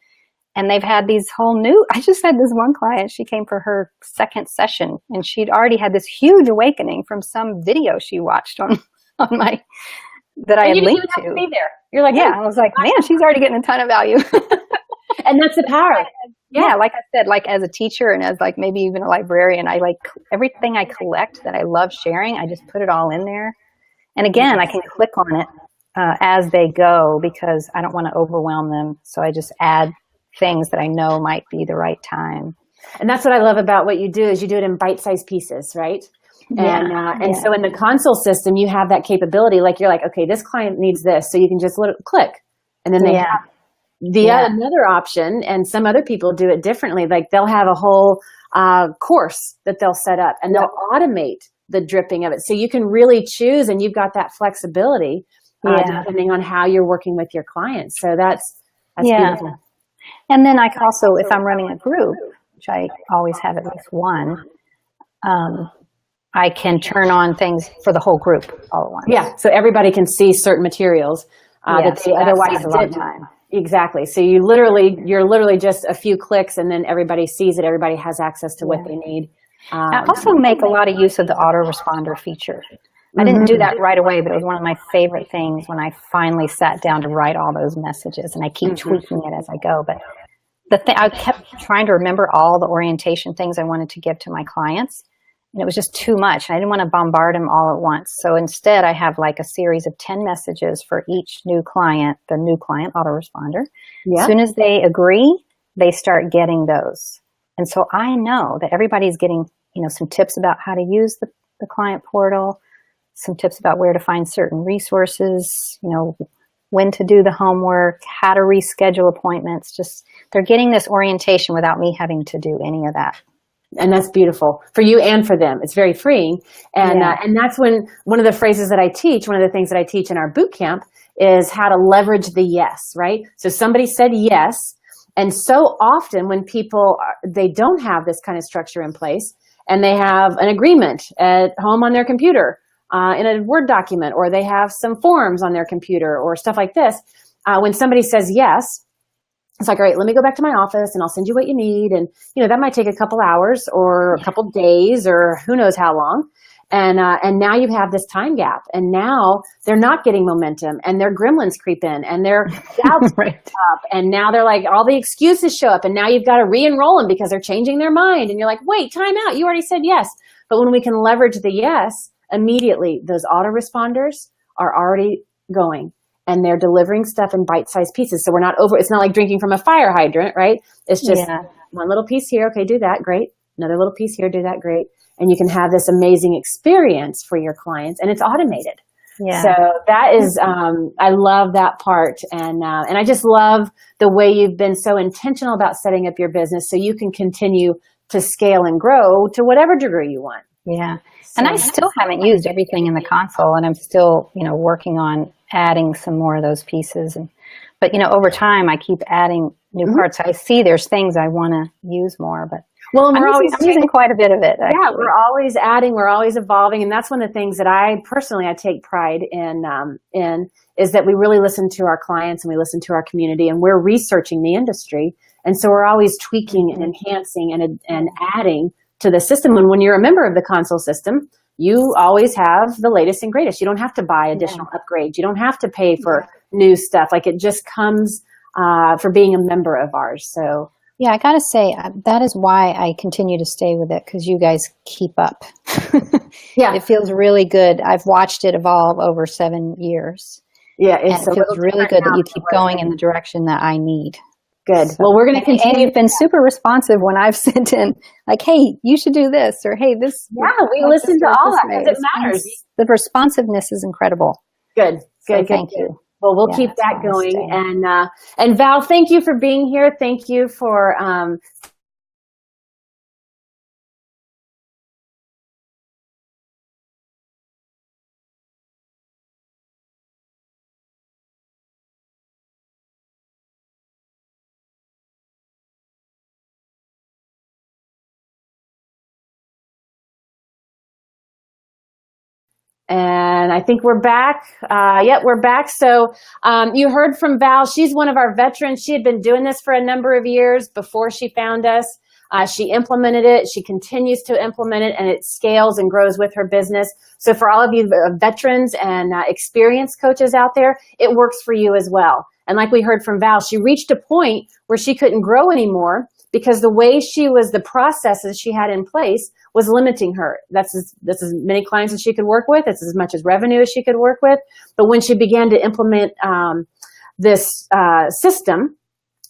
And they've had these I just had this one client, she came for her second session and she'd already had this huge awakening from some video she watched on my, that I had linked to. Be there. You're like, yeah, I was like, man, she's already getting a ton of value. And that's the power. Yeah, like I said, like as a teacher and as like maybe even a librarian, I like everything I collect that I love sharing, I just put it all in there. And again, I can click on it as they go because I don't want to overwhelm them. So I just add things that I know might be the right time. And that's what I love about what you do is you do it in bite-sized pieces, right? And so in the console system, you have that capability. Like you're like, okay, this client needs this. So you can just click and then they have. another option, and some other people do it differently, like they'll have a whole course that they'll set up, and they'll automate the dripping of it. So you can really choose, and you've got that flexibility depending on how you're working with your clients. So that's beautiful. And then I can also, if I'm running a group, which I always have at least one, I can turn on things for the whole group all at once. Yeah, so everybody can see certain materials that they otherwise saves a lot of didn't. time. Exactly. So you're literally just a few clicks, and then everybody sees it. Everybody has access to what they need. I also make a lot of use of the autoresponder feature. I didn't do that right away, but it was one of my favorite things when I finally sat down to write all those messages, and I keep tweaking it as I go. But I kept trying to remember all the orientation things I wanted to give to my clients, and it was just too much. I didn't want to bombard them all at once. So instead, I have like a series of 10 messages for each new client, the new client autoresponder. As soon as they agree, they start getting those. And so I know that everybody's getting, some tips about how to use the client portal, some tips about where to find certain resources, when to do the homework, how to reschedule appointments. Just they're getting this orientation without me having to do any of that. And that's beautiful for you and for them. It's very freeing. And that's when one of the phrases that I teach, one of the things that I teach in our boot camp is how to leverage the yes, right? So somebody said yes. And so often when people, they don't have this kind of structure in place, and they have an agreement at home on their computer, in a Word document, or they have some forms on their computer or stuff like this. When somebody says yes, it's like, all right, let me go back to my office and I'll send you what you need. And, that might take a couple hours or a couple days or who knows how long. And now you have this time gap, and now they're not getting momentum, and their gremlins creep in, and their doubts creep up, and now they're like, all the excuses show up, and now you've got to re-enroll them because they're changing their mind. And you're like, wait, time out. You already said yes. But when we can leverage the yes, immediately those autoresponders are already going, and they're delivering stuff in bite-sized pieces. So we're not it's not like drinking from a fire hydrant, right? It's just one little piece here. Okay, do that. Great. Another little piece here. Do that. Great. And you can have this amazing experience for your clients, and it's automated. Yeah. So that is, I love that part. And I just love the way you've been so intentional about setting up your business so you can continue to scale and grow to whatever degree you want. Yeah. And I still haven't used everything in the console, and I'm still, working on adding some more of those pieces. But over time, I keep adding new parts. I see there's things I want to use more, but I'm using quite a bit of it. Actually. Yeah, we're always adding, we're always evolving. And that's one of the things that I take pride in is that we really listen to our clients and we listen to our community, and we're researching the industry. And so we're always tweaking and enhancing and adding to the system. And when you're a member of the console system, you always have the latest and greatest. You don't have to buy additional upgrades. You don't have to pay for new stuff. Like, it just comes for being a member of ours. So yeah, I got to say, that is why I continue to stay with it, because you guys keep up. Yeah. It feels really good. I've watched it evolve over 7 years. Yeah, it feels really good that you keep going in the direction that I need. Good. So, well, we're going to continue. And you've been super responsive when I've sent in, like, hey, you should do this, or hey, this. Yeah, we listen to all that because it matters. The responsiveness is incredible. Good. Thank you. Well, we'll keep that going. And Val, thank you for being here. Thank you for And I think we're back. We're back. So you heard from Val. She's one of our veterans. She had been doing this for a number of years before she found us. She implemented it. She continues to implement it, and it scales and grows with her business. So for all of you veterans and experienced coaches out there, it works for you as well. And like we heard from Val, she reached a point where she couldn't grow anymore because the way the processes she had in place was limiting her. That's as many clients as she could work with. It's as much as revenue as she could work with. But when she began to implement this system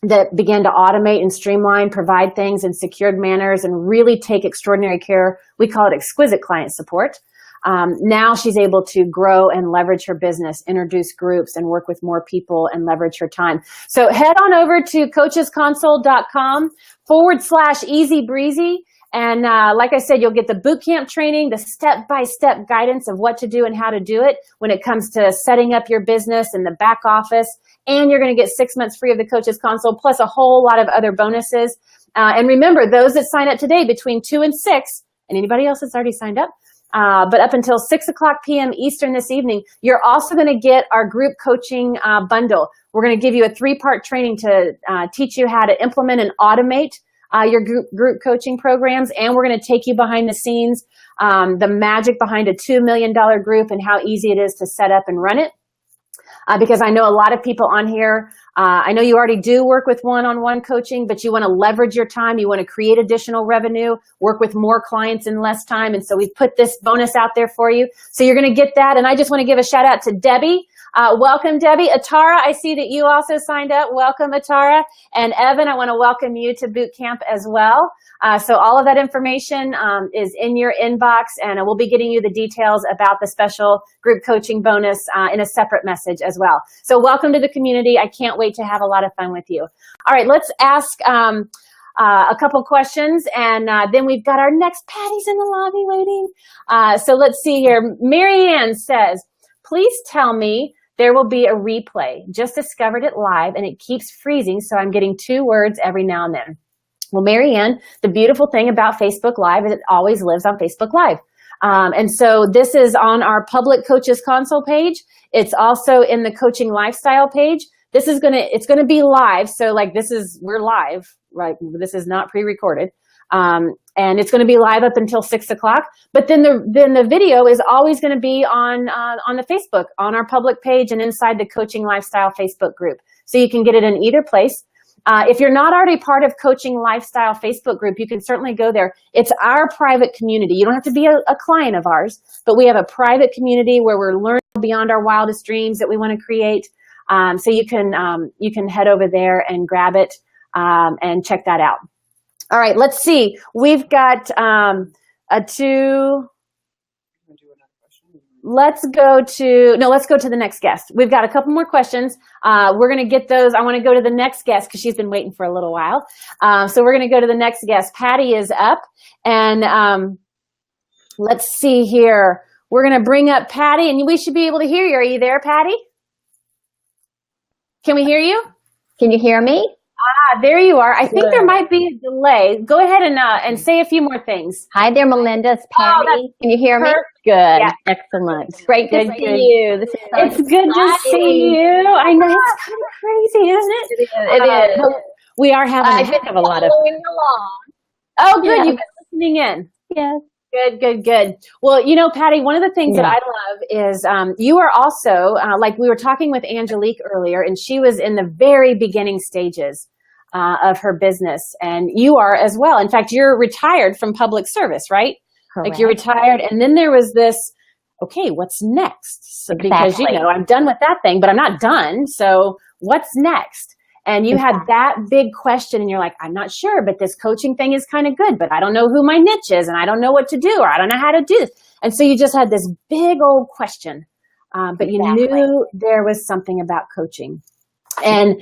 that began to automate and streamline, provide things in secured manners, and really take extraordinary care, we call it exquisite client support. Now she's able to grow and leverage her business, introduce groups, and work with more people and leverage her time. So head on over to coachesconsole.com/easy breezy. And like I said, you'll get the bootcamp training, the step-by-step guidance of what to do and how to do it when it comes to setting up your business in the back office. And you're going to get 6 months free of the Coaches Console, plus a whole lot of other bonuses. And remember, those that sign up today between 2 and 6, and anybody else that's already signed up, but up until 6 o'clock p.m. Eastern this evening, you're also going to get our group coaching bundle. We're going to give you a 3-part training to teach you how to implement and automate your group coaching programs, and we're going to take you behind the scenes, the magic behind a $2 million group and how easy it is to set up and run it. Because I know a lot of people on here, I know you already do work with one-on-one coaching, but you want to leverage your time, you want to create additional revenue, work with more clients in less time, and so we've put this bonus out there for you. So you're going to get that, and I just want to give a shout out to Debbie. Welcome, Debbie. Atara, I see that you also signed up. Welcome, Atara. And Evan, I want to welcome you to boot camp as well. So all of that information is in your inbox, and we'll be getting you the details about the special group coaching bonus in a separate message as well. So welcome to the community. I can't wait to have a lot of fun with you. All right, let's ask a couple questions, and then we've got our next Patty's in the lobby waiting. So let's see here. Marianne says, please tell me there will be a replay. Just discovered it live, and it keeps freezing, so I'm getting 2 words every now and then. Well, Marianne, the beautiful thing about Facebook Live is it always lives on Facebook Live. And so this is on our public Coaches Console page. It's also in the Coaching Lifestyle page. This is it's gonna be live. So like we're live, right? This is not pre-recorded. And it's going to be live up until 6 o'clock. But then the video is always going to be on the Facebook, on our public page and inside the Coaching Lifestyle Facebook group. So you can get it in either place. If you're not already part of Coaching Lifestyle Facebook group, you can certainly go there. It's our private community. You don't have to be a client of ours, but we have a private community where we're learning beyond our wildest dreams that we want to create. So you can head over there and grab it and check that out. All right, let's see. We've got let's go to the next guest. We've got a couple more questions. We're going to get those. I want to go to the next guest because she's been waiting for a little while. So we're going to go to the next guest. Patty is up. And let's see here. We're going to bring up Patty, and we should be able to hear you. Are you there, Patty? Can we hear you? Can you hear me? There you are. I think there might be a delay. Go ahead and say a few more things. Hi there, Melinda. It's Patty. Can you hear me? Good. Yeah. Excellent. Great to see you. This is it's good to see you. I know it's kind of crazy, isn't it? It is. We are having a heck of a lot of along. Oh, good. Yeah. You've been listening in. Yes. Good. Well, Patty, one of the things that I love is you are also, like we were talking with Angelique earlier, and she was in the very beginning stages of her business, and you are as well. In fact, you're retired from public service, right? Correct. Like you're retired, and then there was this, okay, what's next? So, because, I'm done with that thing, but I'm not done. So what's next? And you had that big question, and you're like, I'm not sure, but this coaching thing is kind of good, but I don't know who my niche is, and I don't know what to do, or I don't know how to do this. And so you just had this big old question, but you knew there was something about coaching. And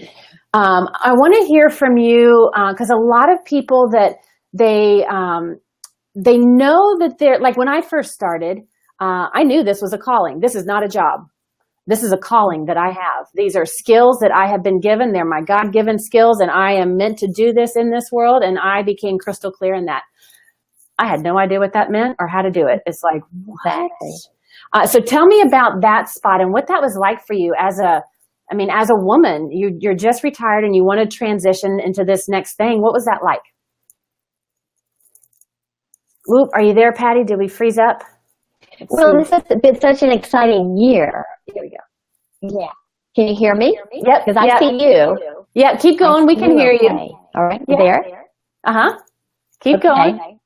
I want to hear from you, because a lot of people that they know that they're, like when I first started, I knew this was a calling. This is not a job. This is a calling that I have. These are skills that I have been given. They're my God-given skills, and I am meant to do this in this world, and I became crystal clear in that. I had no idea what that meant or how to do it. It's like, what? So tell me about that spot and what that was like for you as a woman. You're just retired and you want to transition into this next thing. What was that like? Whoop, are you there, Patty? Did we freeze up? Well, this has been such an exciting year. Here we go. Yeah. Can you hear me? Yep. Because I see you. Yeah, keep going. We can hear you. All right. You there? Uh-huh. Keep going.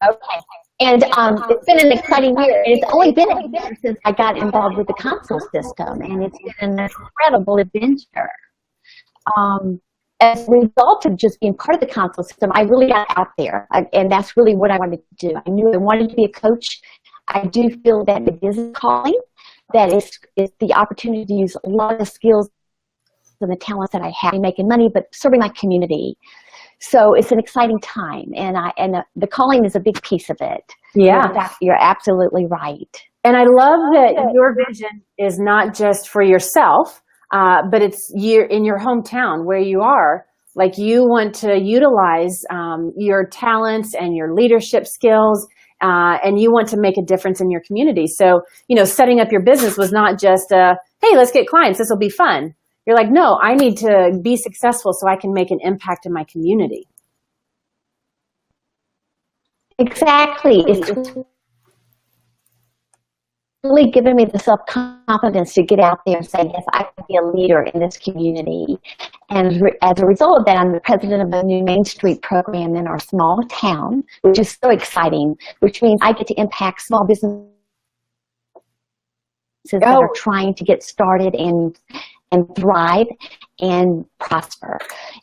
Okay. And it's been an exciting year. And it's only been a year since I got involved with the console system. And it's been an incredible adventure. As a result of just being part of the console system, I really got out there. And that's really what I wanted to do. I knew I wanted to be a coach. I do feel that it is a calling, that is the opportunity to use a lot of the skills and the talents that I have in making money, but serving my community. So it's an exciting time, and the calling is a big piece of it. Yeah. You're absolutely right. And I love that your vision is not just for yourself, but it's in your hometown where you are. Like, you want to utilize your talents and your leadership skills, and you want to make a difference in your community. So, setting up your business was not just hey, let's get clients, this will be fun. You're like, no, I need to be successful so I can make an impact in my community. Exactly. It's really given me the self-confidence to get out there and say, yes, I can be a leader in this community. And as a result of that, I'm the president of a new Main Street program in our small town, which is so exciting, which means I get to impact small businesses that are trying to get started and thrive and prosper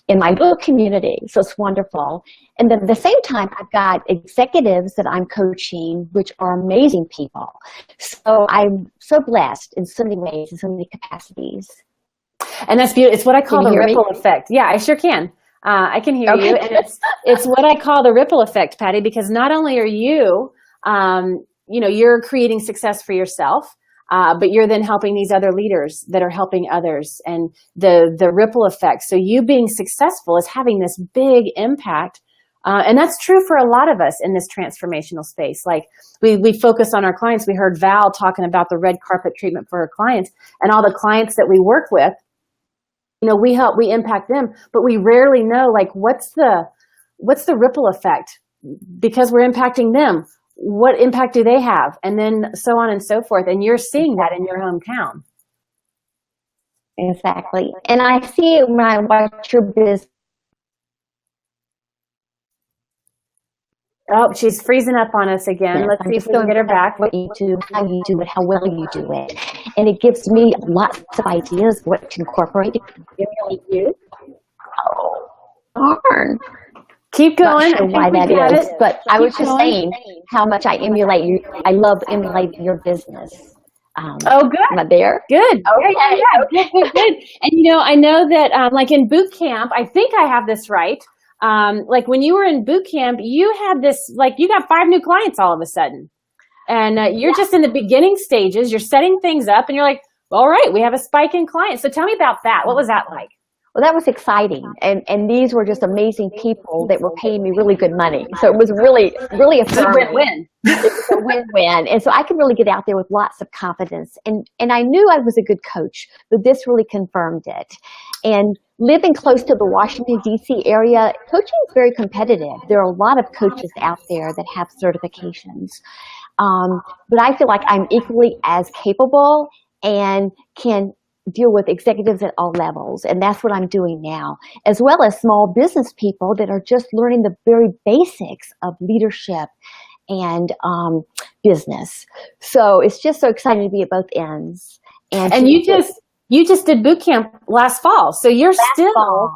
in my little community. So it's wonderful. And then at the same time, I've got executives that I'm coaching, which are amazing people. So I'm so blessed in so many ways, in so many capacities. And that's beautiful. It's what I call the ripple effect. Yeah, I sure can. I can hear you. And it's what I call the ripple effect, Patty, because not only are you, you're creating success for yourself, but you're then helping these other leaders that are helping others, and the ripple effect. So you being successful is having this big impact. And that's true for a lot of us in this transformational space. Like, we focus on our clients. We heard Val talking about the red carpet treatment for her clients, and all the clients that we work with, we impact them, but we rarely know, like, what's the ripple effect, because we're impacting them. What impact do they have? And then so on and so forth. And you're seeing that in your hometown. Exactly. And I see it when I watch your business. Oh, she's freezing up on us again. Let's see if we can get her back. What you do, how you do it, how well you do it. And it gives me lots of ideas what to incorporate to emulate you. Oh, darn. Keep going. Not sure why that is, but I was just saying how much I emulate you. I love emulating your business. Oh, good. Am I there? Good. Okay. Yeah. Good. And I know that like in boot camp, I think I have this right. Like when you were in boot camp, you had this, like, you got 5 new clients all of a sudden, and you're just in the beginning stages. You're setting things up, and you're like, all right, we have a spike in clients. So tell me about that. What was that like? Well, that was exciting, and these were just amazing people that were paying me really good money. So it was really a win-win. It was a win-win, and so I could really get out there with lots of confidence. And I knew I was a good coach, but this really confirmed it. And living close to the Washington, D.C. area, coaching is very competitive. There are a lot of coaches out there that have certifications, but I feel like I'm equally as capable and can deal with executives at all levels, and that's what I'm doing now, as well as small business people that are just learning the very basics of leadership and business. So it's just so exciting to be at both ends. And you just did boot camp last fall, so you're still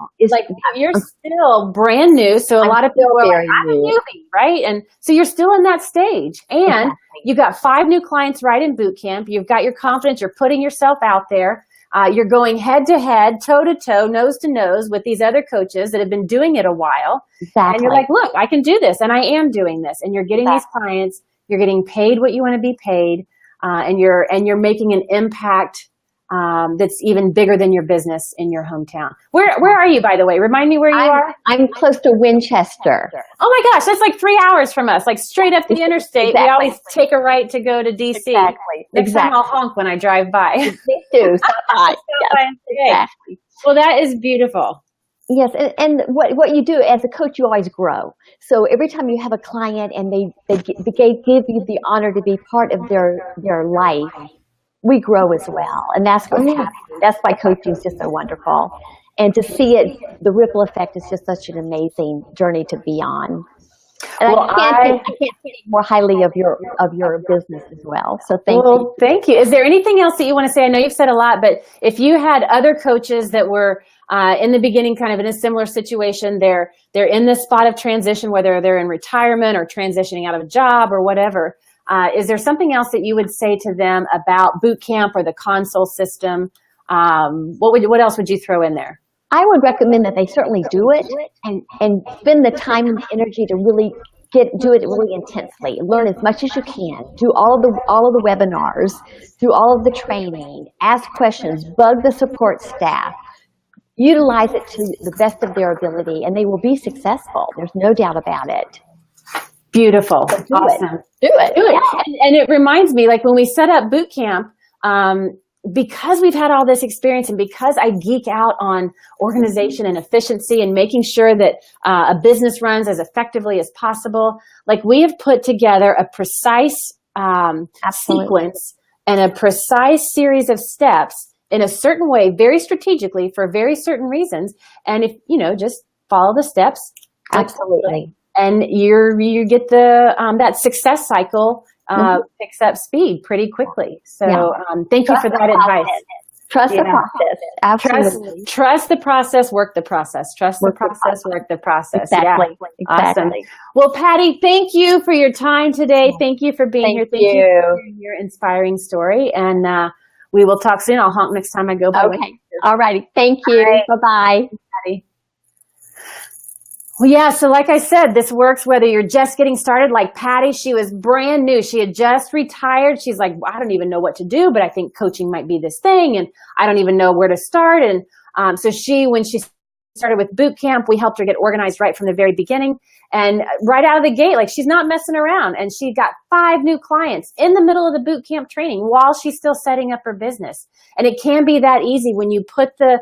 brand new. So a lot of people are like, I'm a newbie, right? And so you're still in that stage, and you've got 5 new clients right in boot camp. You've got your confidence. You're putting yourself out there. You're going head to head, toe to toe, nose to nose with these other coaches that have been doing it a while. Exactly. And you're like, look, I can do this, and I am doing this. And you're getting these clients. You're getting paid what you want to be paid, and you're making an impact that's even bigger than your business in your hometown. Where are you, by the way? Remind me where you are. I'm close to Winchester. Oh my gosh, that's like 3 hours from us, like straight up the interstate. Exactly. We always take a right to go to DC. Exactly. Next time I'll honk when I drive by. Me too. Stop by. Exactly. Well, that is beautiful. Yes, and what you do as a coach, you always grow. So every time you have a client and they give you the honor to be part of their life, we grow as well, and that's what's happening. That's why coaching is just so wonderful, and to see it, the ripple effect is just such an amazing journey to be on. And I can't speak more highly of your business as well. So thank you. Thank you. Is there anything else that you want to say? I know you've said a lot, but if you had other coaches that were in the beginning, kind of in a similar situation, they're in this spot of transition, whether they're in retirement or transitioning out of a job or whatever. Is there something else that you would say to them about boot camp or the console system? What else would you throw in there? I would recommend that they certainly do it and spend the time and the energy to really do it really intensely. Learn as much as you can. Do all of the webinars, do all of the training, ask questions, bug the support staff, utilize it to the best of their ability, and they will be successful. There's no doubt about it. Beautiful. Awesome. Do it. Yeah. And it reminds me, like when we set up boot camp, because we've had all this experience and because I geek out on organization and efficiency and making sure that a business runs as effectively as possible, like we have put together a precise sequence and a precise series of steps in a certain way, very strategically for very certain reasons. And if, just follow the steps. Absolutely. And you get the that success cycle picks up speed pretty quickly. So thank you for that advice. Trust the process. Absolutely. Trust the process, work the process. Trust the process, work the process. Exactly. Yeah. Awesome. Well, Patty, thank you for your time today. Thank you for being here. Thank you for sharing your inspiring story. And we will talk soon. I'll honk next time I go by. Okay. All righty. Thank you. Right. Bye-bye. Patty. Well, yeah, so like I said, this works whether you're just getting started. Like Patty, she was brand new. She had just retired. She's like, I don't even know what to do, but I think coaching might be this thing, and I don't even know where to start. And so when she started with boot camp, we helped her get organized right from the very beginning. And right out of the gate, like she's not messing around. And she got 5 new clients in the middle of the boot camp training while she's still setting up her business. And it can be that easy when you put the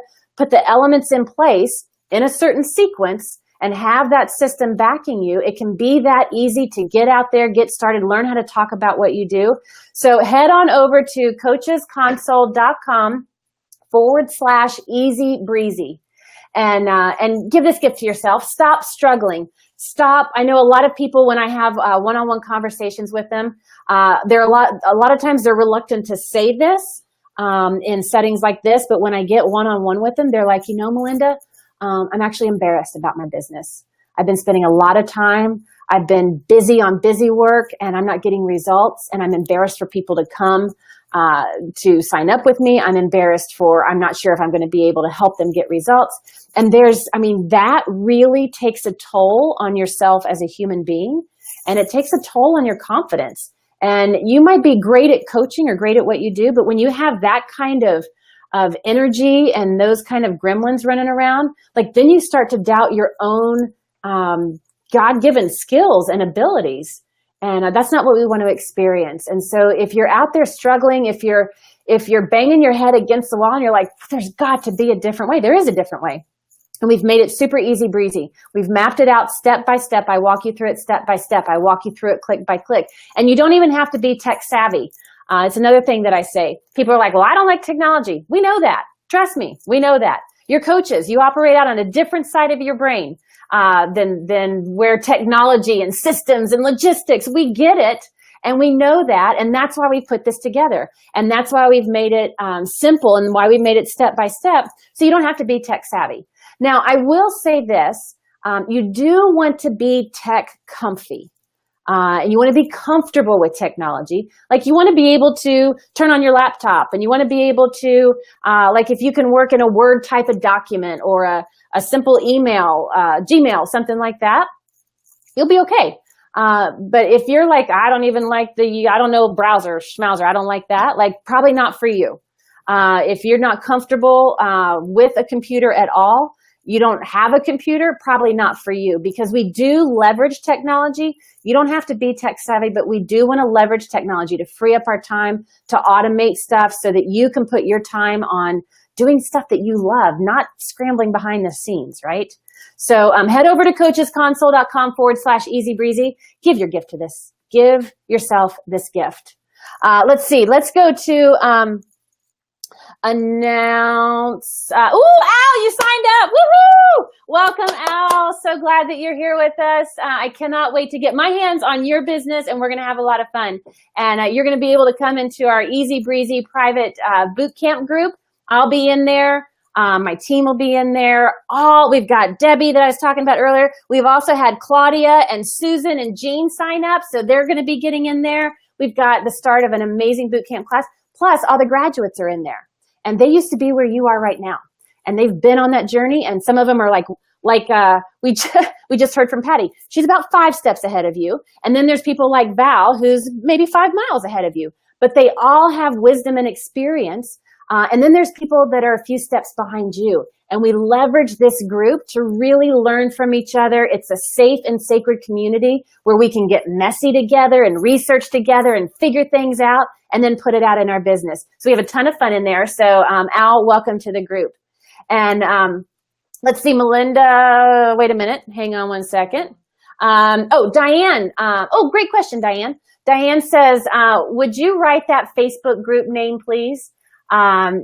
elements in place in a certain sequence and have that system backing you. It can be that easy to get out there, get started, learn how to talk about what you do. So head on over to coachesconsole.com/easy breezy and give this gift to yourself. Stop struggling. Stop. I know a lot of people, when I have one-on-one conversations with them, a lot of times they're reluctant to say this in settings like this, but when I get one-on-one with them, they're like, Melinda, I'm actually embarrassed about my business. I've been spending a lot of time. I've been busy on busy work and I'm not getting results, and I'm embarrassed for people to come to sign up with me. I'm embarrassed I'm not sure if I'm going to be able to help them get results. And that really takes a toll on yourself as a human being, and it takes a toll on your confidence. And you might be great at coaching or great at what you do, but when you have that kind of energy and those kind of gremlins running around, like then you start to doubt your own God-given skills and abilities. And that's not what we want to experience. And so if you're out there struggling, if you're banging your head against the wall and you're like, there's got to be a different way, there is a different way. And we've made it super easy breezy. We've mapped it out step by step. I walk you through it step by step. I walk you through it click by click. And you don't even have to be tech savvy. It's another thing that I say. People are like, well, I don't like technology. We know that. Trust me, we know that. You're coaches. You operate out on a different side of your brain than where technology and systems and logistics, we get it. And we know that. And that's why we put this together. And that's why we've made it simple and why we made it step by step. So you don't have to be tech savvy. Now, I will say this. You do want to be tech comfy. And you want to be comfortable with technology. Like you want to be able to turn on your laptop, and you want to be able to, like if you can work in a Word type of document or a simple email, Gmail, something like that, you'll be okay. But if you're like, I don't know, browser, schmouser, I don't like that, like probably not for you. If you're not comfortable with a computer at all, you don't have a computer, probably not for you, because we do leverage technology. You don't have to be tech savvy, but we do want to leverage technology to free up our time, to automate stuff so that you can put your time on doing stuff that you love, not scrambling behind the scenes, right? So head over to coachesconsole.com/easy breezy. Give your gift to this. Give yourself this gift. Let's see. Let's go to announce. Al, you signed up. Woohoo! Welcome, Al. So glad that you're here with us. I cannot wait to get my hands on your business, and we're going to have a lot of fun. And you're going to be able to come into our easy breezy private boot camp group. I'll be in there. My team will be in there. We've got Debbie that I was talking about earlier. We've also had Claudia and Susan and Jean sign up, so they're going to be getting in there. We've got the start of an amazing boot camp class. Plus, all the graduates are in there. And they used to be where you are right now. And they've been on that journey. And some of them are like we just heard from Patty. She's about 5 steps ahead of you. And then there's people like Val, who's maybe 5 miles ahead of you. But they all have wisdom and experience. And then there's people that are a few steps behind you. And we leverage this group to really learn from each other. It's a safe and sacred community where we can get messy together and research together and figure things out and then put it out in our business. So we have a ton of fun in there. So Al, welcome to the group. And let's see, Melinda, wait a minute. Hang on one second. Diane. Great question, Diane. Diane says, would you write that Facebook group name, please?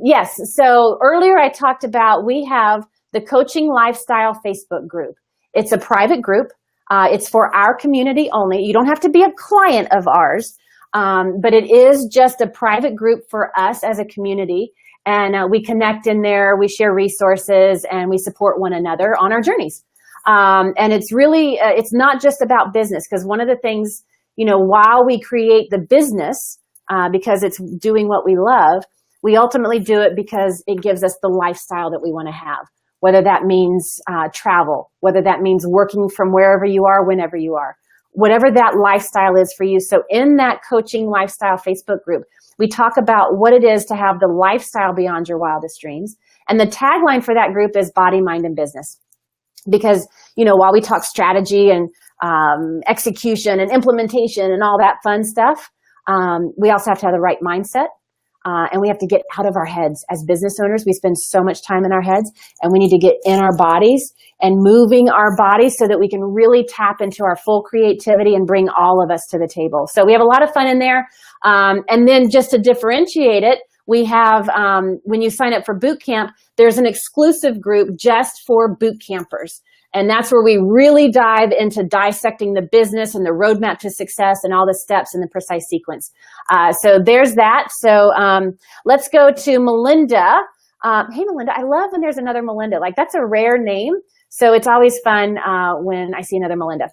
Yes. So earlier I talked about, we have the Coaching Lifestyle Facebook group. It's a private group. It's for our community only. You don't have to be a client of ours, but it is just a private group for us as a community. And we connect in there, we share resources, and we support one another on our journeys. And it's really, it's not just about business, because one of the things, while we create the business, because it's doing what we love, we ultimately do it because it gives us the lifestyle that we want to have, whether that means travel, whether that means working from wherever you are, whenever you are, whatever that lifestyle is for you. So in that Coaching Lifestyle Facebook group, we talk about what it is to have the lifestyle beyond your wildest dreams. And the tagline for that group is body, mind, and business. Because, while we talk strategy and execution and implementation and all that fun stuff, we also have to have the right mindset. And we have to get out of our heads. As business owners, we spend so much time in our heads, and we need to get in our bodies and moving our bodies so that we can really tap into our full creativity and bring all of us to the table. So we have a lot of fun in there. And then just to differentiate it, we have, when you sign up for boot camp, there's an exclusive group just for boot campers. And that's where we really dive into dissecting the business and the roadmap to success and all the steps in the precise sequence. So there's that. So let's go to Melinda. Hey, Melinda, I love when there's another Melinda. Like, that's a rare name. So it's always fun when I see another Melinda.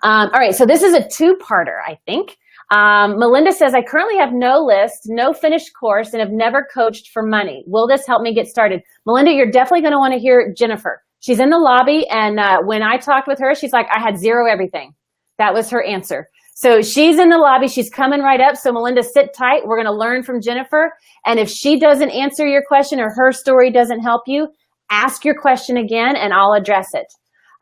All right, so this is a 2-parter, I think. Melinda says, I currently have no list, no finished course, and have never coached for money. Will this help me get started? Melinda, you're definitely going to want to hear Jennifer. She's in the lobby, and when I talked with her, she's like, I had 0 everything. That was her answer. So she's in the lobby. She's coming right up. So Melinda, sit tight. We're going to learn from Jennifer. And if she doesn't answer your question or her story doesn't help you, ask your question again, and I'll address it.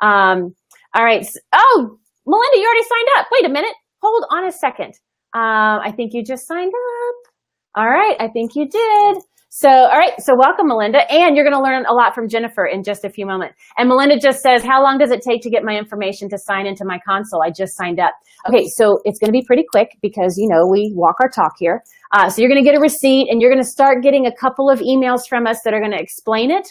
All right. Oh, Melinda, you already signed up. Wait a minute. Hold on a second. I think you just signed up. All right. I think you did. So, all right. So welcome, Melinda. And you're going to learn a lot from Jennifer in just a few moments. And Melinda just says, how long does it take to get my information to sign into my console? I just signed up. Okay. So it's going to be pretty quick because, we walk our talk here. So you're going to get a receipt, and you're going to start getting a couple of emails from us that are going to explain it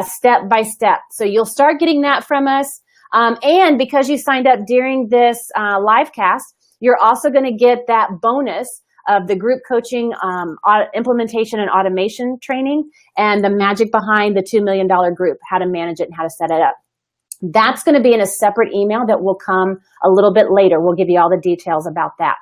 step by step. So you'll start getting that from us. And because you signed up during this live cast, you're also going to get that bonus of the group coaching, implementation and automation training, and the magic behind the $2 million group, how to manage it and how to set it up. That's going to be in a separate email that will come a little bit later. We'll give you all the details about that.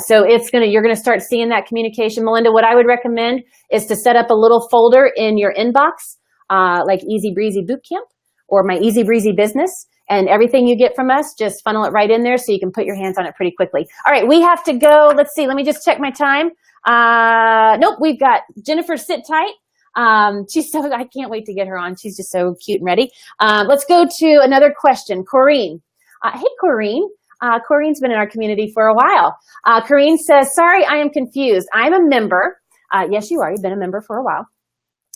So you're going to start seeing that communication. Melinda, what I would recommend is to set up a little folder in your inbox, like Easy Breezy Bootcamp or My Easy Breezy Business. And everything you get from us, just funnel it right in there so you can put your hands on it pretty quickly. All right, we have to go. Let's see. Let me just check my time. Nope, we've got Jennifer. Sit tight. I can't wait to get her on. She's just so cute and ready. Let's go to another question. Corrine. Hey, Corrine. Corrine's been in our community for a while. Corrine says, sorry, I am confused. I'm a member. Yes, you are. You've been a member for a while.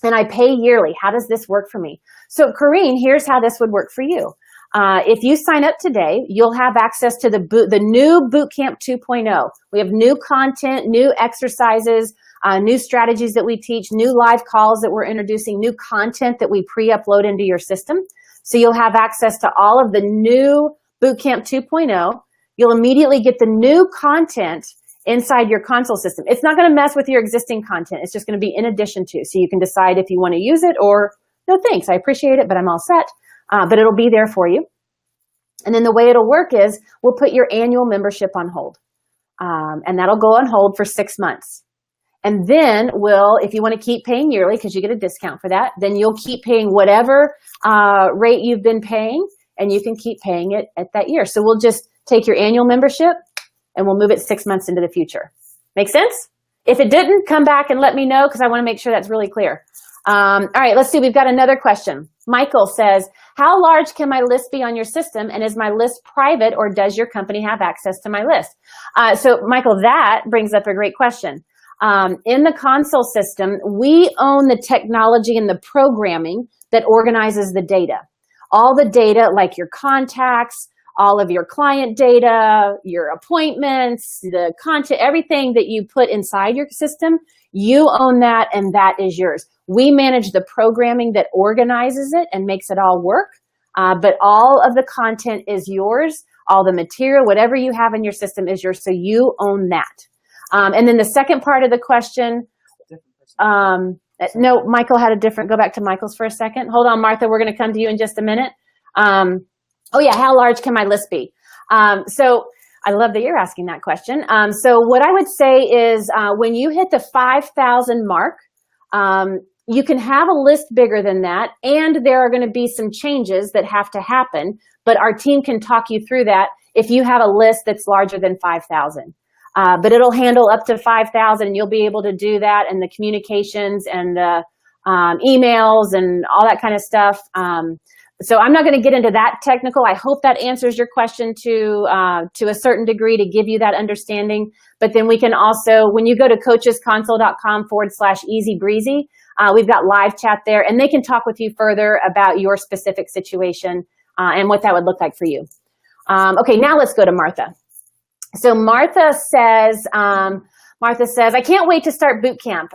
And I pay yearly. How does this work for me? So, Corrine, here's how this would work for you. If you sign up today, you'll have access to the new Bootcamp 2.0. We have new content, new exercises, new strategies that we teach, new live calls that we're introducing, new content that we pre-upload into your system. So you'll have access to all of the new Bootcamp 2.0. You'll immediately get the new content inside your console system. It's not going to mess with your existing content. It's just going to be in addition to. So you can decide if you want to use it or, no thanks, I appreciate it, but I'm all set. But it'll be there for you. And then the way it'll work is we'll put your annual membership on hold. And that'll go on hold for 6 months. And then if you want to keep paying yearly, because you get a discount for that, then you'll keep paying whatever rate you've been paying, and you can keep paying it at that year. So we'll just take your annual membership and we'll move it 6 months into the future. Make sense? If it didn't, come back and let me know, because I want to make sure that's really clear. All right, let's see. We've got another question. Michael says, how large can my list be on your system, and is my list private, or does your company have access to my list? So Michael, that brings up a great question. In the console system, we own the technology and the programming that organizes the data. All the data, like your contacts, all of your client data, your appointments, the content, everything that you put inside your system, you own that, and that is yours. We manage the programming that organizes it and makes it all work, but all of the content is yours. All the material, whatever you have in your system is yours, so you own that. And then the second part of the question, no, Michael had a different, go back to Michael's for a second. Hold on, Martha, we're going to come to you in just a minute. Oh yeah, how large can my list be? So I love that you're asking that question. So what I would say is when you hit the 5,000 mark, you can have a list bigger than that, and there are going to be some changes that have to happen, but our team can talk you through that if you have a list that's larger than 5,000. But it'll handle up to 5,000, and you'll be able to do that, and the communications and the emails and all that kind of stuff. So I'm not going to get into that technical. I hope that answers your question to a certain degree, to give you that understanding. But then we can also, when you go to coachesconsole.com/easy breezy, we've got live chat there, and they can talk with you further about your specific situation and what that would look like for you. Okay, now let's go to Martha. So Martha says, I can't wait to start boot camp.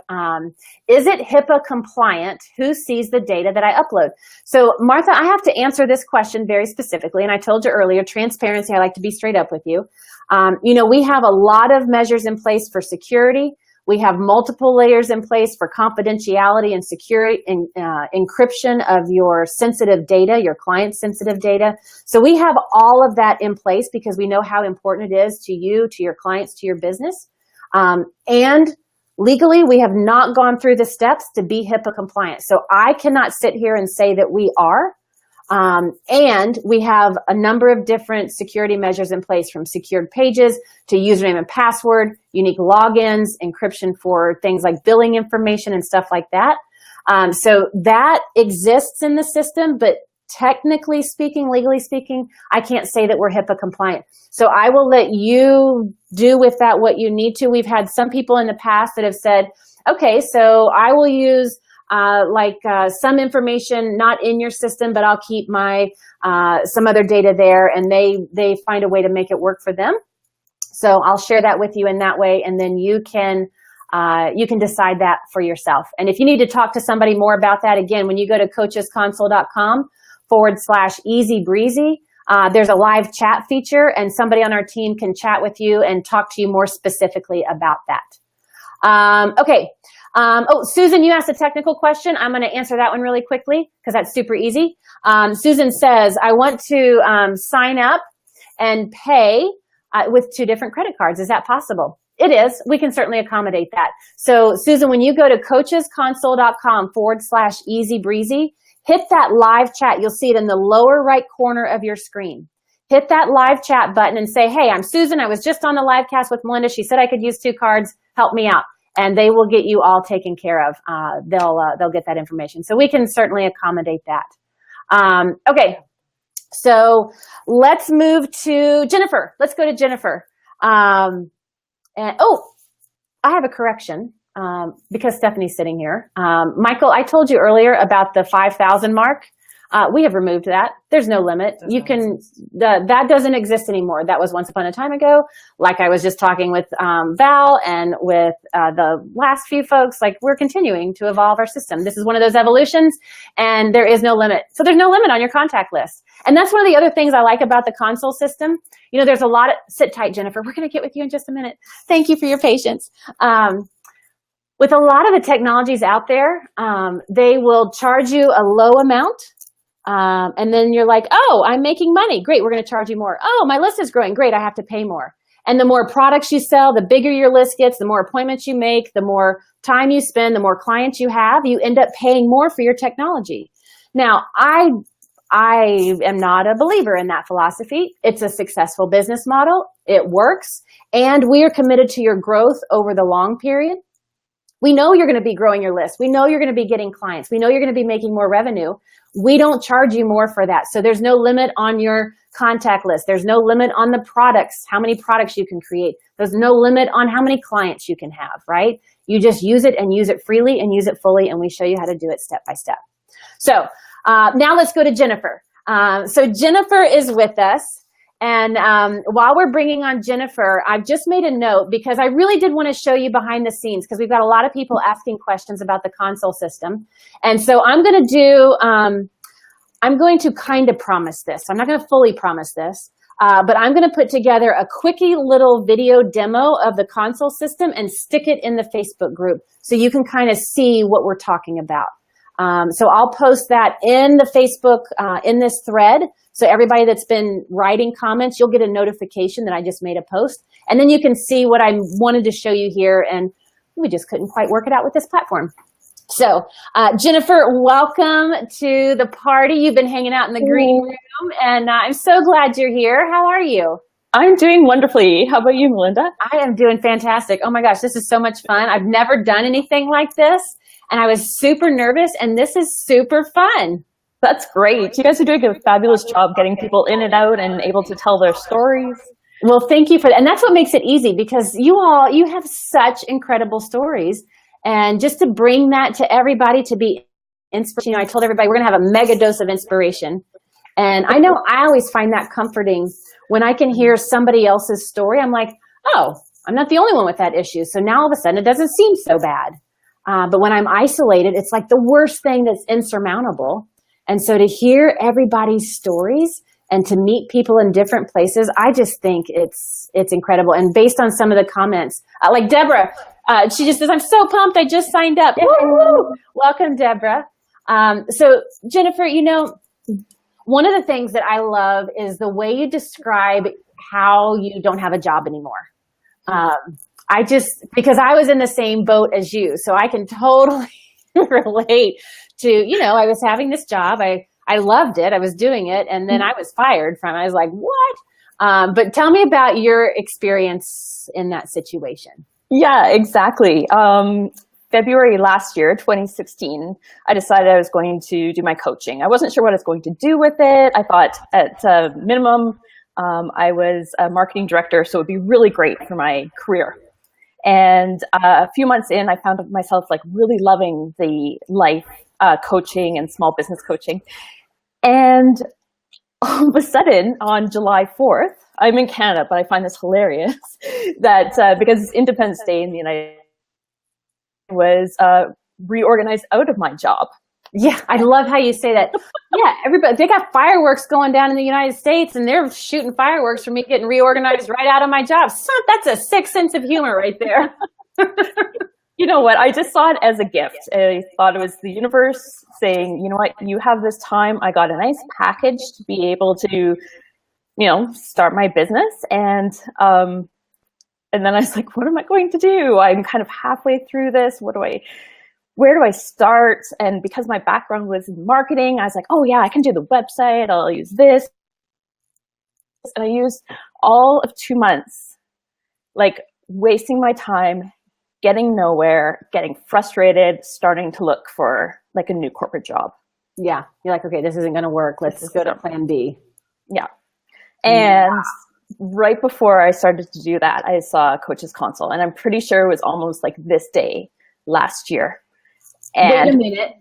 Is it HIPAA compliant? Who sees the data that I upload? So Martha, I have to answer this question very specifically. And I told you earlier, transparency, I like to be straight up with you. We have a lot of measures in place for security. We have multiple layers in place for confidentiality and security and encryption of your sensitive data, your client sensitive data. So we have all of that in place because we know how important it is to you, to your clients, to your business. And legally, we have not gone through the steps to be HIPAA compliant. So I cannot sit here and say that we are. And we have a number of different security measures in place, from secured pages to username and password, unique logins, encryption for things like billing information and stuff like that. So that exists in the system, but technically speaking, legally speaking, I can't say that we're HIPAA compliant. So I will let you do with that what you need to. We've had some people in the past that have said, okay, so I will use some information not in your system, but I'll keep my some other data there, and they find a way to make it work for them. So I'll share that with you in that way, and then you can decide that for yourself. And if you need to talk to somebody more about that, again, when you go to coachesconsole.com/easy breezy, there's a live chat feature, and somebody on our team can chat with you and talk to you more specifically about that. Okay. Susan, you asked a technical question. I'm going to answer that one really quickly because that's super easy. Susan says, I want to sign up and pay with 2 different credit cards. Is that possible? It is. We can certainly accommodate that. So Susan, when you go to coachesconsole.com/easy breezy, hit that live chat. You'll see it in the lower right corner of your screen. Hit that live chat button and say, hey, I'm Susan. I was just on the LiveCast with Melinda. She said I could use 2 cards. Help me out. And they will get you all taken care of. They'll get that information. So we can certainly accommodate that. Okay, so let's move to Jennifer. Let's go to Jennifer. I have a correction because Stephanie's sitting here. Michael, I told you earlier about the 5,000 mark. We have removed that. There's no limit. You can, that doesn't exist anymore. That was once upon a time ago. Like I was just talking with Val and with the last few folks, like we're continuing to evolve our system. This is one of those evolutions, and there is no limit. So there's no limit on your contact list. And that's one of the other things I like about the console system. You know, there's a lot of, sit tight, Jennifer. We're going to get with you in just a minute. Thank you for your patience. With a lot of the technologies out there, they will charge you a low amount. And then you're like, oh, I'm making money. Great, we're going to charge you more. Oh, my list is growing. Great, I have to pay more. And the more products you sell, the bigger your list gets, the more appointments you make, the more time you spend, the more clients you have, you end up paying more for your technology. Now, I am not a believer in that philosophy. It's a successful business model. It works. And we are committed to your growth over the long period. We know you're going to be growing your list. We know you're going to be getting clients. We know you're going to be making more revenue. We don't charge you more for that. So there's no limit on your contact list. There's no limit on the products, how many products you can create. There's no limit on how many clients you can have, right? You just use it and use it freely and use it fully, and we show you how to do it step by step. So now let's go to Jennifer. So Jennifer is with us. And while we're bringing on Jennifer, I've just made a note because I really did want to show you behind the scenes because we've got a lot of people asking questions about the console system. And so I'm going to kind of promise this. I'm not going to fully promise this, but I'm going to put together a quickie little video demo of the console system and stick it in the Facebook group so you can kind of see what we're talking about. So I'll post that in the Facebook, in this thread. So everybody that's been writing comments, you'll get a notification that I just made a post. And then you can see what I wanted to show you here. And we just couldn't quite work it out with this platform. So Jennifer, welcome to the party. You've been hanging out in the green room, and I'm so glad you're here. How are you? I'm doing wonderfully. How about you, Melinda? I am doing fantastic. Oh my gosh, this is so much fun. I've never done anything like this. And I was super nervous, and this is super fun. That's great. You guys are doing a fabulous job getting people in and out and able to tell their stories. Well, thank you for that. And that's what makes it easy because you have such incredible stories. And just to bring that to everybody to be inspiration, I told everybody we're going to have a mega dose of inspiration. And I know I always find that comforting when I can hear somebody else's story. I'm like, oh, I'm not the only one with that issue. So now all of a sudden it doesn't seem so bad. But when I'm isolated, it's like the worst thing that's insurmountable. And so to hear everybody's stories and to meet people in different places, I just think it's incredible. And based on some of the comments, like Deborah, she just says, I'm so pumped. I just signed up. Woo-hoo! Welcome, Deborah. So Jennifer, one of the things that I love is the way you describe how you don't have a job anymore. Because I was in the same boat as you, so I can totally relate to, I was having this job. I loved it. I was doing it. And then I was fired from it. I was like, what? But tell me about your experience in that situation. Yeah, exactly. February last year, 2016, I decided I was going to do my coaching. I wasn't sure what I was going to do with it. I thought at a minimum, I was a marketing director, so it would be really great for my career. And a few months in, I found myself really loving the life coaching and small business coaching. And all of a sudden, on July 4th, I'm in Canada, but I find this hilarious that because Independence Day in the United States was reorganized out of my job. Yeah, I love how you say that. Yeah, everybody, they got fireworks going down in the United States, and they're shooting fireworks for me getting reorganized right out of my job. So that's a sick sense of humor right there. You know what? I just saw it as a gift. I thought it was the universe saying, you know what? You have this time. I got a nice package to be able to, start my business. And then I was like, what am I going to do? I'm kind of halfway through this. Where do I start? And because my background was in marketing, I was like, oh yeah, I can do the website. I'll use this. And I used all of 2 months, wasting my time, getting nowhere, getting frustrated, starting to look for a new corporate job. Yeah. You're like, okay, this isn't going to work. Let's go to plan B. Yeah. And right before I started to do that, I saw Coach's Console, and I'm pretty sure it was almost this day last year. And wait a minute.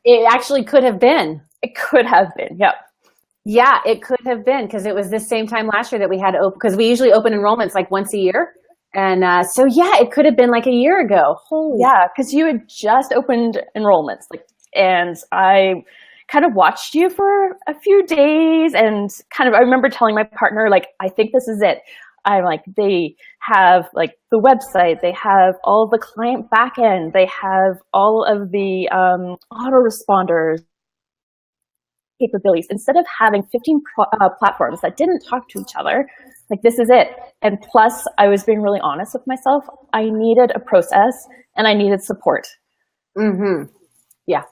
It actually could have been. It could have been. Yep. Yeah, it could have been because it was the same time last year that we had open, because we usually open enrollments once a year. And so, yeah, it could have been a year ago. Holy. Yeah, because you had just opened enrollments. And I kind of watched you for a few days and I remember telling my partner, I think this is it. I'm they have the website, they have all the client backend, they have all of the autoresponders capabilities. Instead of having 15 platforms that didn't talk to each other, Like, this is it. And plus, I was being really honest with myself. I needed a process and I needed support. Mm-hmm. Yeah.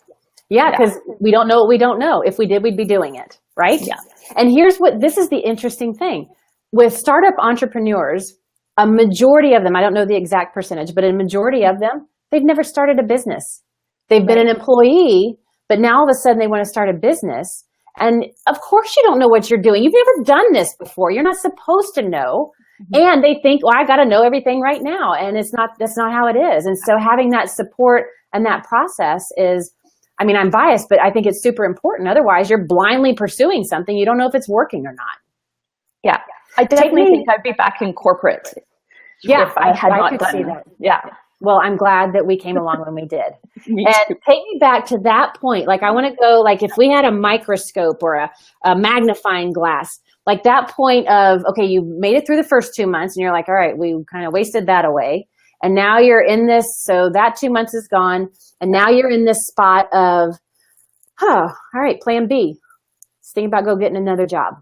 Yeah, because we don't know what we don't know. If we did, we'd be doing it, right? Yeah. And this is the interesting thing. With startup entrepreneurs, a majority of them, I don't know the exact percentage, but a majority of them, they've never started a business. They've been an employee, but now all of a sudden they want to start a business. And of course you don't know what you're doing. You've never done this before. You're not supposed to know. And they think, well, I got to know everything right now. And that's not how it is. And so having that support and that process is, I mean, I'm biased, but I think it's super important. Otherwise you're blindly pursuing something. You don't know if it's working or not. Yeah. I definitely think I'd be back in corporate. Yeah. If I had not done see that. Yeah. Well, I'm glad that we came along when we did. And take me back to that point. Like, I want to go, like, if we had a microscope or a magnifying glass, like that point of, okay, you made it through the first 2 months and you're like, all right, we kind of wasted that away. And now you're in this, so that 2 months is gone. And now you're in this spot of, all right, plan B. Let's think about go getting another job.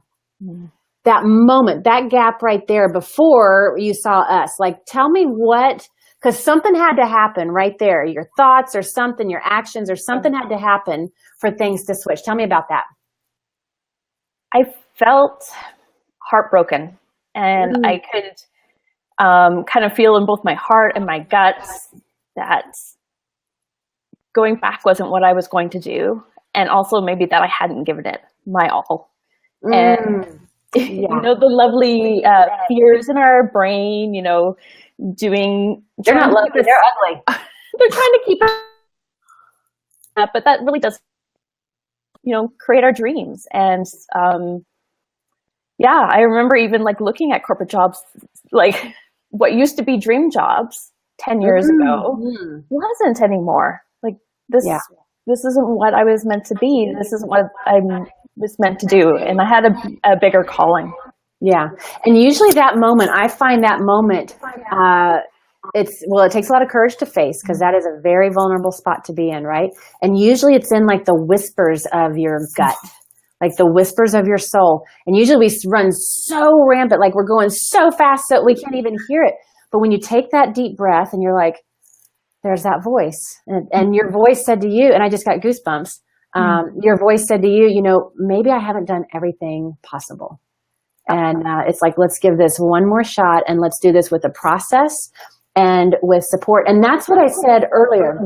Mm-hmm. That moment, that gap right there before you saw us, like, tell me what, because something had to happen right there. Your thoughts or something, your actions or something had to happen for things to switch. Tell me about that. I felt heartbroken, and I could kind of feel in both my heart and my guts that going back wasn't what I was going to do. And also maybe that I hadn't given it my all. And you know, the lovely fears in our brain, you know, they're not lovely, they're ugly. They're trying to keep up, but that really does, you know, create our dreams. And yeah, I remember even like looking at corporate jobs, like what used to be dream jobs 10 years ago wasn't anymore. Like this isn't what I was meant to be. This isn't what I was meant to do. And I had a bigger calling. Yeah. And usually that moment, I find that moment, it takes a lot of courage to face, because that is a very vulnerable spot to be in, right? And usually it's in like the whispers of your gut, like the whispers of your soul. And usually we run so rampant, like we're going so fast that we can't even hear it. But when you take that deep breath and you're like, there's that voice. And your voice said to you, and I just got goosebumps. Your voice said to you, you know, maybe I haven't done everything possible. And it's like, let's give this one more shot, and let's do this with a process and with support. And that's what I said earlier.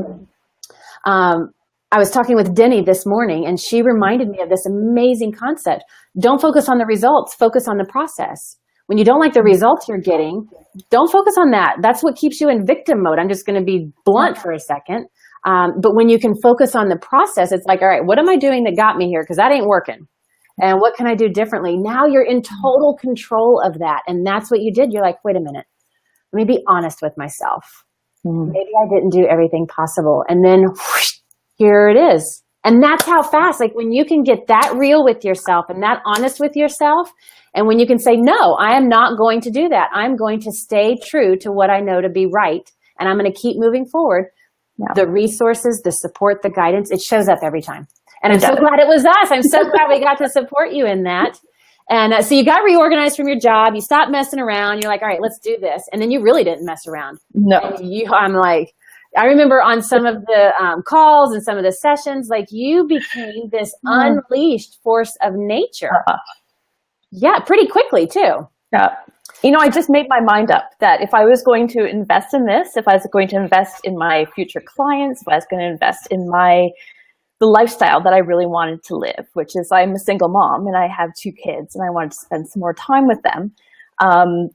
I was talking with Denny this morning, and she reminded me of this amazing concept. Don't focus on the results, focus on the process. When you don't like the results you're getting, don't focus on that. That's what keeps you in victim mode. I'm just going to be blunt for a second. But when you can focus on the process, it's like, all right, what am I doing that got me here? Because that ain't working. And what can I do differently? Now you're in total control of that. And that's what you did. You're like, wait a minute, let me be honest with myself. Maybe I didn't do everything possible. And then whoosh, here it is. And that's how fast, like when you can get that real with yourself and that honest with yourself, and when you can say, no, I am not going to do that. I'm going to stay true to what I know to be right. And I'm going to keep moving forward. The resources, the support, the guidance, it shows up every time. And I'm so glad it was us. I'm so glad we got to support you in that. And so you got reorganized from your job. You stopped messing around. You're like, all right, let's do this. And then you really didn't mess around. No. I'm like, I remember on some of the calls and some of the sessions, like you became this unleashed force of nature. Yeah, pretty quickly too. Yeah. You know, I just made my mind up that if I was going to invest in this, if I was going to invest in my future clients, if I was going to invest in the lifestyle that I really wanted to live, which is I'm a single mom and I have 2 kids and I wanted to spend some more time with them,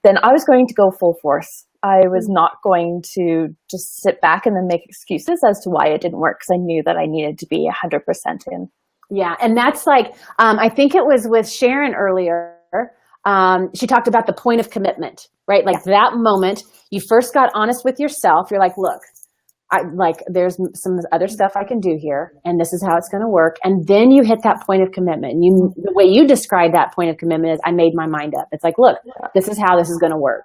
then I was going to go full force. I was not going to just sit back and then make excuses as to why it didn't work, because I knew that I needed to be 100% in. Yeah. And that's like, I think it was with Sharon earlier. She talked about the point of commitment, right? Like that moment you first got honest with yourself. You're like, look, there's some other stuff I can do here, and this is how it's going to work. And then you hit that point of commitment. And the way you describe that point of commitment is, I made my mind up. It's like, look, this is how this is going to work.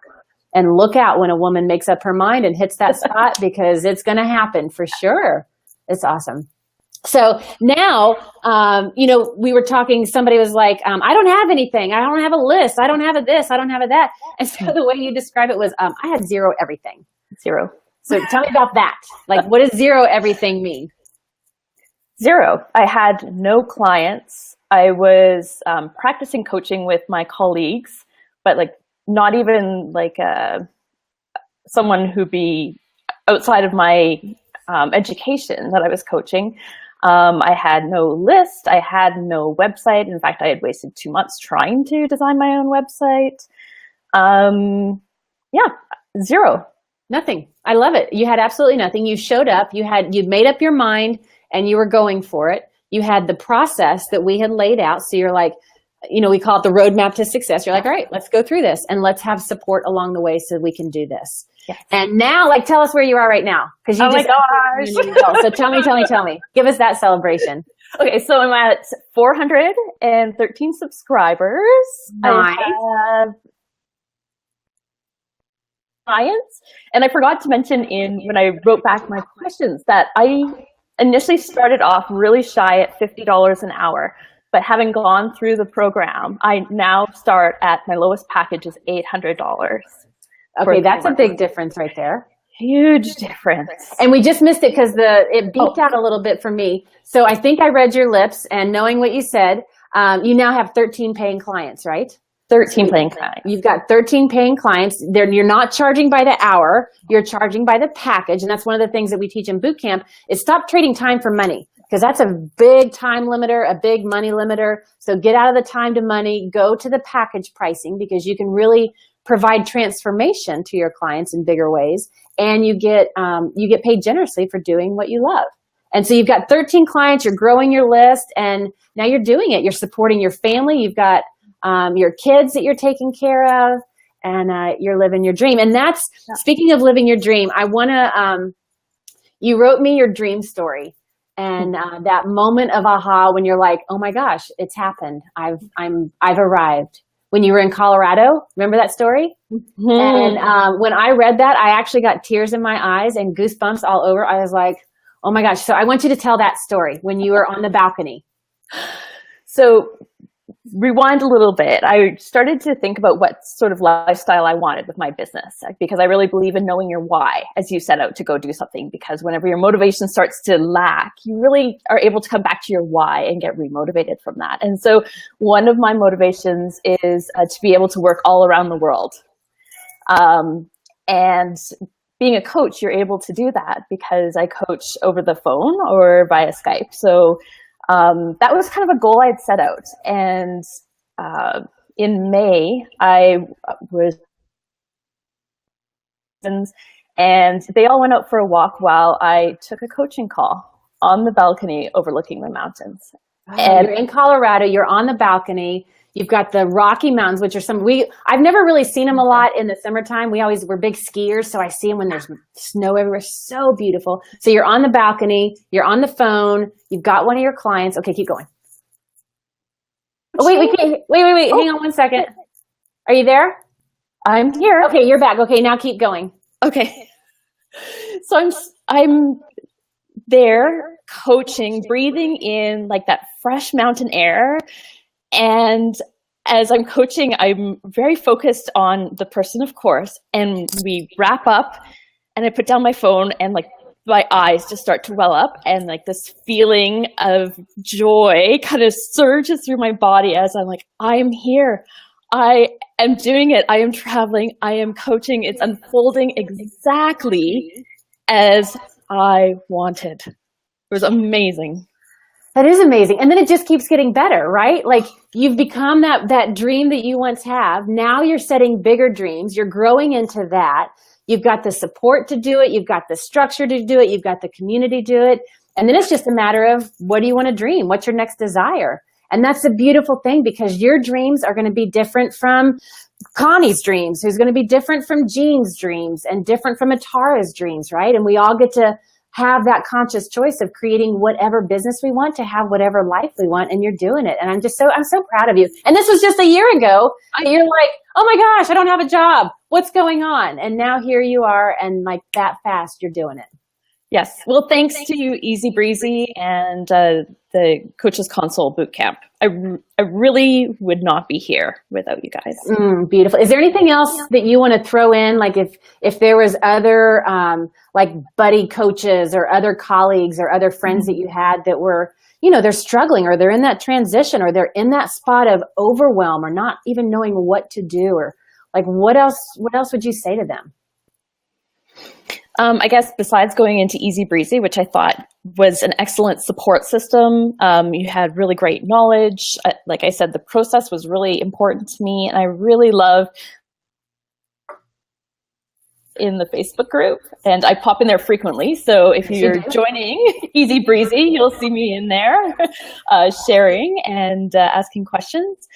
And look out when a woman makes up her mind and hits that spot, because it's going to happen for sure. It's awesome. So now, we were talking, somebody was like, I don't have anything. I don't have a list. I don't have a this. I don't have a that. And so the way you describe it was, I had zero everything. Zero. So tell me about that. Like, what does zero everything mean? Zero. I had no clients. I was practicing coaching with my colleagues, but like not even like someone who'd be outside of my education that I was coaching. I had no list. I had no website. In fact, I had wasted 2 months trying to design my own website. Zero. Nothing. I love it. You had absolutely nothing. You showed up. You'd made up your mind and you were going for it. You had the process that we had laid out. So you're like, we call it the roadmap to success. You're like, all right, let's go through this and let's have support along the way so we can do this. Yes. And now, like, tell us where you are right now. Because my gosh. So tell me. Give us that celebration. Okay, so I'm at 413 subscribers. Nice. I have clients. And I forgot to mention when I wrote back my questions that I initially started off really shy at $50 an hour. But having gone through the program, I now start at my lowest package is $800. Okay, that's a big difference right there. Huge difference. And we just missed it because it beeped out a little bit for me. So I think I read your lips, and knowing what you said, you now have 13 paying clients, right? 13 paying clients. You've got 13 paying clients. You're not charging by the hour. You're charging by the package. And that's one of the things that we teach in boot camp is stop trading time for money, because that's a big time limiter, a big money limiter. So get out of the time to money, go to the package pricing, because you can really provide transformation to your clients in bigger ways. And you get paid generously for doing what you love. And so you've got 13 clients, you're growing your list, and now you're doing it. You're supporting your family. You've got your kids that you're taking care of, and you're living your dream. And that's, speaking of living your dream, I want to, you wrote me your dream story, and that moment of aha when you're like, oh my gosh, it's happened. I've arrived. When you were in Colorado, remember that story? Mm-hmm. And when I read that, I actually got tears in my eyes and goosebumps all over. I was like, oh my gosh. So I want you to tell that story when you were on the balcony. So rewind a little bit. I started to think about what sort of lifestyle I wanted with my business, because I really believe in knowing your why as you set out to go do something, because whenever your motivation starts to lack, you really are able to come back to your why and get remotivated from that. And so one of my motivations is to be able to work all around the world. And being a coach, you're able to do that because I coach over the phone or via Skype. So that was kind of a goal I'd set out. And in May, I was, and they all went out for a walk while I took a coaching call on the balcony overlooking the mountains. And you're in Colorado, you're on the balcony. You've got the Rocky Mountains, which are I've never really seen them a lot in the summertime. We're big skiers, so I see them when there's snow everywhere. So beautiful. So you're on the balcony, you're on the phone, you've got one of your clients. Okay, keep going. Oh, wait, hang on one second. Are you there? I'm here. Okay, you're back. Okay, now keep going. Okay. So I'm there coaching, breathing in like that fresh mountain air. And as I'm coaching, I'm very focused on the person, of course, and we wrap up and I put down my phone and like my eyes just start to well up, and like this feeling of joy kind of surges through my body as I'm like, I am here. I am doing it. I am traveling. I am coaching. It's unfolding exactly as I wanted. It was amazing. That is amazing. And then it just keeps getting better, right? Like you've become that dream that you once have. Now you're setting bigger dreams. You're growing into that. You've got the support to do it. You've got the structure to do it. You've got the community to do it. And then it's just a matter of, what do you want to dream? What's your next desire? And that's a beautiful thing, because your dreams are going to be different from Connie's dreams, who's going to be different from Jean's dreams, and different from Atara's dreams, right? And we all get to have that conscious choice of creating whatever business we want, to have whatever life we want, and you're doing it. And I'm so proud of you. And this was just a year ago. You're like, oh my gosh, I don't have a job. What's going on? And now here you are, and like that fast, you're doing it. Yes. Well, thanks to Easy Breezy and the Coaches Console Bootcamp. I really would not be here without you guys. Beautiful. Is there anything else that you want to throw in? Like if there was other like buddy coaches or other colleagues or other friends that you had that were, you know, they're struggling or they're in that transition or they're in that spot of overwhelm or not even knowing what to do, or like what else would you say to them? I guess besides going into Easy Breezy, which I thought was an excellent support system, you had really great knowledge. Like I said, the process was really important to me, and I really love in the Facebook group, and I pop in there frequently. So if you're joining Easy Breezy, you'll see me in there sharing and asking questions.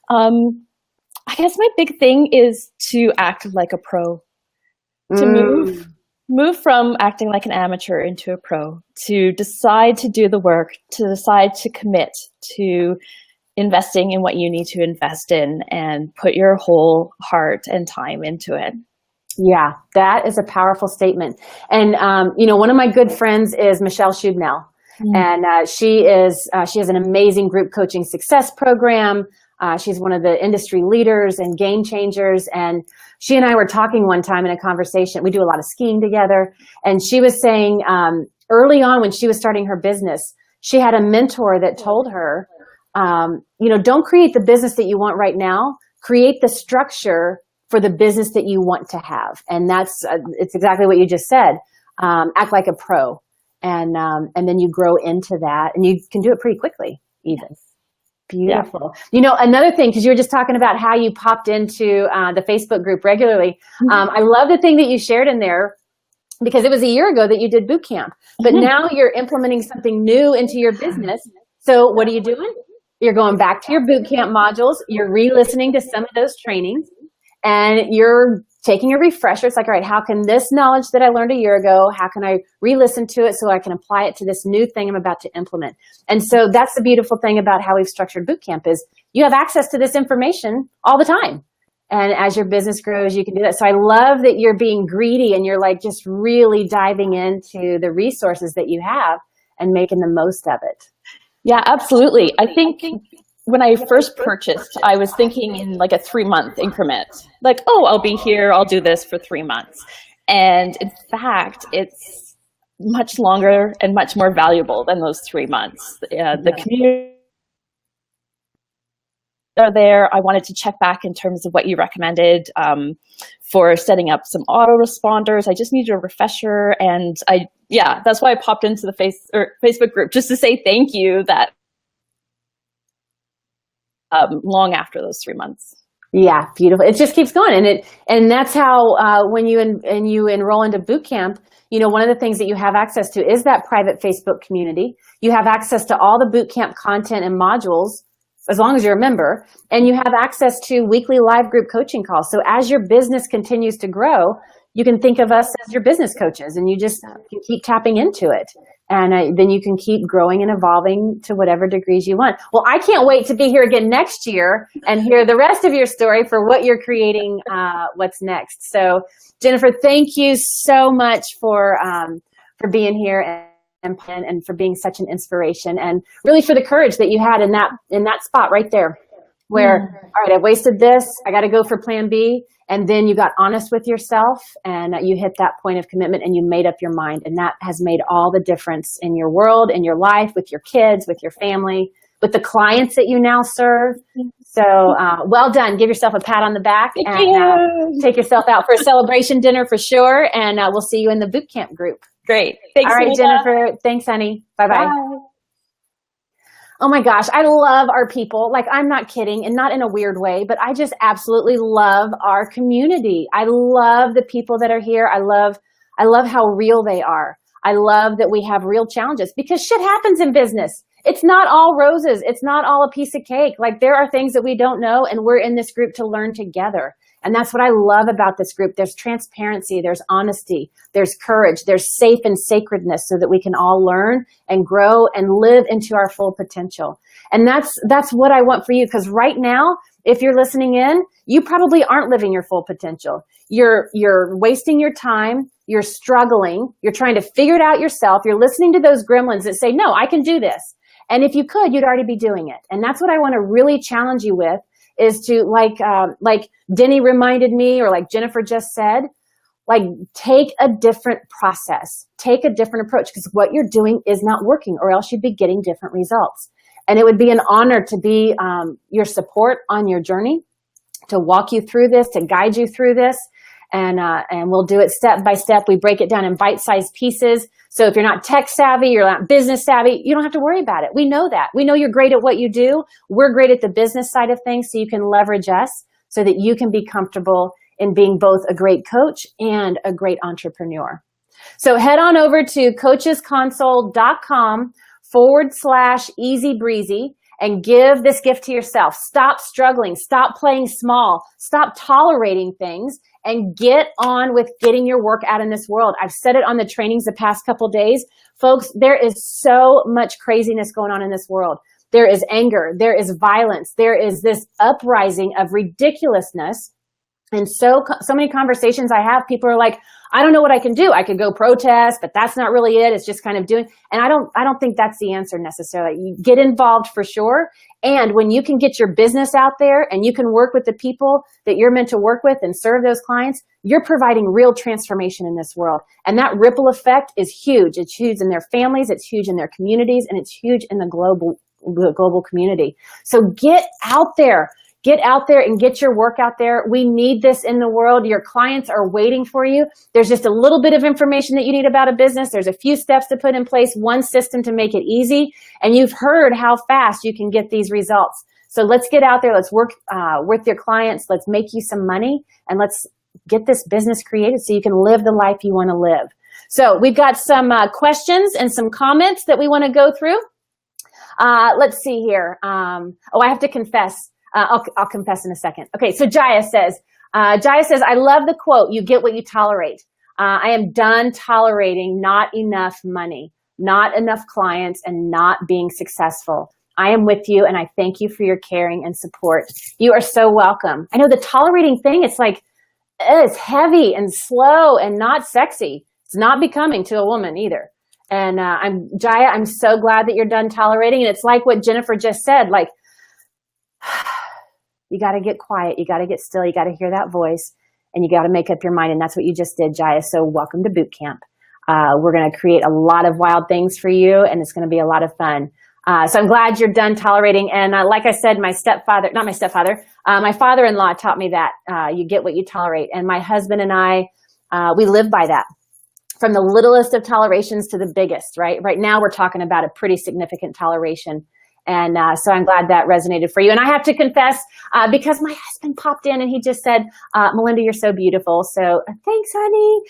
I guess my big thing is to act like a pro, to move from acting like an amateur into a pro, to decide to do the work, to decide to commit to investing in what you need to invest in and put your whole heart and time into it. Yeah, that is a powerful statement. And, you know, one of my good friends is Michelle Schubnell, and she has an amazing group coaching success program. She's one of the industry leaders and game changers. And she and I were talking one time in a conversation. We do a lot of skiing together. And she was saying early on when she was starting her business, she had a mentor that told her, you know, don't create the business that you want right now. Create the structure for the business that you want to have. And that's, it's exactly what you just said. Act like a pro. And then you grow into that, and you can do it pretty quickly even. Beautiful. Yeah. You know, another thing, because you were just talking about how you popped into the Facebook group regularly. I love the thing that you shared in there, because it was a year ago that you did boot camp, but now you're implementing something new into your business. So what are you doing? You're going back to your boot camp modules. You're re-listening to some of those trainings, and you're taking a refresher. It's like, all right, how can this knowledge that I learned a year ago, how can I re-listen to it so I can apply it to this new thing I'm about to implement? And so that's the beautiful thing about how we've structured bootcamp is you have access to this information all the time. And as your business grows, you can do that. So I love that you're being greedy and you're like just really diving into the resources that you have and making the most of it. Yeah, absolutely. I think when I first purchased, I was thinking in like a 3-month increment, like, oh, I'll be here, I'll do this for 3 months. And in fact, it's much longer and much more valuable than those 3 months. The community are there. I wanted to check back in terms of what you recommended for setting up some autoresponders. I just needed a refresher, and that's why I popped into the Facebook group, just to say thank you. That long after those 3 months. Yeah, beautiful. It just keeps going, and that's how when you enroll into boot camp, you know, one of the things that you have access to is that private Facebook community. You have access to all the boot camp content and modules, as long as you're a member, and you have access to weekly live group coaching calls. So as your business continues to grow, you can think of us as your business coaches, and you just can keep tapping into it. And then you can keep growing and evolving to whatever degrees you want. Well, I can't wait to be here again next year and hear the rest of your story for what you're creating, what's next. So Jennifer, thank you so much for being here and for being such an inspiration, and really for the courage that you had in that spot right there where, all right, I wasted this, I got to go for plan B. And then you got honest with yourself and you hit that point of commitment and you made up your mind. And that has made all the difference in your world, in your life, with your kids, with your family, with the clients that you now serve. So well done. Give yourself a pat on the back and take yourself out for a celebration dinner for sure. And we'll see you in the boot camp group. Great. Thanks, all right, Jennifer. Thanks, honey. Bye-bye. Bye. Oh my gosh, I love our people. Like, I'm not kidding, and not in a weird way, but I just absolutely love our community. I love the people that are here. I love how real they are. I love that we have real challenges, because shit happens in business. It's not all roses. It's not all a piece of cake. Like, there are things that we don't know, and we're in this group to learn together. And that's what I love about this group. There's transparency, there's honesty, there's courage, there's safe and sacredness, so that we can all learn and grow and live into our full potential. And that's what I want for you, because right now, if you're listening in, you probably aren't living your full potential. You're wasting your time. you're struggling, you're trying to figure it out yourself, you're listening to those gremlins that say, no, I can do this. And if you could, you'd already be doing it. And that's what I want to really challenge you with, is to, like Denny reminded me, or like Jennifer just said, like, take a different process, take a different approach, because what you're doing is not working, or else you'd be getting different results. And it would be an honor to be your support on your journey, to walk you through this, to guide you through this. And we'll do it step by step. We break it down in bite-sized pieces. So if you're not tech savvy, you're not business savvy, you don't have to worry about it. We know that. We know you're great at what you do. We're great at the business side of things, so you can leverage us so that you can be comfortable in being both a great coach and a great entrepreneur. So head on over to coachesconsole.com/easy breezy and give this gift to yourself. Stop struggling. Stop playing small. Stop tolerating things and get on with getting your work out in this world. I've said it on the trainings the past couple days. Folks, there is so much craziness going on in this world. There is anger. There is violence. There is this uprising of ridiculousness. And so many conversations I have, people are like, I don't know what I can do. I could go protest, but that's not really it. It's just kind of doing, and I don't think that's the answer necessarily. You get involved for sure. And when you can get your business out there and you can work with the people that you're meant to work with and serve those clients, you're providing real transformation in this world. And that ripple effect is huge. It's huge in their families. It's huge in their communities, and it's huge in the global community. So get out there. Get out there and get your work out there. We need this in the world. Your clients are waiting for you. There's just a little bit of information that you need about a business. There's a few steps to put in place, one system to make it easy. And you've heard how fast you can get these results. So let's get out there. Let's work with your clients. Let's make you some money, and let's get this business created so you can live the life you want to live. So we've got some questions and some comments that we want to go through. Let's see here. I have to confess. I'll confess in a second. Okay, so Jaya says, I love the quote, you get what you tolerate. I am done tolerating not enough money, not enough clients, and not being successful. I am with you, and I thank you for your caring and support. You are so welcome. I know the tolerating thing, it's like, it's heavy and slow and not sexy. It's not becoming to a woman either. And Jaya, I'm so glad that you're done tolerating. And it's like what Jennifer just said, like, you got to get quiet. You got to get still. You got to hear that voice, and you got to make up your mind. And that's what you just did, Jaya. So welcome to boot camp. We're going to create a lot of wild things for you, and it's going to be a lot of fun. So I'm glad you're done tolerating. And like I said, my father-in-law taught me that you get what you tolerate. And my husband and I, we live by that. From the littlest of tolerations to the biggest, right? Right now we're talking about a pretty significant toleration. And so I'm glad that resonated for you. And I have to confess, because my husband popped in and he just said, Melinda, you're so beautiful. So thanks, honey.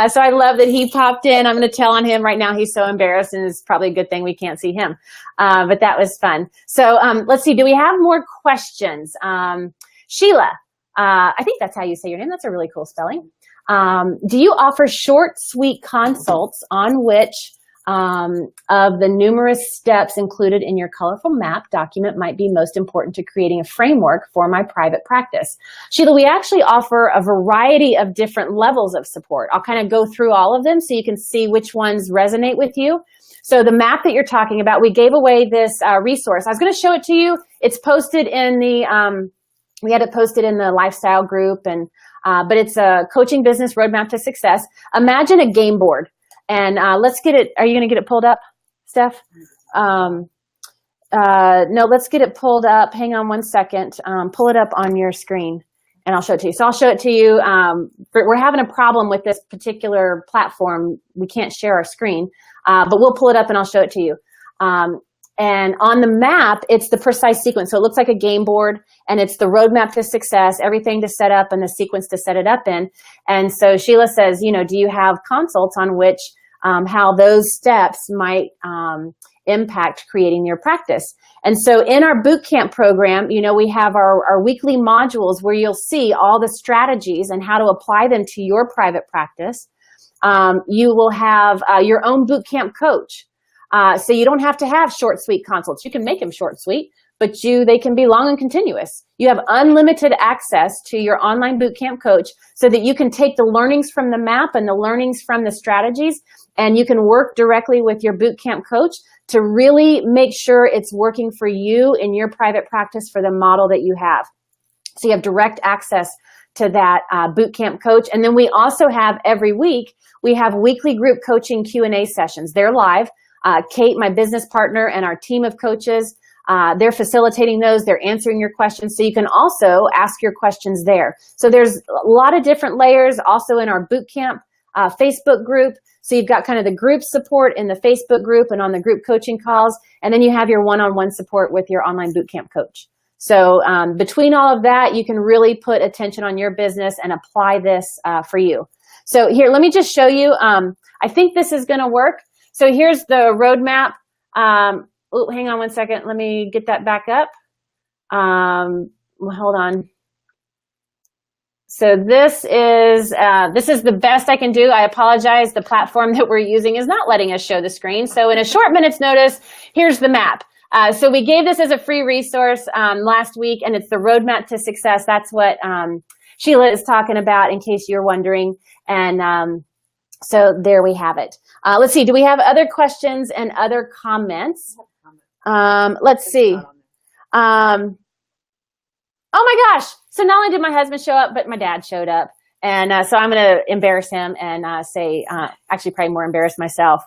So I love that he popped in. I'm going to tell on him right now. He's so embarrassed, and it's probably a good thing we can't see him. But that was fun. So let's see. Do we have more questions? Sheila, I think that's how you say your name. That's a really cool spelling. Do you offer short, sweet consults on which of the numerous steps included in your colorful map document might be most important to creating a framework for my private practice? Sheila, we actually offer a variety of different levels of support. I'll kind of go through all of them so you can see which ones resonate with you. So the map that you're talking about, we gave away this resource. I was going to show it to you. It's posted in the, we had it posted in the lifestyle group, and but it's a coaching business roadmap to success. Imagine a game board. And let's get it. Are you going to get it pulled up, Steph? No, let's get it pulled up. Hang on one second. Pull it up on your screen, and I'll show it to you. So I'll show it to you. We're having a problem with this particular platform. We can't share our screen, but we'll pull it up and I'll show it to you. And on the map, it's the precise sequence. So it looks like a game board, and it's the roadmap to success, everything to set up and the sequence to set it up in. And so Sheila says, you know, do you have consults on which how those steps might impact creating your practice? And so in our bootcamp program, you know, we have our weekly modules where you'll see all the strategies and how to apply them to your private practice. You will have your own bootcamp coach. So you don't have to have short, sweet consults. You can make them short, sweet, but they can be long and continuous. You have unlimited access to your online bootcamp coach so that you can take the learnings from the map and the learnings from the strategies, and you can work directly with your bootcamp coach to really make sure it's working for you in your private practice for the model that you have. So you have direct access to that bootcamp coach. And then we also have every week, we have weekly group coaching Q&A sessions. They're live. Kate, my business partner, and our team of coaches, they're facilitating those. They're answering your questions. So you can also ask your questions there. So there's a lot of different layers also in our bootcamp Facebook group. So you've got kind of the group support in the Facebook group and on the group coaching calls. And then you have your one-on-one support with your online bootcamp coach. So between all of that, you can really put attention on your business and apply this for you. So here, let me just show you. I think this is going to work. So here's the roadmap. Oh, hang on one second. Let me get that back up. Hold on. So this is the best I can do. I apologize. The platform that we're using is not letting us show the screen. So in a short minute's notice, here's the map. So we gave this as a free resource last week, and it's the roadmap to success. That's what Sheila is talking about, in case you're wondering. And so there we have it. Let's see. Do we have other questions and other comments? Let's see. Oh my gosh. So not only did my husband show up, but my dad showed up. And so I'm going to embarrass him and say, actually probably more embarrass myself.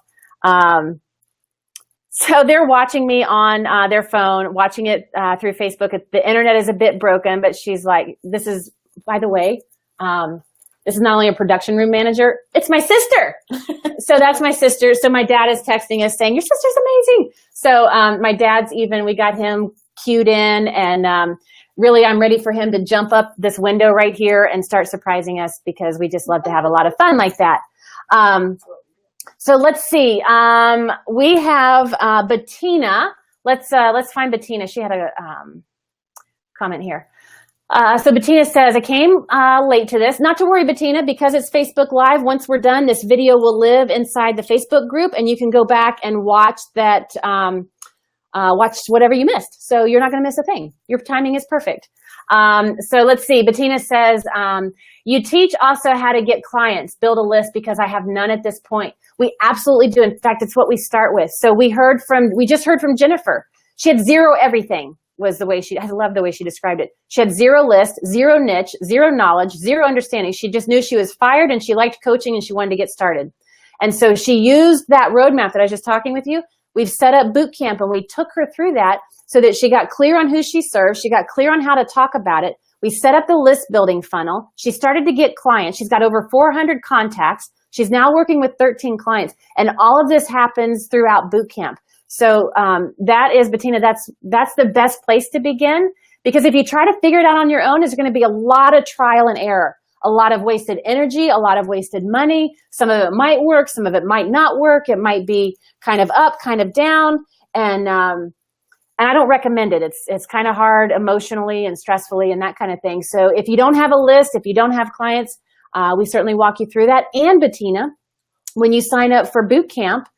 So they're watching me on their phone, watching it through Facebook. The internet is a bit broken, but she's like, this is, by the way, this is not only a production room manager, it's my sister. So that's my sister. So my dad is texting us saying, your sister's amazing. So my dad's we got him cued in, and really I'm ready for him to jump up this window right here and start surprising us, because we just love to have a lot of fun like that. So let's see. We have Bettina. Let's find Bettina. She had a comment here. So Bettina says, I came late to this. Not to worry, Bettina, because it's Facebook Live. Once we're done, this video will live inside the Facebook group, and you can go back and watch that, watch whatever you missed. So you're not going to miss a thing. Your timing is perfect. So let's see. Bettina says, you teach also how to get clients, build a list, because I have none at this point. We absolutely do. In fact, it's what we start with. So we just heard from Jennifer. She had zero everything. Was the way I love the way she described it. She had zero list, zero niche, zero knowledge, zero understanding. She just knew she was fired, and she liked coaching, and she wanted to get started. And so she used that roadmap that I was just talking with you. We've set up boot camp, and we took her through that so that she got clear on who she serves. She got clear on how to talk about it. We set up the list building funnel. She started to get clients. She's got over 400 contacts. She's now working with 13 clients. And all of this happens throughout boot camp. So that is, Bettina, that's the best place to begin, because if you try to figure it out on your own, there's going to be a lot of trial and error, a lot of wasted energy, a lot of wasted money. Some of it might work, some of it might not work. It might be kind of up, kind of down, and I don't recommend it. It's kind of hard emotionally and stressfully and that kind of thing. So if you don't have a list, if you don't have clients, we certainly walk you through that. And Bettina, when you sign up for boot camp,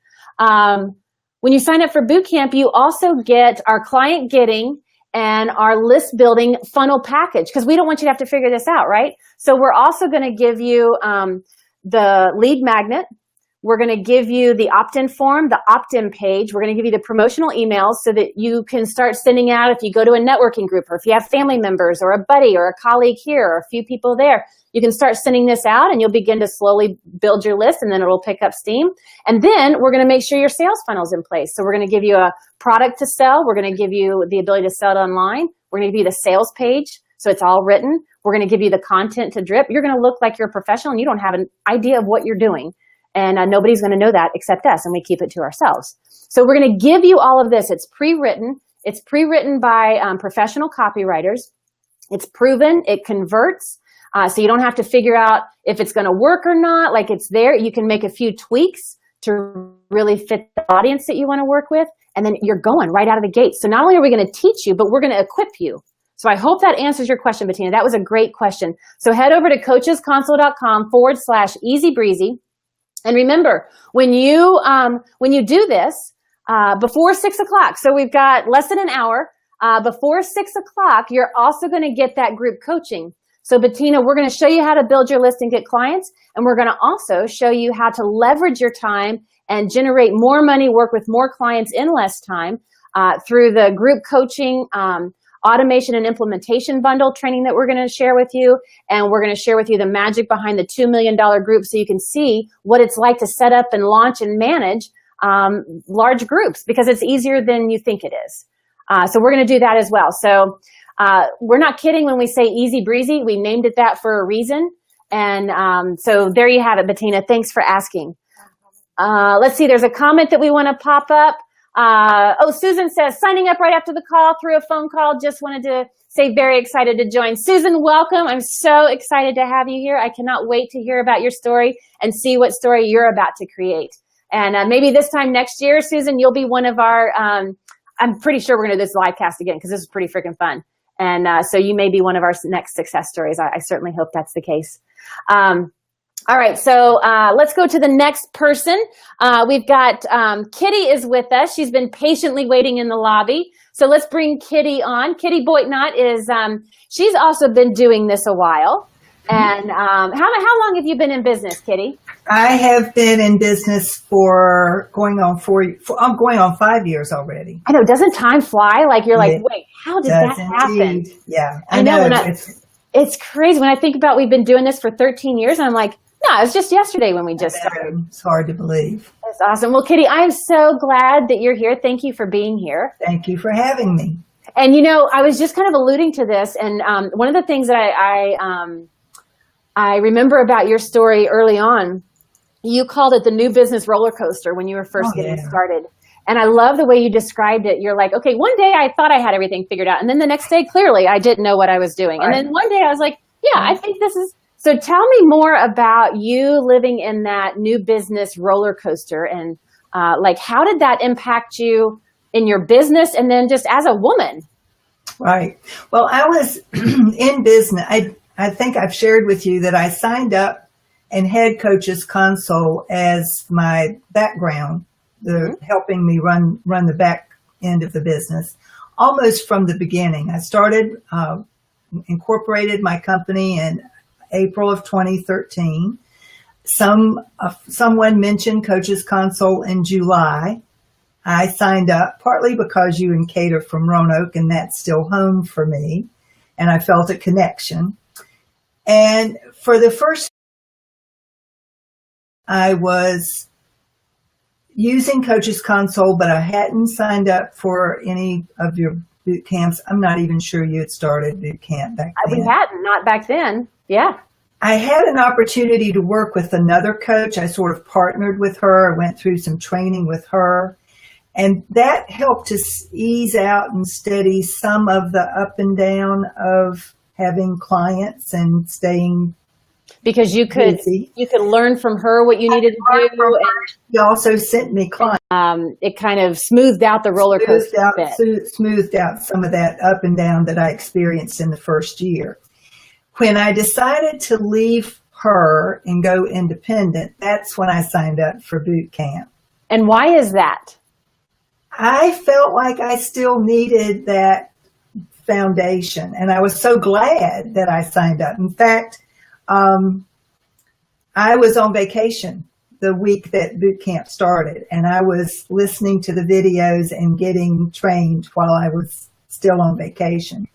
you also get our client getting and our list building funnel package, because we don't want you to have to figure this out, right? So we're also going to give you the lead magnet. We're going to give you the opt-in form, the opt-in page. We're going to give you the promotional emails so that you can start sending out if you go to a networking group, or if you have family members or a buddy or a colleague here or a few people there. You can start sending this out, and you'll begin to slowly build your list, and then it'll pick up steam. And then we're going to make sure your sales funnel's in place. So we're going to give you a product to sell. We're going to give you the ability to sell it online. We're going to give you the sales page, so it's all written. We're going to give you the content to drip. You're going to look like you're a professional, and you don't have an idea of what you're doing. And nobody's going to know that except us, and we keep it to ourselves. So we're going to give you all of this. It's pre-written. It's pre-written by professional copywriters. It's proven. It converts. So you don't have to figure out if it's going to work or not. Like, it's there. You can make a few tweaks to really fit the audience that you want to work with, and then you're going right out of the gate. So not only are we going to teach you, but we're going to equip you. So I hope that answers your question, Bettina. That was a great question. So head over to coachesconsole.com/easy breezy. And remember, when you do this before 6 o'clock, so we've got less than an hour, before 6 o'clock, you're also going to get that group coaching. So Bettina, we're going to show you how to build your list and get clients. And we're going to also show you how to leverage your time and generate more money, work with more clients in less time through the group coaching, automation and implementation bundle training that we're going to share with you. And we're going to share with you the magic behind the $2 million group so you can see what it's like to set up and launch and manage large groups, because it's easier than you think it is. So we're going to do that as well. So we're not kidding when we say easy breezy. We named it that for a reason. And so there you have it, Bettina. Thanks for asking. Let's see, there's a comment that we want to pop up. Susan says, signing up right after the call through a phone call. Just wanted to say very excited to join. Susan, welcome. I'm so excited to have you here. I cannot wait to hear about your story and see what story you're about to create. And maybe this time next year, Susan, you'll be one of our, I'm pretty sure we're going to do this livecast again because this is pretty freaking fun. And so you may be one of our next success stories. I certainly hope that's the case. All right, so let's go to the next person. We've got Kitty is with us. She's been patiently waiting in the lobby. So let's bring Kitty on. Kitty Boitnott is, she's also been doing this a while. And how long have you been in business, Kitty? I have been in business for going on 5 years already. I know, doesn't time fly? Like you're like, wait, how did that happen? Indeed. Yeah, I know. It's crazy when I think about we've been doing this for 13 years, and I'm like, no, it was just yesterday when we just started. It's hard to believe. That's awesome. Well, Kitty, I'm so glad that you're here. Thank you for being here. Thank you for having me. And, you know, I was just kind of alluding to this. And one of the things that I remember about your story early on, you called it the new business roller coaster when you were first getting started. And I love the way you described it. You're like, okay, one day I thought I had everything figured out. And then the next day, clearly, I didn't know what I was doing. And then one day I was like, yeah, I think this is. So tell me more about you living in that new business roller coaster, and like, how did that impact you in your business and then just as a woman? Right. Well, I was in business. I think I've shared with you that I signed up and had Coaches Console as my background, helping me run the back end of the business almost from the beginning. I started, incorporated my company in April of 2013. Someone mentioned Coaches Console in July. I signed up partly because you and Kate are from Roanoke, and that's still home for me, and I felt a connection. And for the first, I was using Coaches Console, but I hadn't signed up for any of your boot camps. I'm not even sure you had started boot camp back then. We hadn't, not back then. Yeah. I had an opportunity to work with another coach. I sort of partnered with her. I went through some training with her, and that helped to ease out and steady some of the up and down of having clients and staying because you could busy. You could learn from her what you needed to do. And she also sent me clients. It kind of smoothed out the roller coaster a bit. Smoothed out some of that up and down that I experienced in the first year. When I decided to leave her and go independent, that's when I signed up for boot camp. And why is that? I felt like I still needed that foundation, and I was so glad that I signed up. In fact, I was on vacation the week that boot camp started, and I was listening to the videos and getting trained while I was still on vacation.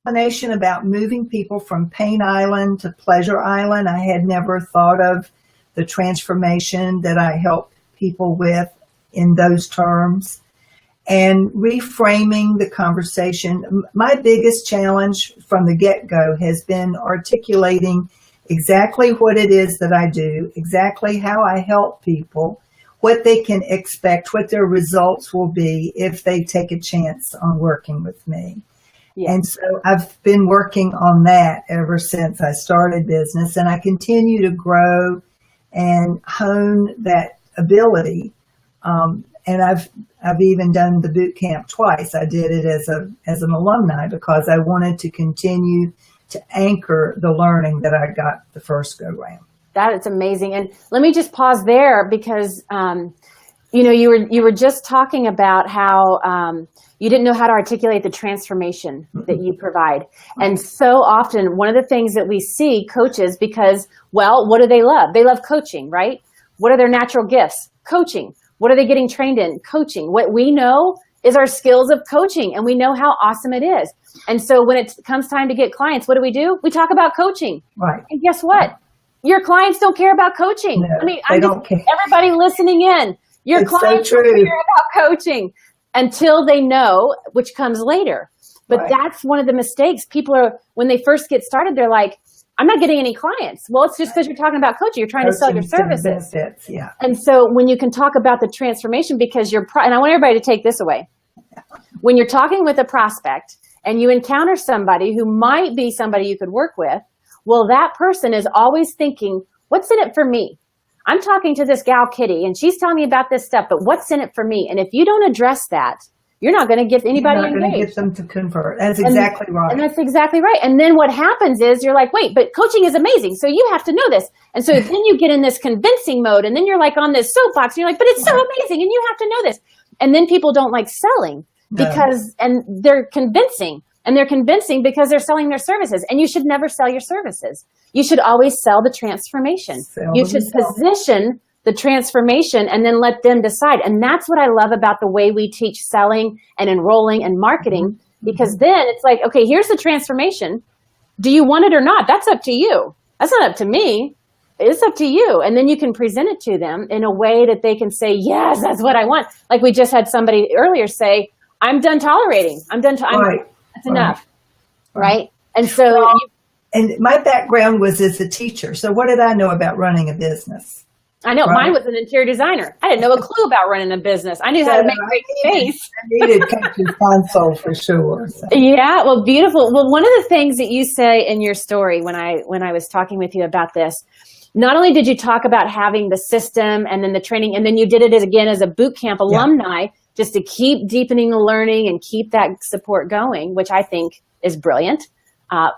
Explanation about moving people from Pain Island to Pleasure Island. I had never thought of the transformation that I help people with in those terms, and reframing the conversation. My biggest challenge from the get-go has been articulating exactly what it is that I do, exactly how I help people, what they can expect, what their results will be if they take a chance on working with me. Yeah. And so I've been working on that ever since I started business, and I continue to grow and hone that ability. And I've even done the boot camp twice. I did it as an alumni because I wanted to continue to anchor the learning that I got the first go round. That is amazing. And let me just pause there because You were just talking about how you didn't know how to articulate the transformation that you provide. And so often, one of the things that we see coaches, because, well, what do they love? They love coaching, right? What are their natural gifts? Coaching. What are they getting trained in? Coaching. What we know is our skills of coaching, and we know how awesome it is. And so when it comes time to get clients, what do? We talk about coaching. Right. And guess what? Your clients don't care about coaching. No, they don't care. Everybody listening in, your clients don't care about coaching until they know, which comes later. But that's one of the mistakes. People are, when they first get started, they're like, I'm not getting any clients. Well, it's just because you're talking about coaching. You're trying to sell your services. Benefits, yeah. And so when you can talk about the transformation, because and I want everybody to take this away. When you're talking with a prospect and you encounter somebody who might be somebody you could work with, well, that person is always thinking, what's in it for me? I'm talking to this gal, Kitty, and she's telling me about this stuff, but what's in it for me? And if you don't address that, you're not going to get anybody engaged. You're not going to get them to convert. That's exactly right. And that's exactly right. And then what happens is you're like, wait, but coaching is amazing, so you have to know this. And so then you get in this convincing mode, and then you're like on this soapbox, and you're like, but it's so amazing, and you have to know this. And then people don't like selling because, and they're convincing. And they're convincing because they're selling their services. And you should never sell your services. You should always sell the transformation. You should position the transformation and then let them decide. And that's what I love about the way we teach selling and enrolling and marketing, because then it's like, okay, here's the transformation. Do you want it or not? That's up to you. That's not up to me. It's up to you. And then you can present it to them in a way that they can say, yes, that's what I want. Like we just had somebody earlier say, I'm done tolerating. That's enough. Right. And so, and my background was as a teacher. So what did I know about running a business? I know mine was an interior designer. I didn't know a clue about running a business. I knew how to make great space. I needed coach's console for sure. So. Yeah. Well, beautiful. Well, one of the things that you say in your story when I was talking with you about this, not only did you talk about having the system and then the training, and then you did it again as a boot camp alumni, just to keep deepening the learning and keep that support going, which I think is brilliant,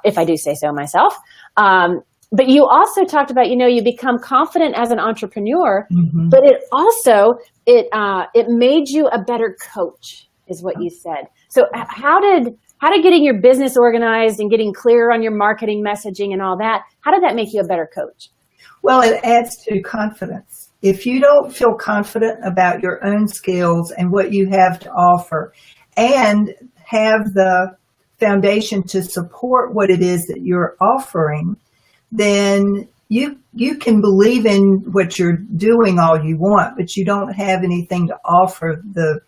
if I do say so myself. But you also talked about, you become confident as an entrepreneur, but it also, it made you a better coach, is what you said. So how did getting your business organized and getting clear on your marketing messaging and all that, how did that make you a better coach? Well, it adds to confidence. If you don't feel confident about your own skills and what you have to offer and have the foundation to support what it is that you're offering, then you can believe in what you're doing all you want, but you don't have anything to offer the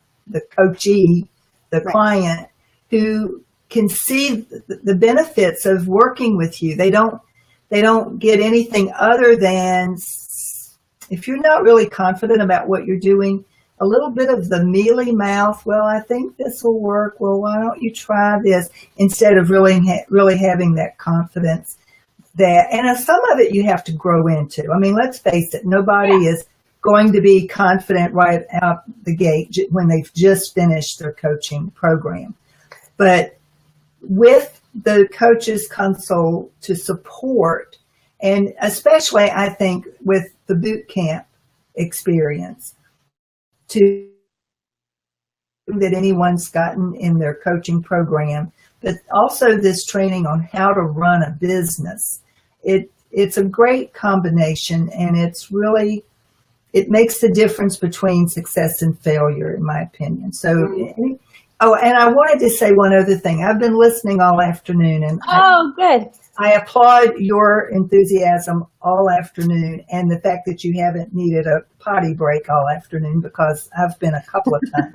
coachee, the client, who can see the benefits of working with you. They don't get anything other than, if you're not really confident about what you're doing, a little bit of the mealy mouth, well, I think this will work. Well, why don't you try this? Instead of really having that confidence and some of it you have to grow into. I mean, let's face it, nobody is going to be confident right out the gate when they've just finished their coaching program. But with the coach's console to support, and especially I think with the boot camp experience, that anyone's gotten in their coaching program, but also this training on how to run a business. It's a great combination, and it makes the difference between success and failure, in my opinion. So, and I wanted to say one other thing. I've been listening all afternoon, and good. I applaud your enthusiasm all afternoon, and the fact that you haven't needed a potty break all afternoon, because I've been a couple of times.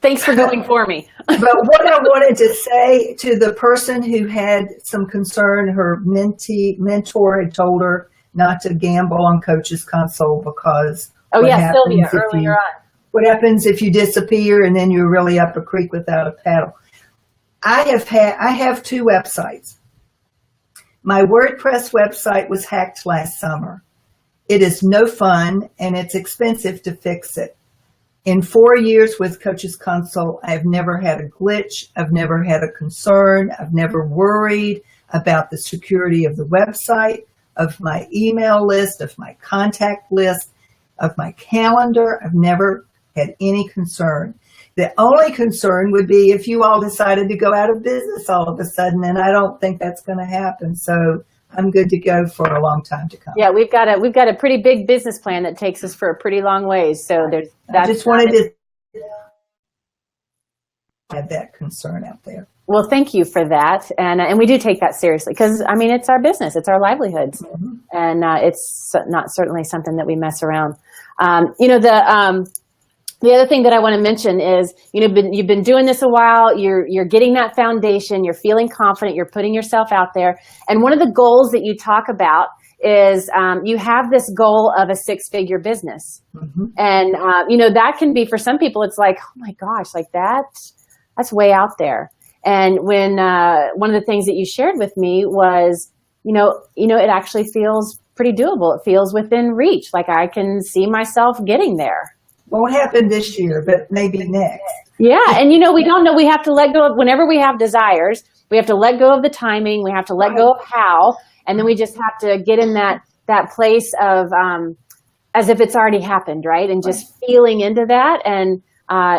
Thanks for going for me. But what I wanted to say to the person who had some concern, her mentor had told her not to gamble on Coach's Console because Sylvia, earlier on. What happens if you disappear and then you're really up a creek without a paddle? I have two websites. My WordPress website was hacked last summer. It is no fun, and it's expensive to fix it. In 4 years with Coach's Console, I've never had a glitch. I've never had a concern. I've never worried about the security of the website, of my email list, of my contact list, of my calendar. I've never had any concern. The only concern would be if you all decided to go out of business all of a sudden, and I don't think that's going to happen. So I'm good to go for a long time to come. Yeah, we've got a pretty big business plan that takes us for a pretty long ways. So I just wanted to have that concern out there. Well, thank you for that, and we do take that seriously because I mean it's our business, it's our livelihoods, and it's not certainly something that we mess around. The other thing that I want to mention is, you've been doing this a while. You're getting that foundation. You're feeling confident. You're putting yourself out there. And one of the goals that you talk about is you have this goal of a 6-figure business, and that can be for some people. It's like, oh my gosh, like that's way out there. And when one of the things that you shared with me was, it actually feels pretty doable. It feels within reach. Like I can see myself getting there. Won't happen this year, but maybe next. Yeah. And, we don't know. We have to let go of whenever we have desires. We have to let go of the timing. We have to let go of how. And then we just have to get in that place of as if it's already happened, right? And just feeling into that. And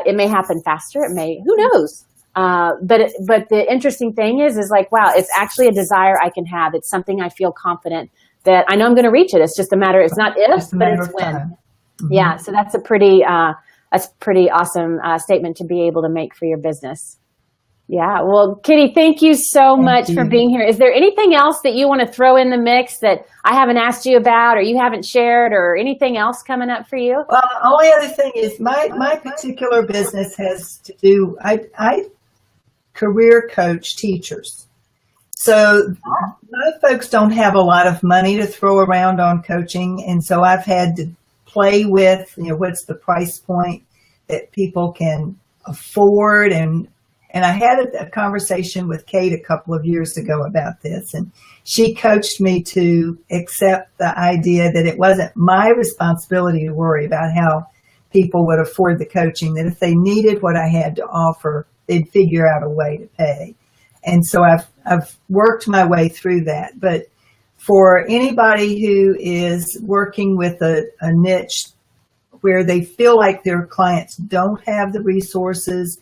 it may happen faster. It may, who knows? But the interesting thing is like, wow, it's actually a desire I can have. It's something I feel confident that I know I'm going to reach it. It's just a matter. It's not if, but it's when. Yeah, so that's a pretty awesome statement to be able to make for your business. Yeah, well, Kitty, thank you so much for being here. Is there anything else that you want to throw in the mix that I haven't asked you about or you haven't shared or anything else coming up for you? Well, the only other thing is my particular business has to do, I career coach teachers. So most folks don't have a lot of money to throw around on coaching, and so I've had to play with, what's the price point that people can afford. And I had a conversation with Kate a couple of years ago about this, and she coached me to accept the idea that it wasn't my responsibility to worry about how people would afford the coaching, that if they needed what I had to offer, they'd figure out a way to pay. And so I've worked my way through that. But for anybody who is working with a niche where they feel like their clients don't have the resources,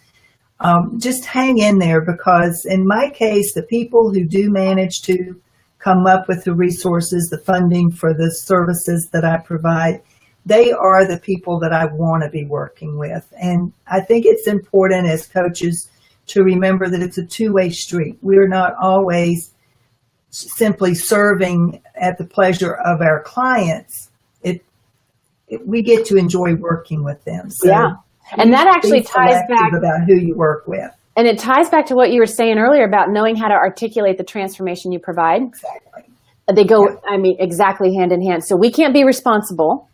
just hang in there, because in my case, the people who do manage to come up with the resources, the funding for the services that I provide, they are the people that I want to be working with. And I think it's important as coaches to remember that it's a two-way street. We're not always simply serving at the pleasure of our clients. We get to enjoy working with them. So yeah, and that actually ties back about who you work with. And it ties back to what you were saying earlier about knowing how to articulate the transformation you provide. Exactly. They go, exactly hand in hand. So we can't be responsible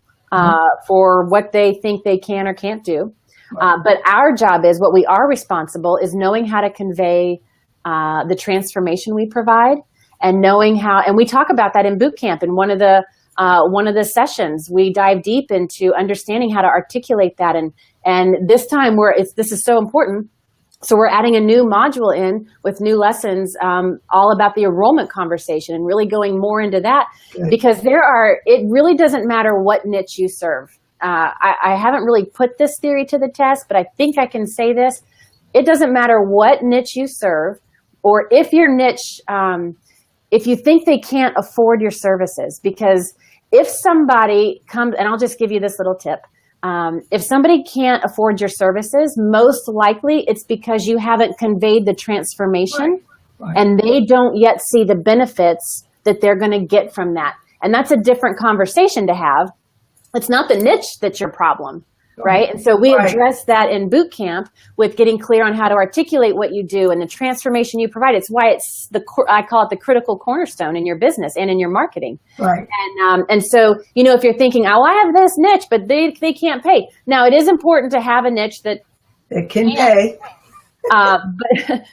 for what they think they can or can't do. But our job is, what we are responsible is knowing how to convey the transformation we provide, and knowing how, and we talk about that in boot camp. In one of the sessions, we dive deep into understanding how to articulate that. And this time this is so important. So we're adding a new module in with new lessons, all about the enrollment conversation, and really going more into that. Good. Because it really doesn't matter what niche you serve. I haven't really put this theory to the test, but I think I can say this. It doesn't matter what niche you serve, or if your niche, if you think they can't afford your services. Because if somebody comes, and I'll just give you this little tip. If somebody can't afford your services, most likely it's because you haven't conveyed the transformation, right. And they don't yet see the benefits that they're going to get from that. And that's a different conversation to have. It's not the niche that's your problem, right? And so we address that in boot camp with getting clear on how to articulate what you do and the transformation you provide. It's why I call it the critical cornerstone in your business and in your marketing. Right. And so, if you're thinking, oh, I have this niche, but they can't pay. Now, it is important to have a niche that can pay.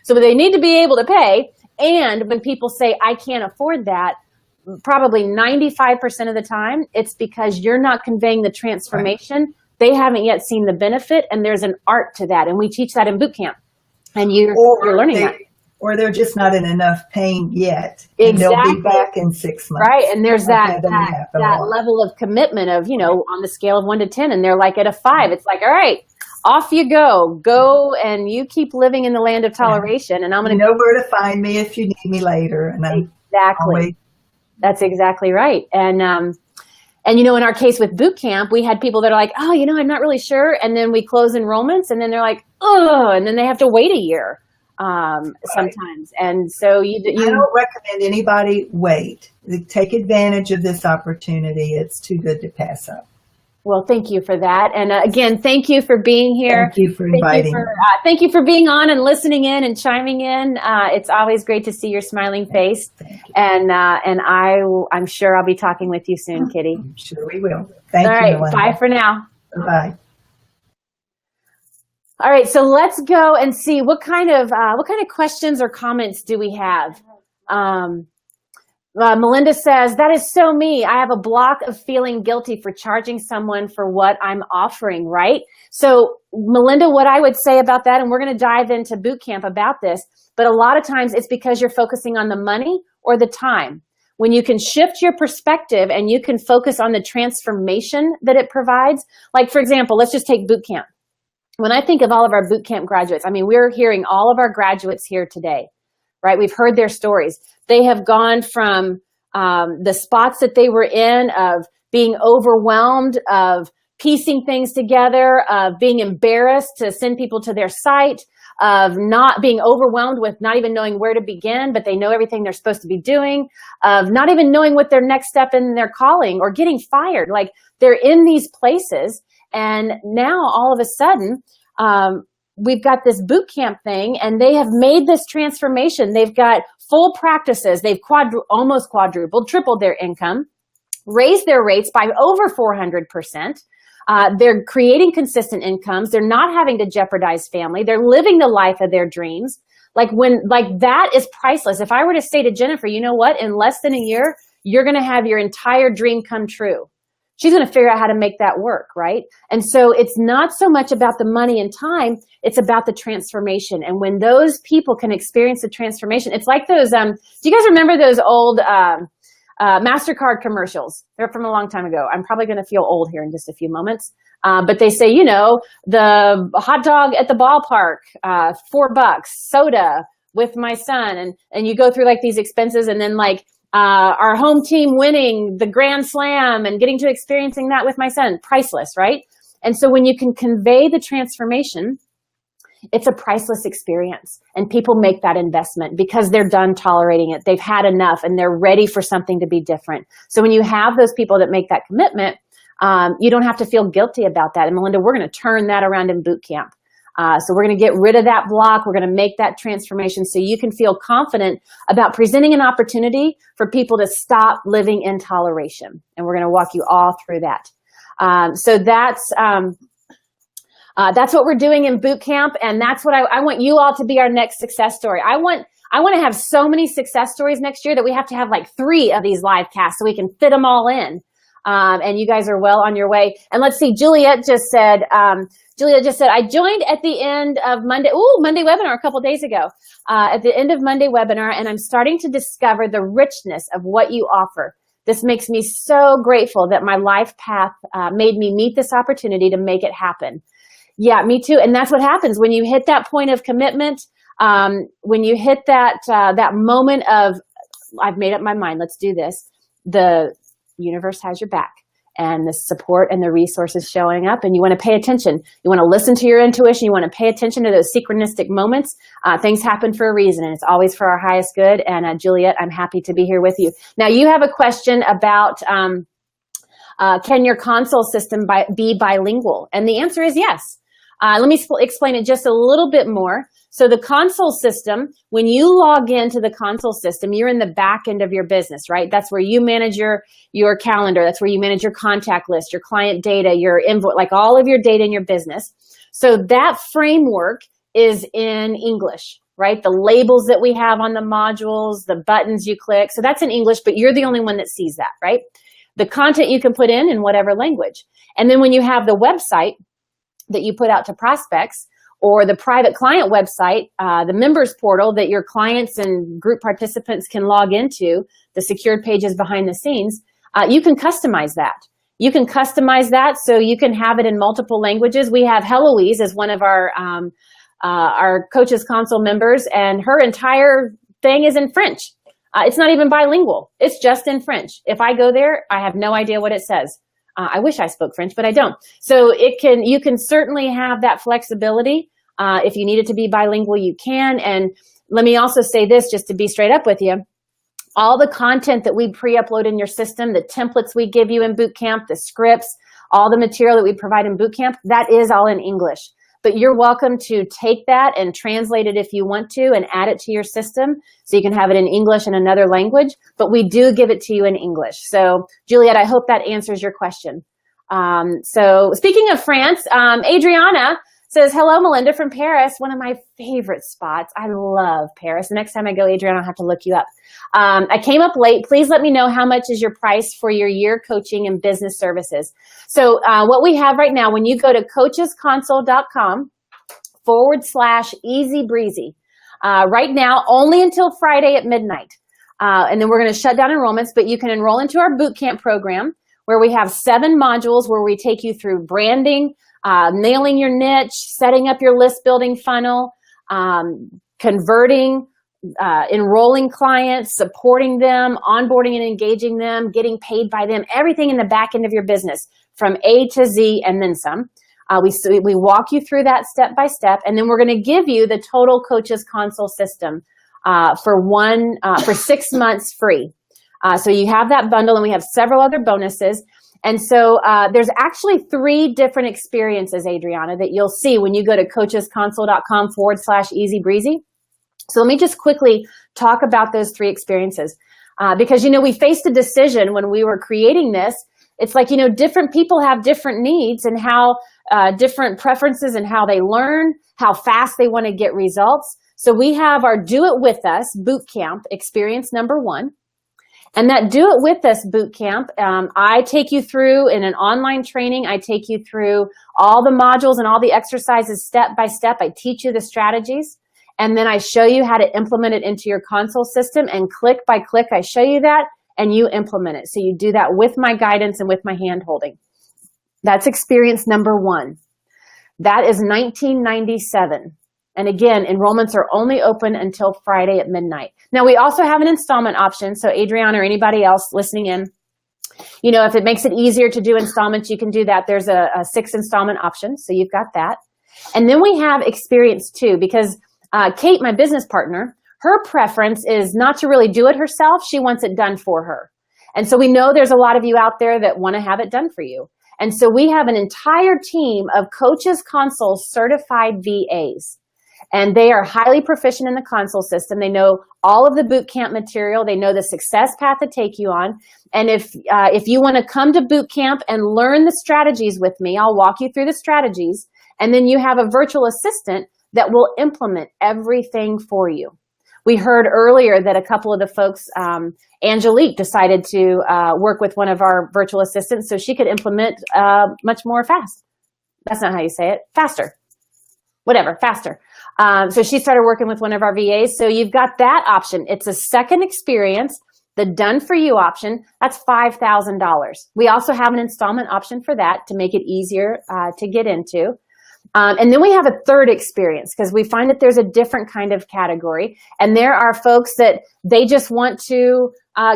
So they need to be able to pay. And when people say, I can't afford that, probably 95% of the time, it's because you're not conveying the transformation. Right. They haven't yet seen the benefit, and there's an art to that. And we teach that in boot camp. And you're learning that. or they're just not in enough pain yet. And they'll be back in 6 months. Right. And there's that level of commitment of, you know, on the scale of 1 to 10, and they're like at a 5. It's like, all right, off you go, and you keep living in the land of toleration. And I'm going to know where to find me if you need me later. And that's exactly right. And you know, in our case with boot camp, we had people that are like, oh, you know, I'm not really sure. And then we close enrollments, and then they're like, oh, and then they have to wait a year sometimes. And so I don't recommend anybody wait. Take advantage of this opportunity. It's too good to pass up. Well, thank you for that. And again, thank you for being here. Thank you for inviting me. Thank you for being on and listening in and chiming in. It's always great to see your smiling face. And I'm sure I'll be talking with you soon, Kitty. I'm sure we will. Thank you. All right. Melinda. Bye for now. Bye. All right. So let's go and see what kind of questions or comments do we have. Melinda says, that is so me. I have a block of feeling guilty for charging someone for what I'm offering, right? So Melinda, what I would say about that, and we're going to dive into boot camp about this, but a lot of times it's because you're focusing on the money or the time. When you can shift your perspective and you can focus on the transformation that it provides. Like, for example, let's just take boot camp. When I think of all of our boot camp graduates, I mean, we're hearing all of our graduates here today, right? We've heard their stories. They have gone from the spots that they were in of being overwhelmed, of piecing things together, of being embarrassed to send people to their site, of not being overwhelmed with not even knowing where to begin, but they know everything they're supposed to be doing, of not even knowing what their next step in their calling, or getting fired. Like, they're in these places, and now all of a sudden, we've got this boot camp thing, and they have made this transformation. They've got full practices. They've almost quadrupled, tripled their income, raised their rates by over 400%. They're creating consistent incomes. They're not having to jeopardize family. They're living the life of their dreams. Like that is priceless. If I were to say to Jennifer, you know what, in less than a year, you're going to have your entire dream come true. She's going to figure out how to make that work, right? And so it's not so much about the money and time, it's about the transformation. And when those people can experience the transformation, it's like those, do you guys remember those old MasterCard commercials? They're from a long time ago. I'm probably going to feel old here in just a few moments. But they say, you know, the hot dog at the ballpark, $4, soda with my son. And you go through like these expenses, and then like, our home team winning the Grand Slam and getting to experiencing that with my son, priceless, right? And so when you can convey the transformation, it's a priceless experience, and people make that investment because they're done tolerating it. They've had enough, and they're ready for something to be different. So when you have those people that make that commitment, you don't have to feel guilty about that. And Melinda, we're going to turn that around in boot camp. So we're going to get rid of that block. We're going to make that transformation so you can feel confident about presenting an opportunity for people to stop living in toleration. And we're going to walk you all through that. So that's what we're doing in boot camp. And that's what I want you all to be our next success story. I want to have so many success stories next year that we have to have like 3 of these live casts so we can fit them all in. And you guys are well on your way. And let's see, Juliet just said, I joined at the end of Monday webinar a couple of days ago, at the end of Monday webinar, and I'm starting to discover the richness of what you offer. This makes me so grateful that my life path made me meet this opportunity to make it happen. Yeah, me too. And that's what happens when you hit that point of commitment, when you hit that moment of, I've made up my mind, let's do this. The universe has your back, and the support and the resources showing up, and you want to pay attention. You want to listen to your intuition. You want to pay attention to those synchronistic moments. Things happen for a reason, and it's always for our highest good. And Juliet, I'm happy to be here with you. Now, you have a question about can your console system be bilingual? And the answer is yes. Let me explain it just a little bit more. So the console system, when you log into the console system, you're in the back end of your business, right? That's where you manage your calendar. That's where you manage your contact list, your client data, your invoice, like all of your data in your business. So that framework is in English, right? The labels that we have on the modules, the buttons you click. So that's in English, but you're the only one that sees that, right? The content you can put in whatever language. And then when you have the website that you put out to prospects, or the private client website, the members portal that your clients and group participants can log into, the secured pages behind the scenes, you can customize that. You can customize that so you can have it in multiple languages. We have Heloise as one of our Coaches Console members, and her entire thing is in French. It's not even bilingual. It's just in French. If I go there, I have no idea what it says. I wish I spoke French, but I don't. So you can certainly have that flexibility. If you need it to be bilingual, you can. And let me also say this, just to be straight up with you. All the content that we pre-upload in your system, the templates we give you in boot camp, the scripts, all the material that we provide in boot camp, that is all in English. But you're welcome to take that and translate it if you want to and add it to your system so you can have it in English and another language. But we do give it to you in English. So, Juliet, I hope that answers your question. So speaking of France, Adriana says, hello, Melinda from Paris, one of my favorite spots. I love Paris. The next time I go, Adriana, I'll have to look you up. I came up late. Please let me know how much is your price for your year coaching and business services. So what we have right now, when you go to coachesconsole.com/easy breezy, right now, only until Friday at midnight. And then we're going to shut down enrollments, but you can enroll into our boot camp program where we have 7 modules where we take you through branding, nailing your niche, setting up your list building funnel, converting, enrolling clients, supporting them, onboarding and engaging them, getting paid by them, everything in the back end of your business from A to Z and then some. We walk you through that step by step, and then we're going to give you the total Coaches Console system for 6 months free. So you have that bundle, and we have several other bonuses. And so there's actually 3 different experiences, Adriana, that you'll see when you go to coachesconsole.com/easy breezy. So let me just quickly talk about those 3 experiences. Because, we faced a decision when we were creating this. It's like, different people have different needs and how different preferences and how they learn, how fast they want to get results. So we have our Do It With Us boot camp experience number 1. And that Do It With Us boot camp, I take you through in an online training. I take you through all the modules and all the exercises step by step. I teach you the strategies, and then I show you how to implement it into your console system. And click by click, I show you that, and you implement it. So you do that with my guidance and with my hand holding. That's experience number 1. That is $19.97. And again, enrollments are only open until Friday at midnight. Now, we also have an installment option. So Adriana or anybody else listening in, if it makes it easier to do installments, you can do that. There's a 6 installment option. So you've got that. And then we have experience 2, because Kate, my business partner, her preference is not to really do it herself. She wants it done for her. And so we know there's a lot of you out there that want to have it done for you. And so we have an entire team of Coaches Console certified VAs. And they are highly proficient in the console system. They know all of the boot camp material. They know the success path to take you on. And if you want to come to boot camp and learn the strategies with me, I'll walk you through the strategies. And then you have a virtual assistant that will implement everything for you. We heard earlier that a couple of the folks, Angelique, decided to work with one of our virtual assistants so she could implement much more fast. That's not how you say it. Faster. Whatever, faster. So she started working with one of our VAs. So you've got that option. It's a second experience. The done for you option, that's $5,000. We also have an installment option for that to make it easier to get into. And then we have a third experience because we find that there's a different kind of category. And there are folks that they just want to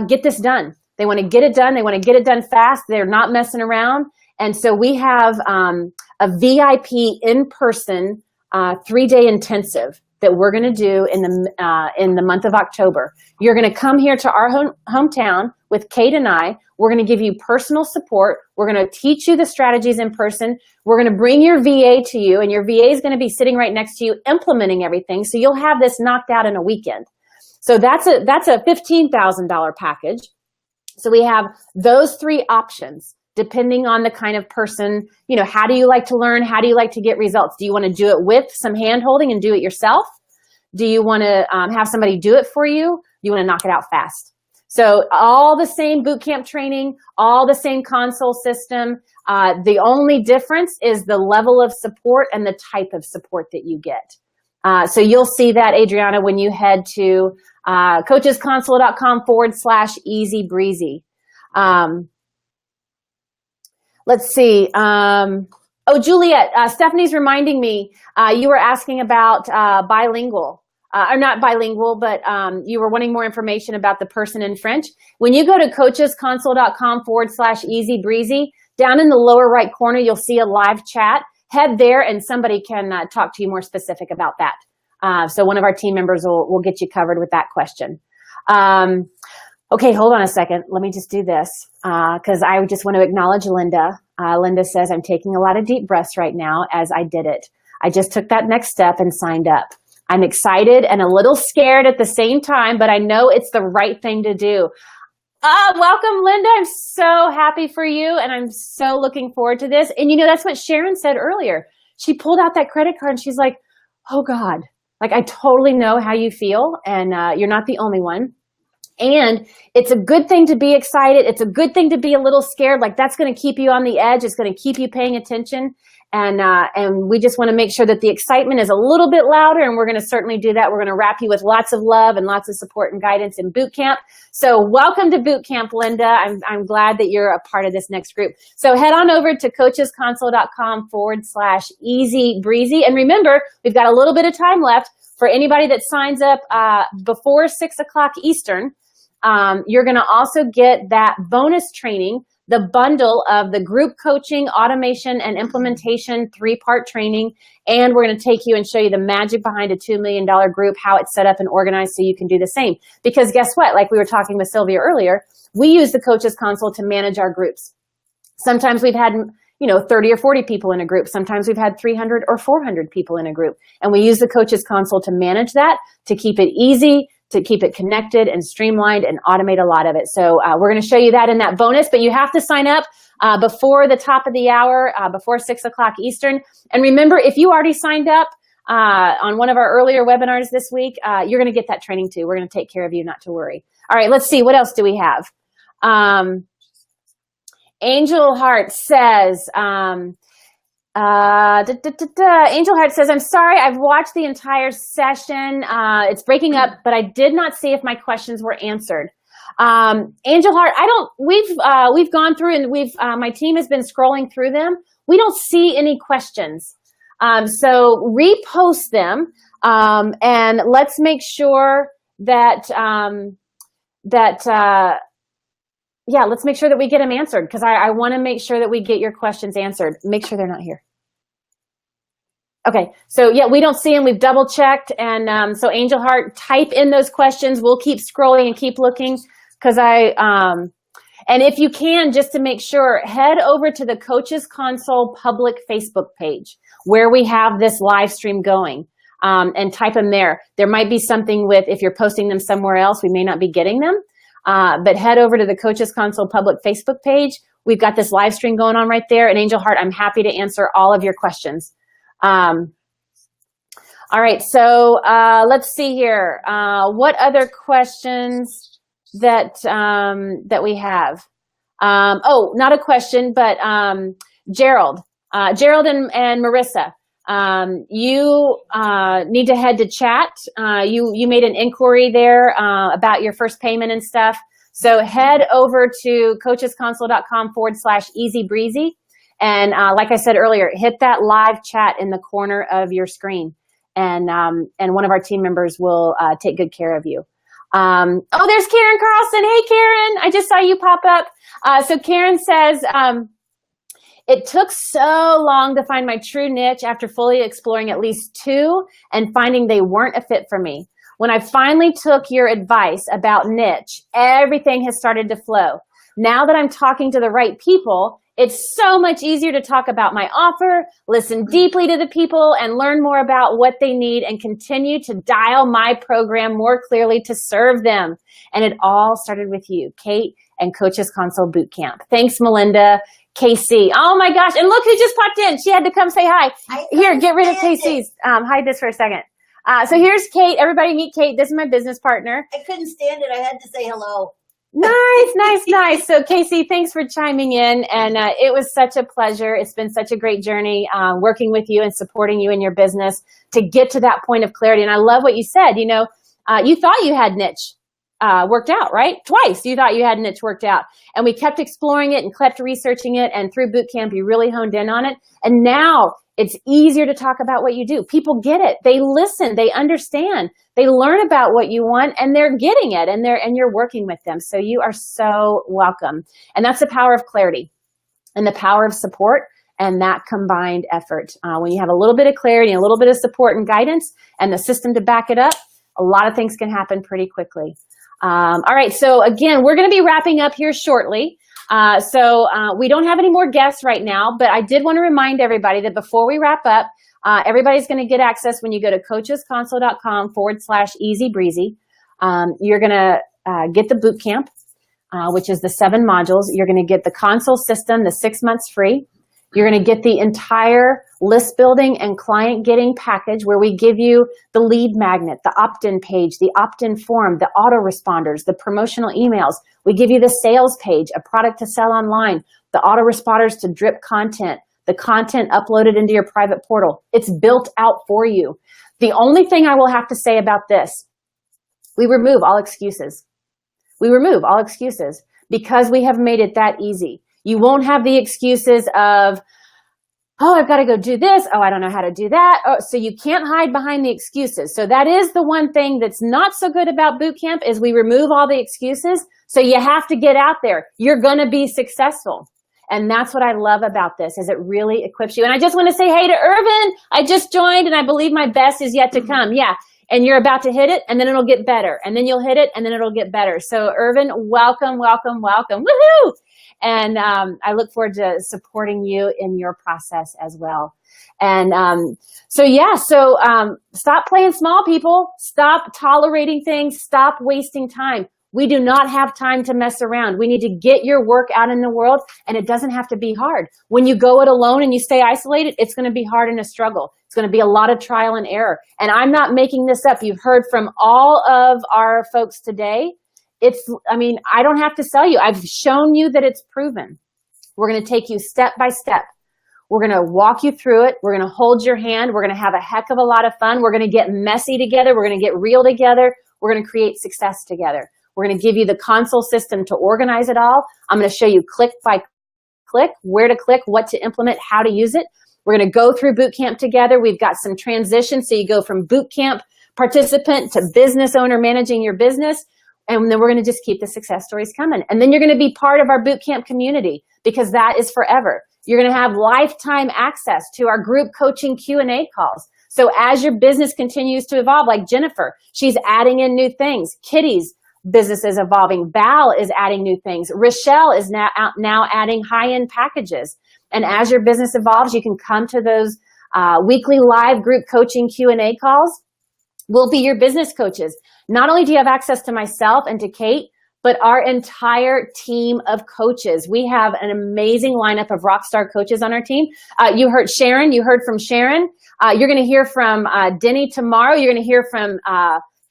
get this done. They want to get it done. They want to get it done fast. They're not messing around. And so we have a VIP in-person 3-day intensive that we're going to do in the month of October. You're going to come here to our hometown with Kate and I. We're going to give you personal support. We're going to teach you the strategies in person. We're going to bring your VA to you, and your VA is going to be sitting right next to you implementing everything. So you'll have this knocked out in a weekend. So that's a $15,000 package. So we have those 3 options. Depending on the kind of person, how do you like to learn? How do you like to get results? Do you want to do it with some hand holding and do it yourself? Do you want to have somebody do it for you? Do you want to knock it out fast? So all the same boot camp training, all the same console system, The only difference is the level of support and the type of support that you get. So you'll see that, Adriana, when you head to coachesconsole.com/easy breezy. Let's see. Oh, Juliet, Stephanie's reminding me, you were asking about bilingual. Or not bilingual, but you were wanting more information about the person in French. When you go to coachesconsole.com/easy breezy, down in the lower right corner, you'll see a live chat. Head there and somebody can talk to you more specific about that. So one of our team members will get you covered with that question. Okay, hold on a second. Let me just do this because I just want to acknowledge Linda. Linda says, I'm taking a lot of deep breaths right now as I did it. I just took that next step and signed up. I'm excited and a little scared at the same time, but I know it's the right thing to do. Welcome, Linda. I'm so happy for you, and I'm so looking forward to this. And, you know, that's what Sharon said earlier. She pulled out that credit card, and she's like, oh, God. Like, I totally know how you feel, and you're not the only one. And it's a good thing to be excited. It's a good thing to be a little scared. Like, that's going to keep you on the edge. It's going to keep you paying attention. And we just want to make sure that the excitement is a little bit louder, and we're going to certainly do that. We're going to wrap you with lots of love and lots of support and guidance in boot camp. So welcome to boot camp, Linda. I'm glad that you're a part of this next group. So head on over to coachesconsole.com/easy breezy. And remember, we've got a little bit of time left for anybody that signs up before 6 o'clock Eastern. You're going to also get that bonus training, the bundle of the group coaching, automation, and implementation 3-part training. And we're going to take you and show you the magic behind a $2 million group, how it's set up and organized so you can do the same. Because guess what? Like we were talking with Sylvia earlier, we use the Coaches Console to manage our groups. Sometimes we've had 30 or 40 people in a group. Sometimes we've had 300 or 400 people in a group. And we use the Coaches Console to manage that, to keep it easy, to keep it connected and streamlined and automate a lot of it. So we're going to show you that in that bonus, but you have to sign up before the top of the hour, before 6 o'clock Eastern. And remember, if you already signed up on one of our earlier webinars this week, you're going to get that training too. We're going to take care of you, not to worry. All right, let's see. What else do we have? Angel Heart says, Angel Heart says, I'm sorry, I've watched the entire session. It's breaking up, but I did not see if my questions were answered. Angel Heart, we've gone through and my team has been scrolling through them. We don't see any questions. So repost them, and let's make sure that, let's make sure that we get them answered, because I want to make sure that we get your questions answered. Make sure they're not here. Okay, so yeah, we don't see them. We've double checked. And so Angel Heart, type in those questions. We'll keep scrolling and keep looking, because and if you can, just to make sure, head over to the Coaches Console public Facebook page where we have this live stream going, and type them there. There might be something with, if you're posting them somewhere else, we may not be getting them. But head over to the Coaches Console public Facebook page. We've got this live stream going on right there. And Angel Heart, I'm happy to answer all of your questions. All right, so let's see here. What other questions that we have? Not a question, but Gerald and Marissa. You need to head to chat. You made an inquiry there about your first payment and stuff. So head over to coachesconsole.com/easy breezy. And like I said earlier, hit that live chat in the corner of your screen. And one of our team members will take good care of you. There's Karen Carlson. Hey, Karen, I just saw you pop up. So Karen says, it took so long to find my true niche after fully exploring at least 2 and finding they weren't a fit for me. When I finally took your advice about niche, everything has started to flow. Now that I'm talking to the right people, it's so much easier to talk about my offer, listen deeply to the people, and learn more about what they need, and continue to dial my program more clearly to serve them. And it all started with you, Kate, and Coaches Console Bootcamp. Thanks, Melinda. KC. Oh my gosh. And look who just popped in. She had to come say hi. Here, get rid of KC's. Hide this for a second. So here's Kate. Everybody meet Kate. This is my business partner. I couldn't stand it. I had to say hello. Nice. So Casey, thanks for chiming in. And it was such a pleasure. It's been such a great journey working with you and supporting you in your business to get to that point of clarity. And I love what you said. You know, you thought you had niche worked out, right? Twice you thought you had niche worked out. And we kept exploring it and kept researching it. And through boot camp, you really honed in on it. And now it's easier to talk about what you do. People get it. They listen. They understand. They learn about what you want, and they're getting it, and you're working with them. So you are so welcome. And that's the power of clarity and the power of support and that combined effort. When you have a little bit of clarity and a little bit of support and guidance and the system to back it up, a lot of things can happen pretty quickly. All right. So again, we're going to be wrapping up here shortly. So we don't have any more guests right now, but I did want to remind everybody that before we wrap up, everybody's going to get access when you go to coachesconsole.com/easy breezy. You're going to get the boot camp, which is the 7 modules. You're going to get the console system, the 6 months free. You're going to get the entire list building and client getting package where we give you the lead magnet, the opt-in page, the opt-in form, the autoresponders, the promotional emails. We give you the sales page, a product to sell online, the autoresponders to drip content, the content uploaded into your private portal. It's built out for you. The only thing I will have to say about this, we remove all excuses. We remove all excuses because we have made it that easy. You won't have the excuses of, oh, I've got to go do this. Oh, I don't know how to do that. Oh, so you can't hide behind the excuses. So that is the one thing that's not so good about boot camp is we remove all the excuses. So you have to get out there. You're going to be successful. And that's what I love about this is it really equips you. And I just want to say, hey to Irvin, I just joined and I believe my best is yet to come. Yeah. And you're about to hit it and then it'll get better. And then you'll hit it and then it'll get better. So Irvin, welcome. Woohoo! And I look forward to supporting you in your process as well. And so stop playing small, people. Stop tolerating things. Stop wasting time. We do not have time to mess around. We need to get your work out in the world, and it doesn't have to be hard. When you go it alone and you stay isolated, it's going to be hard and a struggle. It's going to be a lot of trial and error. And I'm not making this up. You've heard from all of our folks today. I don't have to sell you. I've shown you that it's proven. We're going to take you step by step. We're going to walk you through it. We're going to hold your hand. We're going to have a heck of a lot of fun. We're going to get messy together. We're going to get real together. We're going to create success together. We're going to give you the console system to organize it all. I'm going to show you click by click, where to click, what to implement, how to use it. We're going to go through boot camp together. We've got some transitions. So you go from boot camp participant to business owner managing your business. And then we're going to just keep the success stories coming. And then you're going to be part of our boot camp community because that is forever. You're going to have lifetime access to our group coaching Q&A calls. So as your business continues to evolve, like Jennifer, she's adding in new things. Kitty's business is evolving. Val is adding new things. Rochelle is now adding high-end packages. And as your business evolves, you can come to those weekly live group coaching Q&A calls. We'll be your business coaches. Not only do you have access to myself and to Kate, but our entire team of coaches. We have an amazing lineup of rock star coaches on our team. You heard Sharon. You heard from Sharon. You're going to hear from Denny tomorrow. You're going to hear from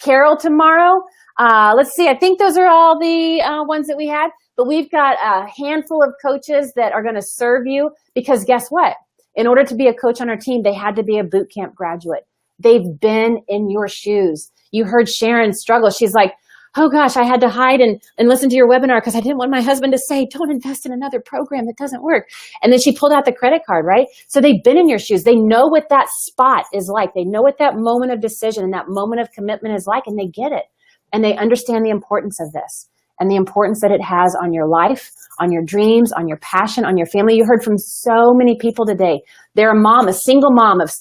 Carol tomorrow. Let's see. I think those are all the ones that we had. But we've got a handful of coaches that are going to serve you because guess what? In order to be a coach on our team, they had to be a boot camp graduate. They've been in your shoes. You heard Sharon struggle. She's like, oh gosh, I had to hide and listen to your webinar because I didn't want my husband to say, don't invest in another program that doesn't work. And then she pulled out the credit card, right? So they've been in your shoes. They know what that spot is like. They know what that moment of decision and that moment of commitment is like, and they get it. And they understand the importance of this and the importance that it has on your life, on your dreams, on your passion, on your family. You heard from so many people today. They're a mom, a single mom of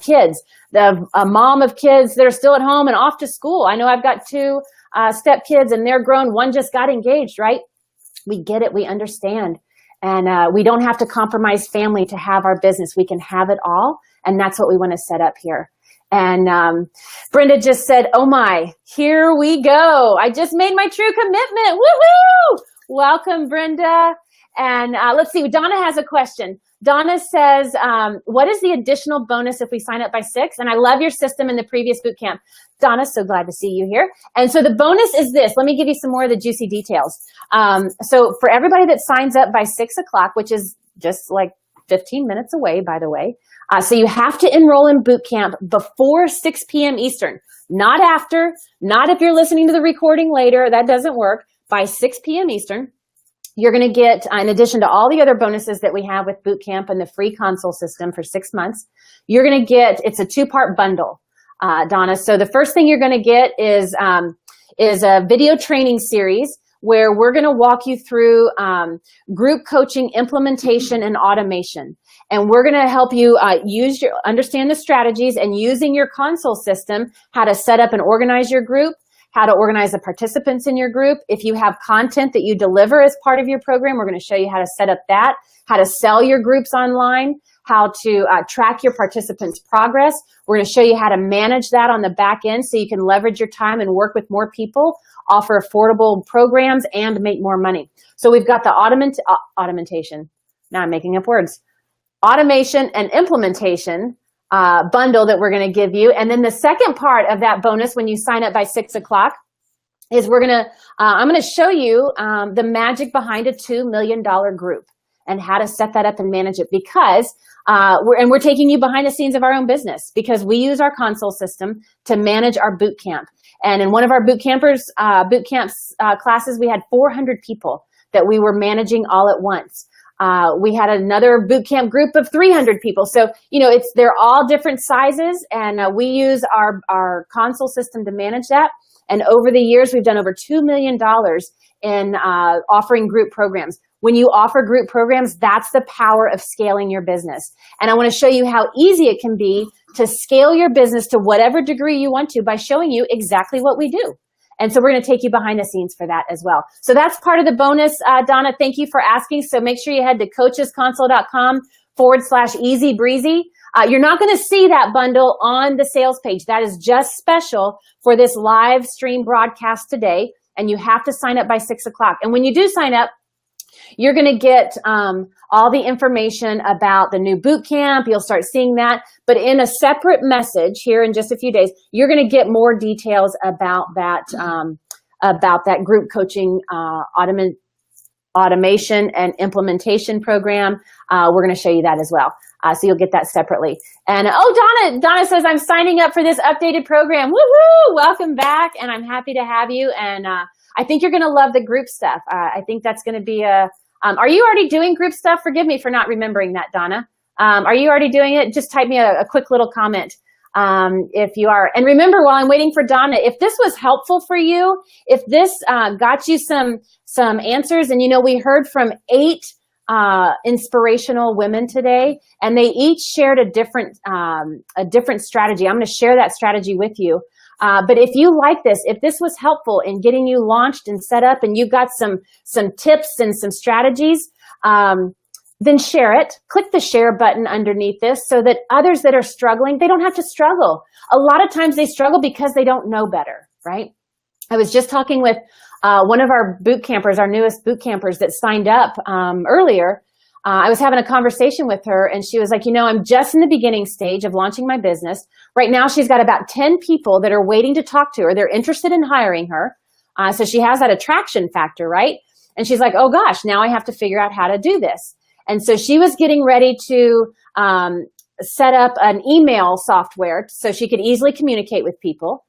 kids, a mom of kids that are still at home and off to school. I know I've got 2 step kids and they're grown. One just got engaged, right? We get it. We understand. And we don't have to compromise family to have our business. We can have it all. And that's what we want to set up here. And Brenda just said, oh my, here we go. I just made my true commitment. Woohoo! Welcome, Brenda. And let's see, Donna has a question. Donna says, what is the additional bonus if we sign up by 6? And I love your system in the previous boot camp. Donna, so glad to see you here. And so the bonus is this. Let me give you some more of the juicy details. So for everybody that signs up by 6 o'clock, which is just like 15 minutes away, by the way. So you have to enroll in boot camp before 6 p.m. Eastern, not after, not if you're listening to the recording later. That doesn't work. By 6 p.m. Eastern. You're going to get, in addition to all the other bonuses that we have with boot camp and the free console system for 6 months, you're going to get, it's a 2-part bundle, Donna. So the first thing you're going to get is a video training series where we're going to walk you through group coaching, implementation, and automation. And we're going to help you understand the strategies and using your console system, how to set up and organize your group, how to organize the participants in your group. If you have content that you deliver as part of your program, we're going to show you how to set up that, how to sell your groups online, how to track your participants' progress. We're going to show you how to manage that on the back end so you can leverage your time and work with more people, offer affordable programs, and make more money. So we've got the automation. Now I'm making up words. Automation and implementation bundle that we're going to give you. And then the second part of that bonus when you sign up by 6 o'clock is I'm going to show you the magic behind a $2 million group and how to set that up and manage it, because we're taking you behind the scenes of our own business, because we use our console system to manage our boot camp. And in one of our boot camps classes, we had 400 people that we were managing all at once. We had another boot camp group of 300 people. So, they're all different sizes, and we use our console system to manage that. And over the years, we've done over $2 million in offering group programs. When you offer group programs, that's the power of scaling your business. And I want to show you how easy it can be to scale your business to whatever degree you want to by showing you exactly what we do. And so we're going to take you behind the scenes for that as well. So that's part of the bonus, Donna. Thank you for asking. So make sure you head to coachesconsole.com/easy breezy. You're not going to see that bundle on the sales page. That is just special for this live stream broadcast today. And you have to sign up by 6 o'clock. And when you do sign up, you're going to get all the information about the new boot camp. You'll start seeing that. But in a separate message here in just a few days, you're going to get more details about that group coaching automation and implementation program. We're going to show you that as well. So you'll get that separately. And Donna says, I'm signing up for this updated program. Woohoo! Welcome back. And I'm happy to have you. And I think you're going to love the group stuff. I think that's going to be are you already doing group stuff? Forgive me for not remembering that, Donna. Are you already doing it? Just type me a quick little comment if you are. And remember, while I'm waiting for Donna, if this was helpful for you, if this got you some answers, and we heard from 8 inspirational women today, and they each shared a different strategy. I'm going to share that strategy with you. But if you like this, if this was helpful in getting you launched and set up, and you got some tips and some strategies, then share it. Click the share button underneath this so that others that are struggling, they don't have to struggle. A lot of times they struggle because they don't know better, right? I was just talking with one of our boot campers, our newest boot campers that signed up earlier. I was having a conversation with her, and she was like, I'm just in the beginning stage of launching my business. Right now, she's got about 10 people that are waiting to talk to her. They're interested in hiring her. So she has that attraction factor, right? And she's like, oh gosh, now I have to figure out how to do this. And so she was getting ready to set up an email software so she could easily communicate with people.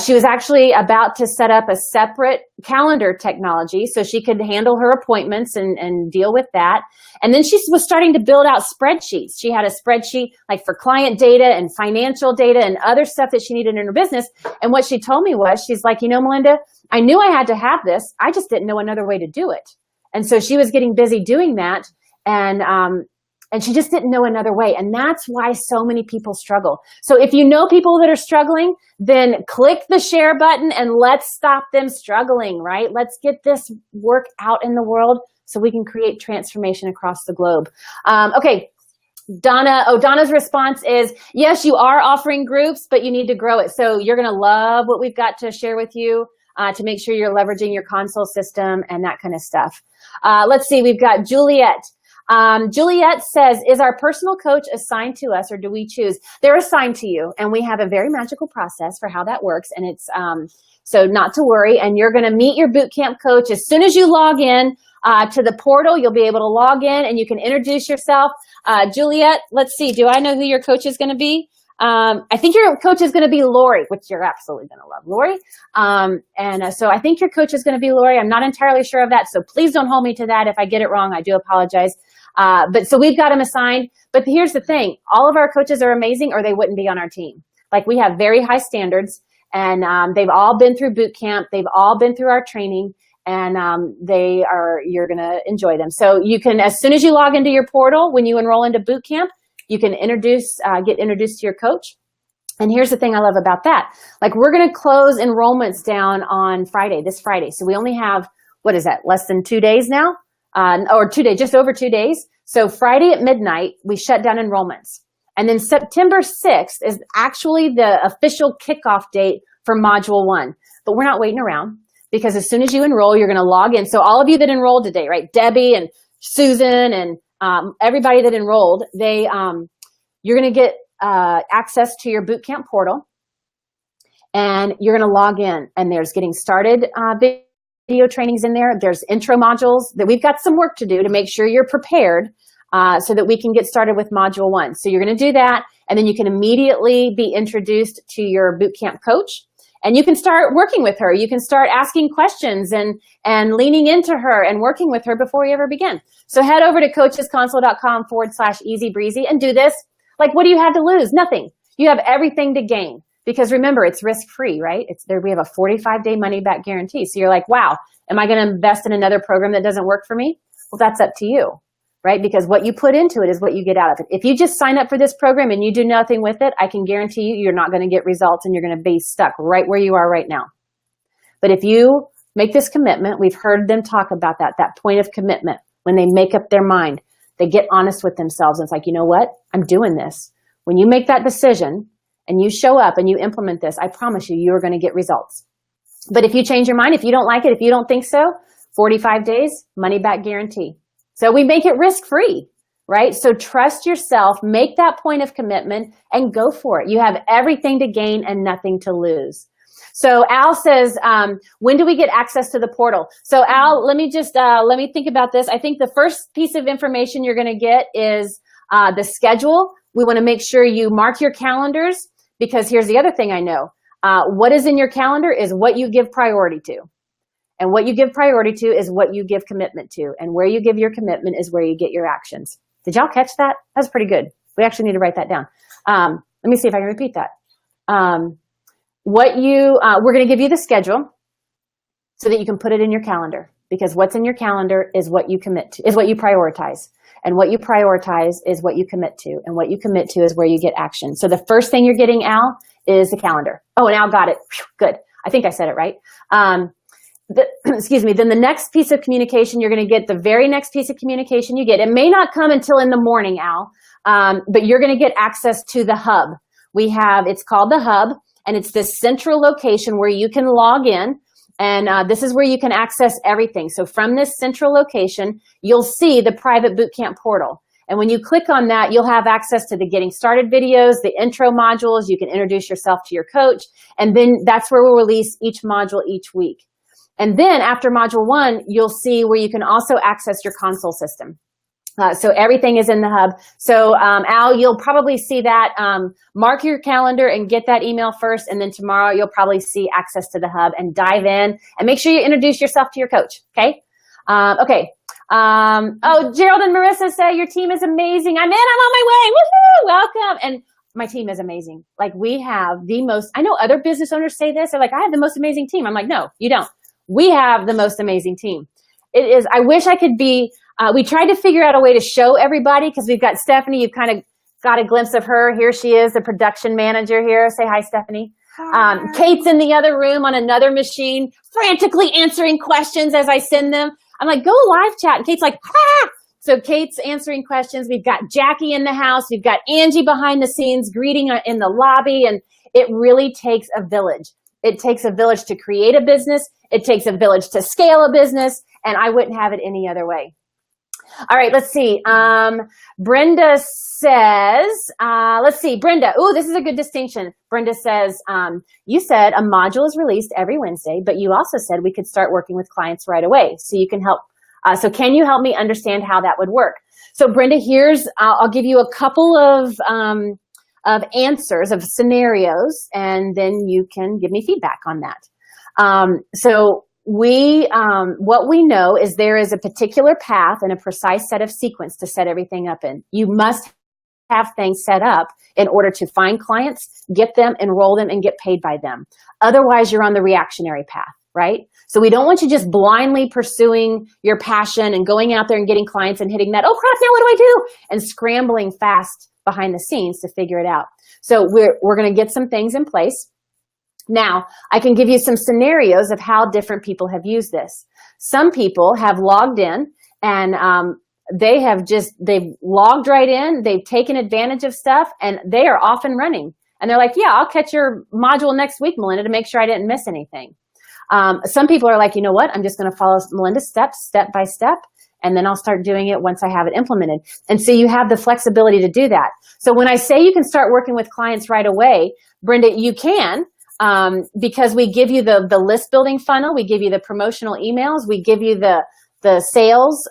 She was actually about to set up a separate calendar technology so she could handle her appointments and deal with that. And then she was starting to build out spreadsheets. She had a spreadsheet like for client data and financial data and other stuff that she needed in her business. And what she told me was, she's like, Melinda, I knew I had to have this. I just didn't know another way to do it. And so she was getting busy doing that. And she just didn't know another way. And that's why so many people struggle. So if you know people that are struggling, then click the share button and let's stop them struggling, right? Let's get this work out in the world so we can create transformation across the globe. Okay, Donna's response is, yes, you are offering groups, but you need to grow it. So you're going to love what we've got to share with you to make sure you're leveraging your console system and that kind of stuff. Let's see, we've got Juliet. Juliet says, is our personal coach assigned to us or do we choose? They're assigned to you, and we have a very magical process for how that works. And it's, so not to worry. And you're going to meet your boot camp coach as soon as you log in to the portal. You'll be able to log in and you can introduce yourself. Juliet, let's see. Do I know who your coach is going to be? I think your coach is going to be Lori, which you're absolutely going to love, Lori. So I think your coach is going to be Lori. I'm not entirely sure of that, so please don't hold me to that. If I get it wrong, I do apologize. But so we've got them assigned. But here's the thing. All of our coaches are amazing or they wouldn't be on our team. Like, we have very high standards, and they've all been through boot camp. They've all been through our training, and you're going to enjoy them. So you can, as soon as you log into your portal, when you enroll into boot camp, you can get introduced to your coach. And here's the thing I love about that. Like, we're going to close enrollments down on this Friday. So we only have, what is that, less than 2 days now? Or 2 days, just over 2 days. So Friday at midnight, we shut down enrollments. And then September 6th is actually the official kickoff date for Module 1. But we're not waiting around, because as soon as you enroll, you're going to log in. So all of you that enrolled today, right? Debbie and Susan and everybody that enrolled, you're going to get access to your boot camp portal, and you're going to log in. And there's getting started video trainings in there. There's intro modules that we've got some work to do to make sure you're prepared so that we can get started with Module 1. So you're going to do that, and then you can immediately be introduced to your boot camp coach. And you can start working with her. You can start asking questions and leaning into her and working with her before you ever begin. So head over to coachesconsole.com/easy breezy and do this. Like, what do you have to lose? Nothing. You have everything to gain, because remember, it's risk-free, right? We have a 45-day money-back guarantee. So you're like, wow, am I going to invest in another program that doesn't work for me? Well, that's up to you, right? Because what you put into it is what you get out of it. If you just sign up for this program and you do nothing with it, I can guarantee you, you're not going to get results, and you're going to be stuck right where you are right now. But if you make this commitment, we've heard them talk about that point of commitment. When they make up their mind, they get honest with themselves. And it's like, you know what? I'm doing this. When you make that decision and you show up and you implement this, I promise you, you're going to get results. But if you change your mind, if you don't like it, if you don't think so, 45 days, money back guarantee. So we make it risk-free, right? So trust yourself, make that point of commitment, and go for it. You have everything to gain and nothing to lose. So Al says, when do we get access to the portal? So Al, let me think about this. I think the first piece of information you're going to get is the schedule. We want to make sure you mark your calendars, because here's the other thing I know. What is in your calendar is what you give priority to. And what you give priority to is what you give commitment to. And where you give your commitment is where you get your actions. Did y'all catch that? That's pretty good. We actually need to write that down. Let me see if I can repeat that. We're going to give you the schedule so that you can put it in your calendar, because what's in your calendar is what you commit to, is what you prioritize. And what you prioritize is what you commit to. And what you commit to is where you get action. So the first thing you're getting, Al, is the calendar. Oh, and Al got it. Good. I think I said it right. Excuse me. Then the next piece of communication, you're going to get the very next piece of communication you get. It may not come until in the morning, Al, but you're going to get access to the hub. It's called the hub, and it's this central location where you can log in. And this is where you can access everything. So from this central location, you'll see the private bootcamp portal. And when you click on that, you'll have access to the getting started videos, the intro modules. You can introduce yourself to your coach. And then that's where we'll release each module each week. And then after module 1, you'll see where you can also access your console system. So everything is in the hub. So Al, you'll probably see that. Mark your calendar and get that email first. And then tomorrow you'll probably see access to the hub, and dive in and make sure you introduce yourself to your coach. Okay. Okay. Oh, Gerald and Marissa say your team is amazing. I'm on my way. Woohoo! Welcome. And my team is amazing. Like, we have the most, I know other business owners say this. They're like, I have the most amazing team. I'm like, no, you don't. We have the most amazing team. It is, I wish I could be, we tried to figure out a way to show everybody, because we've got Stephanie. You've kind of got a glimpse of her. Here she is, the production manager here. Say hi, Stephanie. Kate's in the other room on another machine, frantically answering questions as I send them. I'm like, go live chat. And Kate's like, ah! So Kate's answering questions. We've got Jackie in the house. We've got Angie behind the scenes greeting in the lobby. And it really takes a village. It takes a village to create a business. It takes a village to scale a business. and I wouldn't have it any other way. All right, let's see. Brenda says, let's see, Brenda. Oh, this is a good distinction. Brenda says, you said a module is released every Wednesday, but you also said we could start working with clients right away. So you can help. So can you help me understand how that would work? So Brenda, here's, I'll give you a couple of answers, of scenarios, and then you can give me feedback on that. So what we know is there is a particular path and a precise set of sequence to set everything up in. You must have things set up in order to find clients, get them, enroll them, and get paid by them. Otherwise, you're on the reactionary path, right? So we don't want you just blindly pursuing your passion and going out there and getting clients and hitting that, oh crap, now what do I do? And scrambling fast behind the scenes to figure it out. So we're going to get some things in place. Now, I can give you some scenarios of how different people have used this. Some people have logged in and they've logged right in, they've taken advantage of stuff, and they are off and running. And they're like, yeah, I'll catch your module next week, Melinda, to make sure I didn't miss anything. Some people are like, you know what, I'm just going to follow Melinda's steps, step by step, and then I'll start doing it once I have it implemented. And so you have the flexibility to do that. So when I say you can start working with clients right away, Brenda, you can. Because we give you the list building funnel, we give you the promotional emails, we give you the sales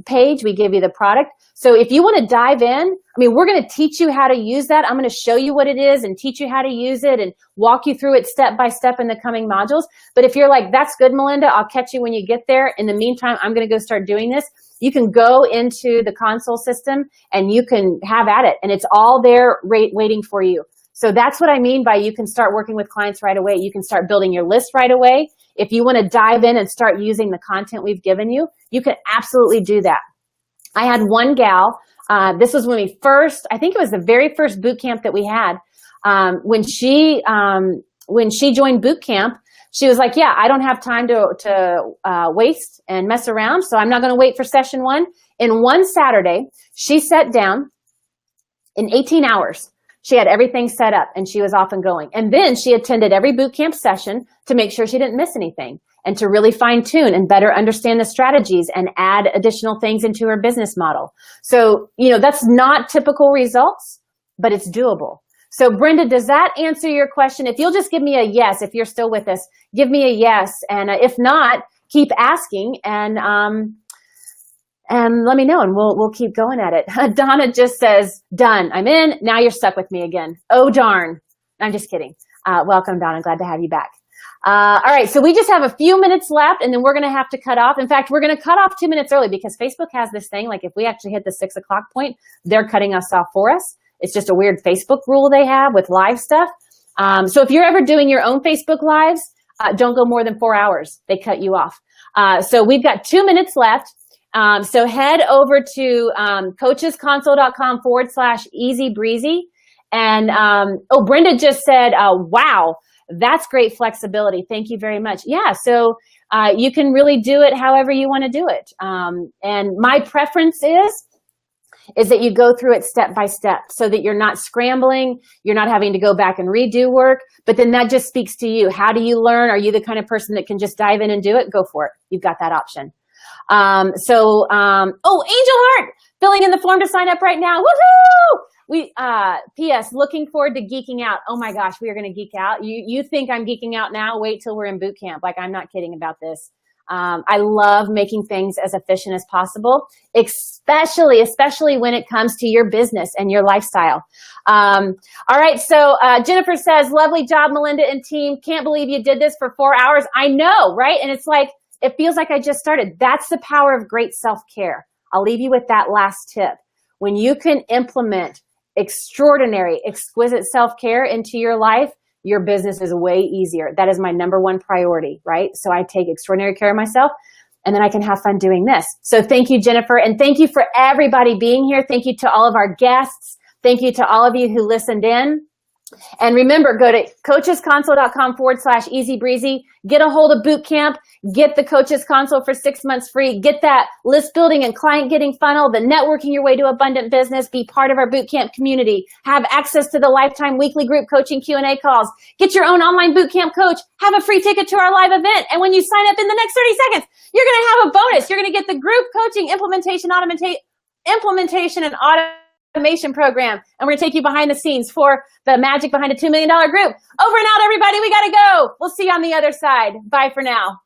page, we give you the product. So if you want to dive in, I mean, we're going to teach you how to use that. I'm going to show you what it is and teach you how to use it and walk you through it step by step in the coming modules. But if you're like, that's good, Melinda, I'll catch you when you get there. In the meantime, I'm going to go start doing this. You can go into the console system and you can have at it. And it's all there waiting for you. So that's what I mean by you can start working with clients right away. You can start building your list right away. If you want to dive in and start using the content we've given you, you can absolutely do that. I had one gal, this was when we first, I think it was the very first boot camp that we had. When she joined boot camp, she was like, yeah, I don't have time to waste and mess around, so I'm not going to wait for session one. In one Saturday, she sat down in 18 hours. She had everything set up and she was off and going. And then she attended every boot camp session to make sure she didn't miss anything and to really fine tune and better understand the strategies and add additional things into her business model. So, you know, that's not typical results, but it's doable. So Brenda, does that answer your question? If you'll just give me a yes, if you're still with us, give me a yes. And if not, keep asking and let me know, and we'll keep going at it. Donna just says, done. I'm in. Now you're stuck with me again. Oh, darn. I'm just kidding. Welcome, Donna. Glad to have you back. All right, so we just have a few minutes left, and then we're going to have to cut off. In fact, we're going to cut off 2 minutes early because Facebook has this thing, like if we actually hit the 6 o'clock point, they're cutting us off for us. It's just a weird Facebook rule they have with live stuff. So if you're ever doing your own Facebook Lives, don't go more than 4 hours. They cut you off. So we've got 2 minutes left. So head over to coachesconsole.com/easy breezy. And, oh, Brenda just said, wow, that's great flexibility. Thank you very much. Yeah. So, you can really do it however you want to do it. And my preference is that you go through it step by step so that you're not scrambling. You're not having to go back and redo work, but then that just speaks to you. How do you learn? Are you the kind of person that can just dive in and do it? Go for it. You've got that option. Oh, Angel Heart filling in the form to sign up right now. Woohoo! P.S. looking forward to geeking out. Oh my gosh, we are going to geek out. You think I'm geeking out now? Wait till we're in boot camp. Like, I'm not kidding about this. I love making things as efficient as possible, especially when it comes to your business and your lifestyle. All right. So, Jennifer says, lovely job, Melinda and team. Can't believe you did this for 4 hours. I know, right? And it's like, it feels like I just started. That's the power of great self-care. I'll leave you with that last tip. When you can implement extraordinary, exquisite self-care into your life, your business is way easier. That is my number one priority, right? So I take extraordinary care of myself, and then I can have fun doing this. So thank you, Jennifer, and thank you for everybody being here. Thank you to all of our guests. Thank you to all of you who listened in. And remember, go to coachesconsole.com/easy breezy. Get a hold of boot camp. Get the Coaches Console for 6 months free. Get that list building and client getting funnel, the networking your way to abundant business. Be part of our boot camp community. Have access to the lifetime weekly group coaching Q&A calls. Get your own online boot camp coach. Have a free ticket to our live event. And when you sign up in the next 30 seconds, you're going to have a bonus. You're going to get the group coaching implementation and automation program. And we're going to take you behind the scenes for the magic behind a $2 million group. Over and out, everybody. We got to go. We'll see you on the other side. Bye for now.